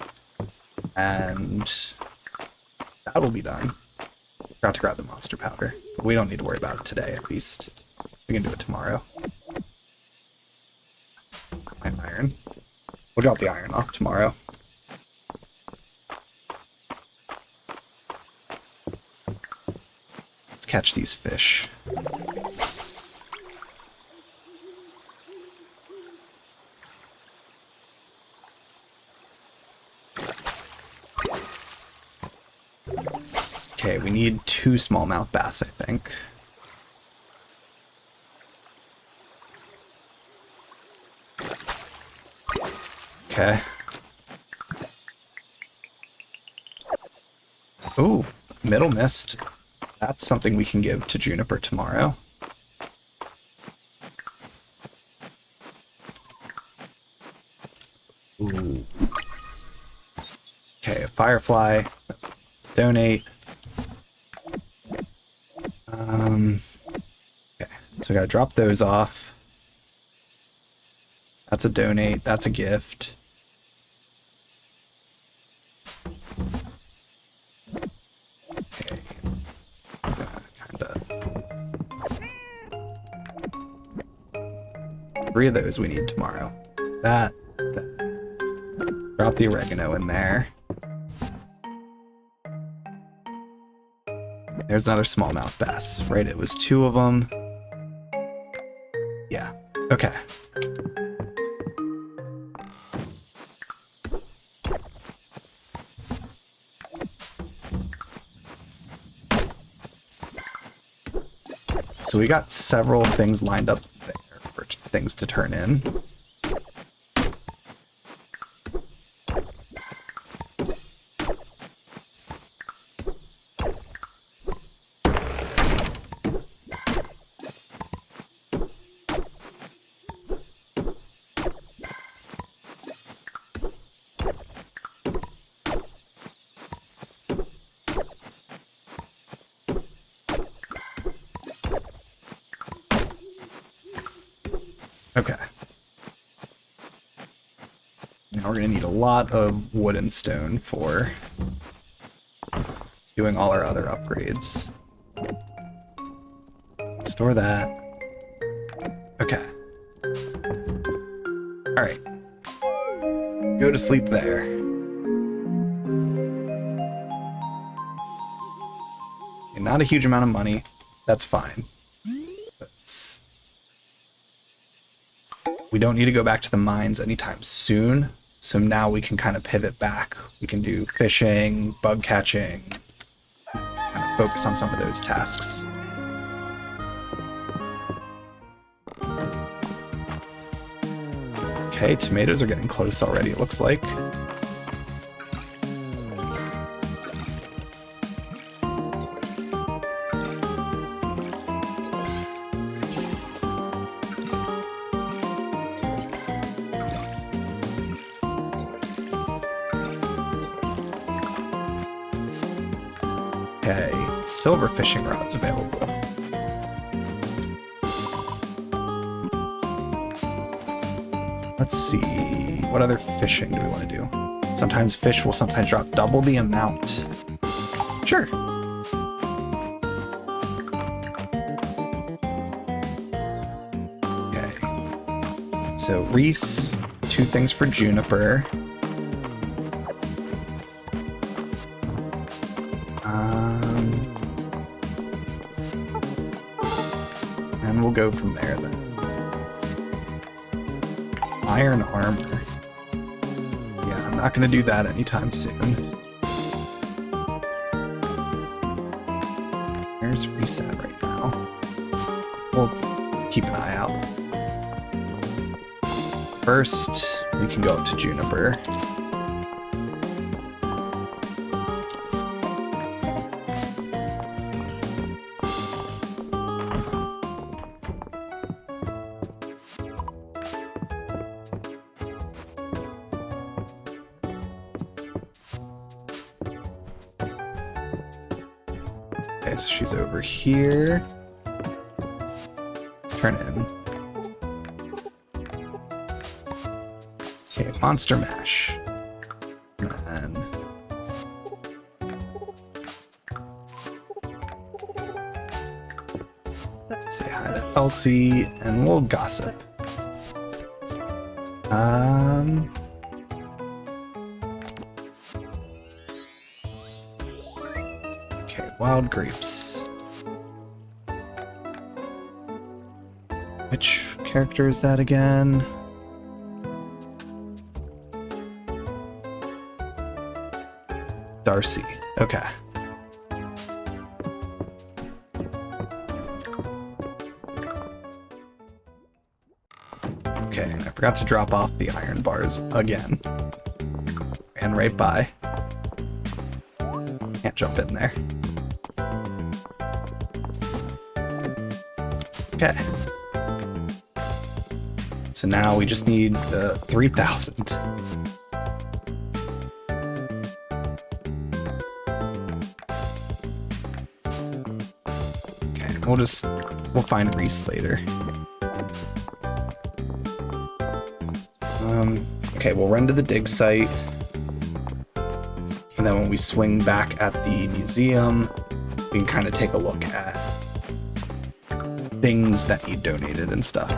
and that'll be done. Forgot to grab the monster powder. But we don't need to worry about it today, at least. We can do it tomorrow. My iron. We'll drop the iron off tomorrow. Let's catch these fish. Okay, we need 2 smallmouth bass, I think. Okay. Ooh, middle mist. That's something we can give to Juniper tomorrow. Ooh. Okay, a firefly. Let's donate. Okay, so we gotta drop those off. That's a donate. That's a gift. Okay. Kinda. 3 of those we need tomorrow. That. Drop the oregano in there. There's another smallmouth bass, right? It was 2 of them. Yeah. Okay. So we got several things lined up there for things to turn in. Okay. Now we're going to need a lot of wood and stone for doing all our other upgrades. Store that. Okay. Alright. Go to sleep there. Okay, not a huge amount of money. That's fine. We don't need to go back to the mines anytime soon, so now we can kind of pivot back. We can do fishing, bug catching, kind of focus on some of those tasks. Okay, tomatoes are getting close already, it looks like. Okay, silver fishing rods available. Let's see, what other fishing do we want to do? Sometimes fish will sometimes drop double the amount. Sure. Okay. So Reese, 2 things for Juniper. And we'll go from there then. Iron armor. Yeah, I'm not going to do that anytime soon. There's reset right now. We'll keep an eye out. First, we can go up to Juniper. Okay, so she's over here. Turn in. Okay, Monster Mash. And say hi to Elsie, and we'll gossip. Okay, wild grapes. Which character is that again? Darcy. Okay. Okay, I forgot to drop off the iron bars again. Ran right by. Can't jump in there. Okay. So now we just need 3,000. Okay, we'll find Reese later. Okay, we'll run to the dig site. And then when we swing back at the museum, we can kind of take a look at things that need donated and stuff.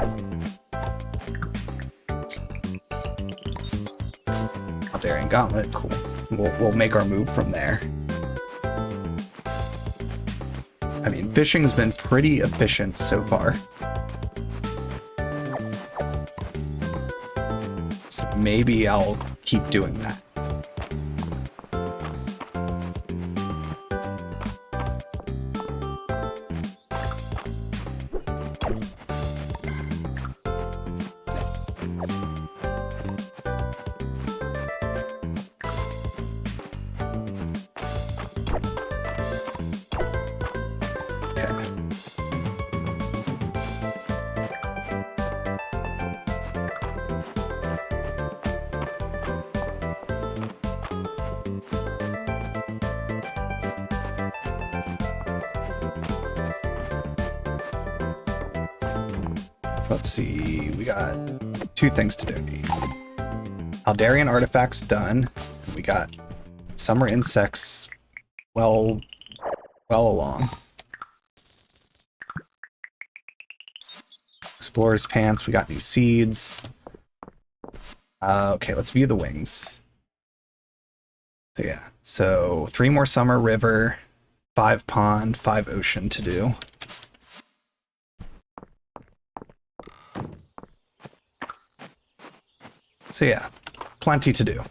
Daring Gauntlet, cool. We'll make our move from there. I mean, fishing's been pretty efficient so far. So maybe I'll keep doing that. So let's see, we got 2 things to donate. Aldarian artifacts done. We got summer insects well along. Explorer's pants, we got new seeds. Okay, let's view the wings. So yeah, so 3 more summer river, 5 pond, 5 ocean to do. So yeah, plenty to do.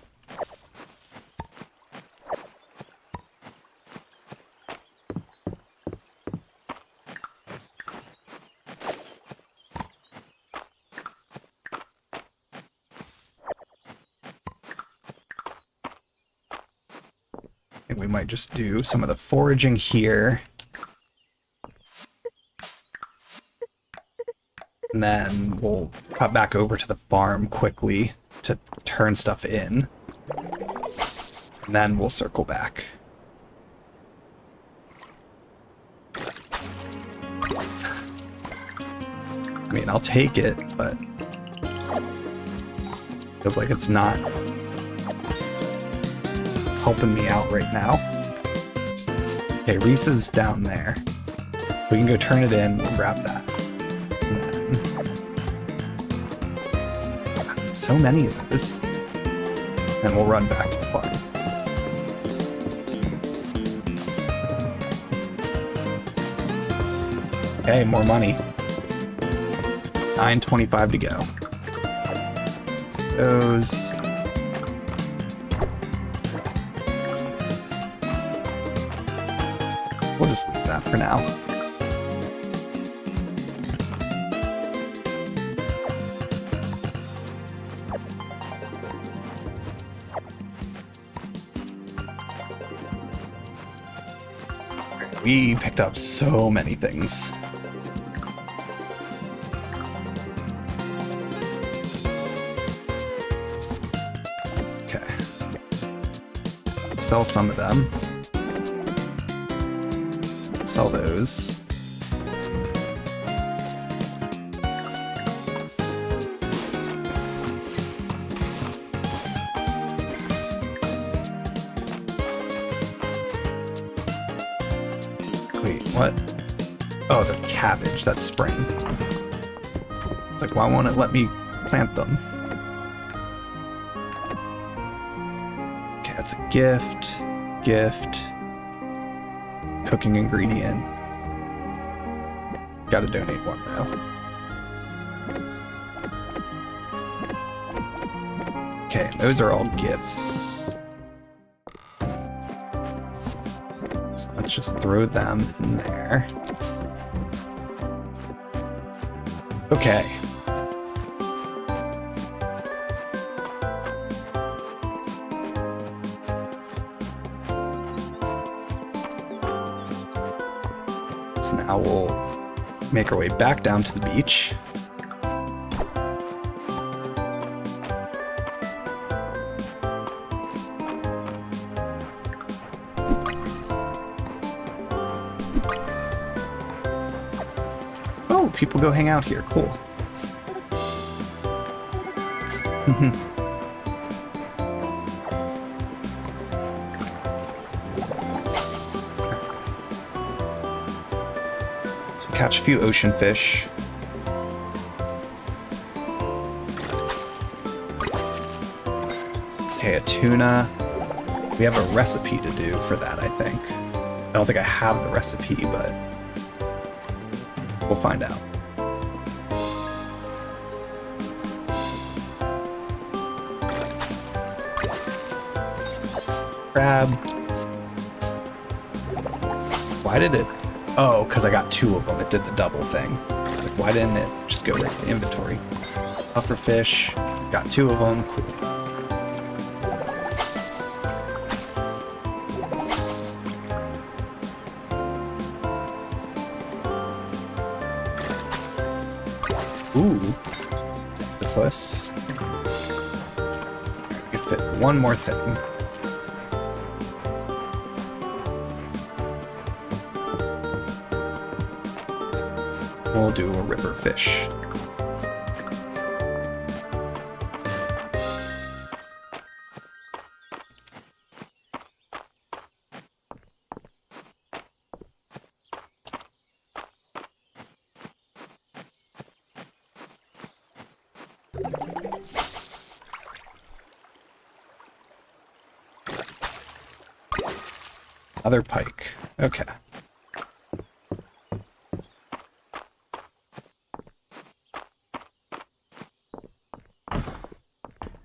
And we might just do some of the foraging here. And then we'll cut back over to the farm quickly to turn stuff in. And then we'll circle back. I mean, I'll take it, but feels like it's not helping me out right now. Okay, Reese is down there. We can go turn it in, we'll grab that. So many of those. And we'll run back to the farm. Okay, more money. 925 to go. Those. We'll just leave that for now. We picked up so many things. Okay. Sell some of them. Sell those. Wait, what? Oh, the cabbage, that's spring. It's like, why won't it let me plant them? Okay, that's a gift. Gift. Cooking ingredient. Gotta donate one, though. Okay, those are all gifts. Let's just throw them in there. Okay. So now we'll make our way back down to the beach. people go hang out here. Cool. So catch a few ocean fish. Okay, a tuna. We have a recipe to do for that, I think. I don't think I have the recipe, but we'll find out. Crab. Why did it? Oh, because I got 2 of them. It did the double thing. It's like, why didn't it just go right to the inventory? Puffer fish. Got 2 of them. Cool. Ooh, octopus. We could fit one more thing. We'll do a river fish. Other pike. Okay.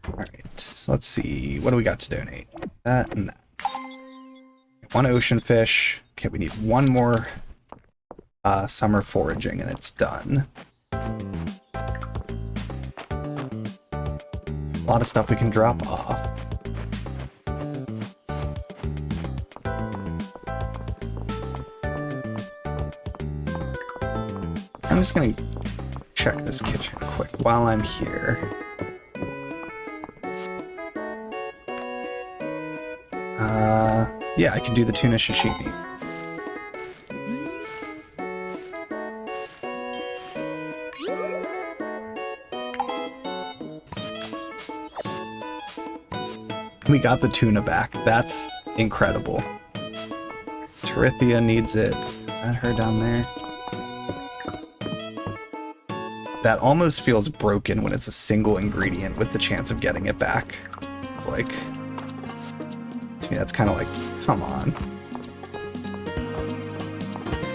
Alright, so let's see. What do we got to donate? That and that. 1 ocean fish. Okay, we need 1 more summer foraging and it's done. A lot of stuff we can drop off. I'm just gonna check this kitchen quick while I'm here. Yeah, I can do the tuna sashimi. We got the tuna back. That's incredible. Terithia needs it. Is that her down there? That almost feels broken when it's a single ingredient with the chance of getting it back. It's like, to me, that's kind of like, come on.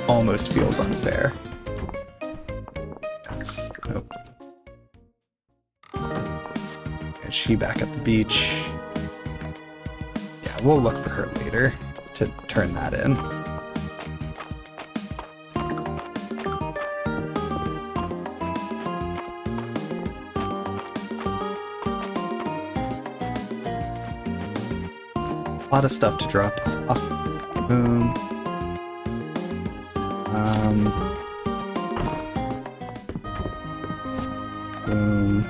Almost feels unfair. That's, nope. Is she back at the beach? Yeah, we'll look for her later to turn that in. A lot of stuff to drop off. Boom. Boom.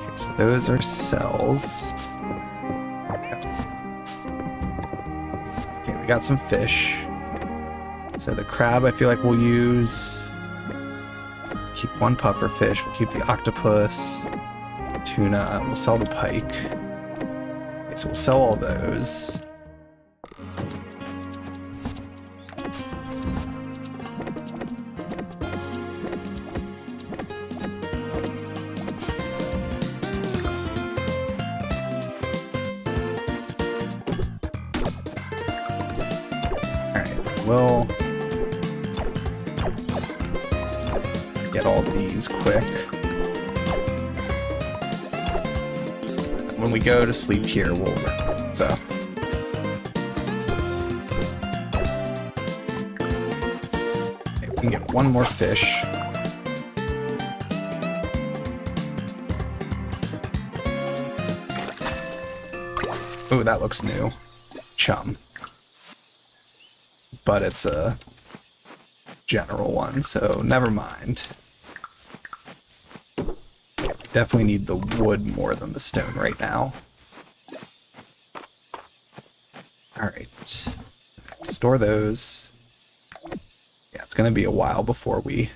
Okay, so those are cells. Okay, we got some fish. So the crab I feel like we'll use. Keep 1 puffer fish. We'll keep the octopus. Tuna. We'll sell the pike. So we'll sell all those. Alright, we'll get all these quick. When we go to sleep here, we'll so. Okay, we can get 1 more fish. Oh, that looks new. Chum. But it's a general one, so never mind. Definitely need the wood more than the stone right now. Alright. Store those. Yeah, it's going to be a while before we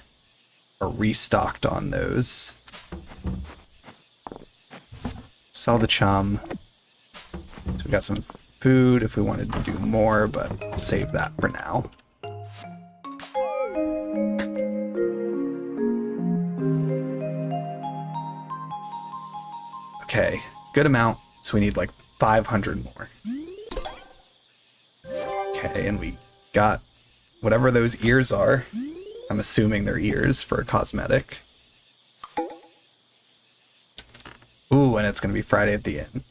are restocked on those. Sell the chum. So we got some food if we wanted to do more, but save that for now. Okay, good amount. So we need like 500 more. Okay, and we got whatever those ears are. I'm assuming they're ears for a cosmetic. Ooh, and it's going to be Friday at the inn.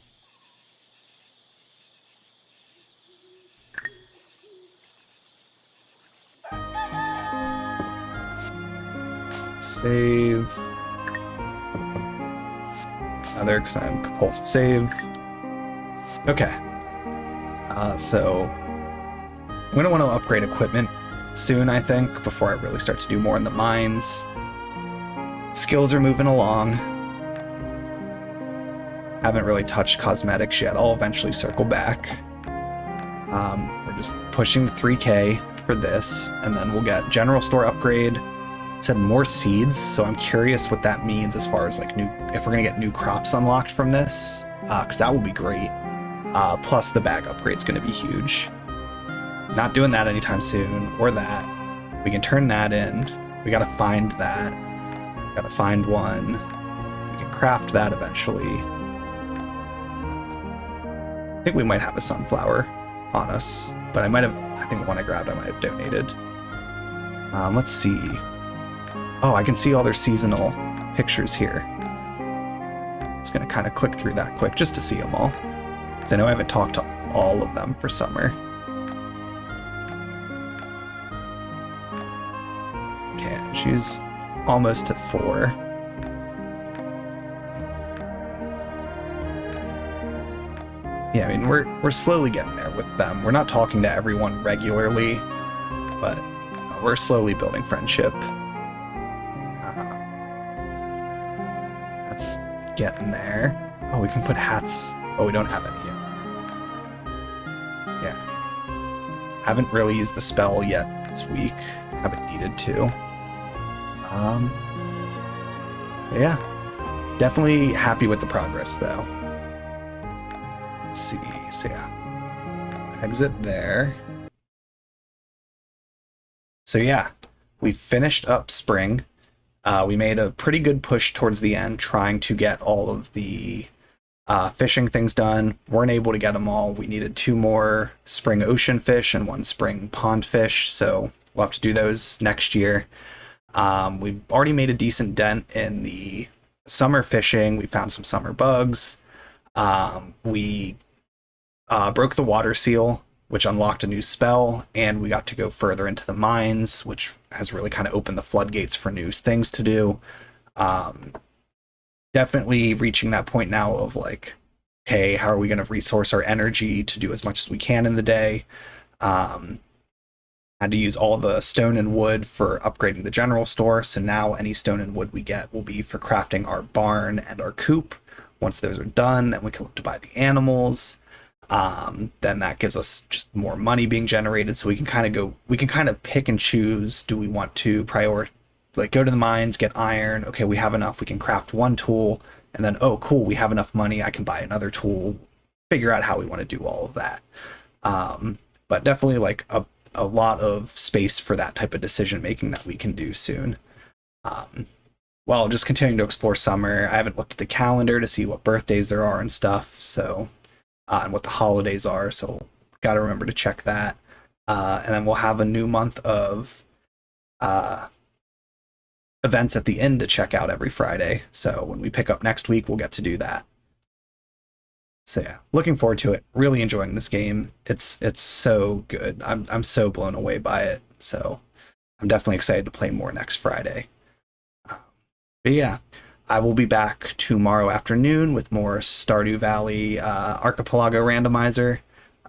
Save. Another, because I'm compulsive save. Okay. So I'm going to want to upgrade equipment soon, I think, before I really start to do more in the mines. Skills are moving along. Haven't really touched cosmetics yet. I'll eventually circle back. We're just pushing the 3K for this, and then we'll get general store upgrade. It said more seeds, so I'm curious what that means as far as like if we're gonna get new crops unlocked from this, because that will be great. Plus the bag upgrade's gonna be huge. Not doing that anytime soon, or that. We can turn that in. We gotta find that. Gotta find one. We can craft that eventually. I think we might have a sunflower on us, but I think the one I grabbed I might have donated. Let's see. Oh, I can see all their seasonal pictures here. It's gonna kind of click through that quick just to see them all. Because I know I haven't talked to all of them for summer. Okay, she's almost at 4. Yeah, I mean, we're slowly getting there with them. We're not talking to everyone regularly, but we're slowly building friendship. That's getting there. Oh, we can put hats. Oh, we don't have any yet. Yeah. Haven't really used the spell yet this week. Haven't needed to. Yeah. Definitely happy with the progress, though. Let's see. So yeah, exit there. So yeah, we finished up spring. We made a pretty good push towards the end, trying to get all of the fishing things done. Weren't able to get them all. We needed 2 more spring ocean fish and 1 spring pond fish, so we'll have to do those next year. We've already made a decent dent in the summer fishing. We found some summer bugs. We broke the water seal, which unlocked a new spell, and we got to go further into the mines, which has really kind of opened the floodgates for new things to do. Definitely reaching that point now of like, okay, how are we going to resource our energy to do as much as we can in the day? Had to use all the stone and wood for upgrading the general store, so now any stone and wood we get will be for crafting our barn and our coop. Once those are done, then we can look to buy the animals. Then that gives us just more money being generated, so we can kind of pick and choose. Do we want to go to the mines, get iron? Okay, we have enough, we can craft 1 tool, and then, oh cool, we have enough money, I can buy another tool. Figure out how we want to do all of that. But definitely like a lot of space for that type of decision making that we can do soon. Well, just continuing to explore summer. I haven't looked at the calendar to see what birthdays there are and stuff, so and what the holidays are, so got to remember to check that. And then we'll have a new month of events at the end to check out every Friday. So when we pick up next week, we'll get to do that. So yeah, looking forward to it. Really enjoying this game. It's so good. I'm so blown away by it. So I'm definitely excited to play more next Friday. But yeah, I will be back tomorrow afternoon with more Stardew Valley Archipelago Randomizer.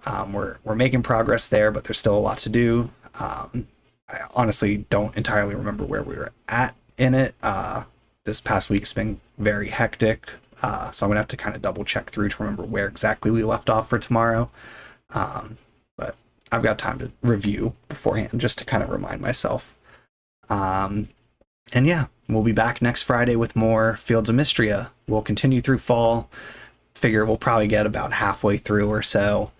We're making progress there, but there's still a lot to do. I honestly don't entirely remember where we were at in it. This past week's been very hectic, so I'm gonna have to kind of double check through to remember where exactly we left off for tomorrow. But I've got time to review beforehand just to kind of remind myself. And yeah, we'll be back next Friday with more Fields of Mystria. We'll continue through fall. Figure we'll probably get about halfway through or so,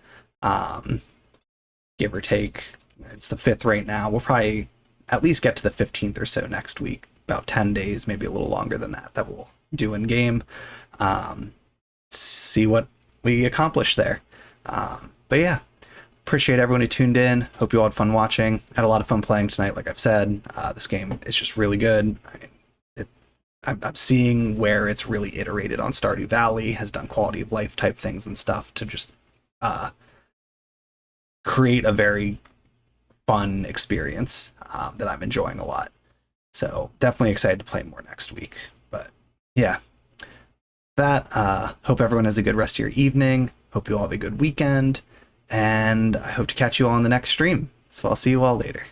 give or take. It's the 5th right now. We'll probably at least get to the 15th or so next week. About 10 days, maybe a little longer than that we'll do in game. See what we accomplish there. But yeah, appreciate everyone who tuned in. Hope you all had fun watching. Had a lot of fun playing tonight, like I've said. This game is just really good. I'm seeing where it's really iterated on Stardew Valley, has done quality of life type things and stuff to just create a very fun experience that I'm enjoying a lot. So definitely excited to play more next week. But yeah, hope everyone has a good rest of your evening. Hope you all have a good weekend. And I hope to catch you all on the next stream. So I'll see you all later.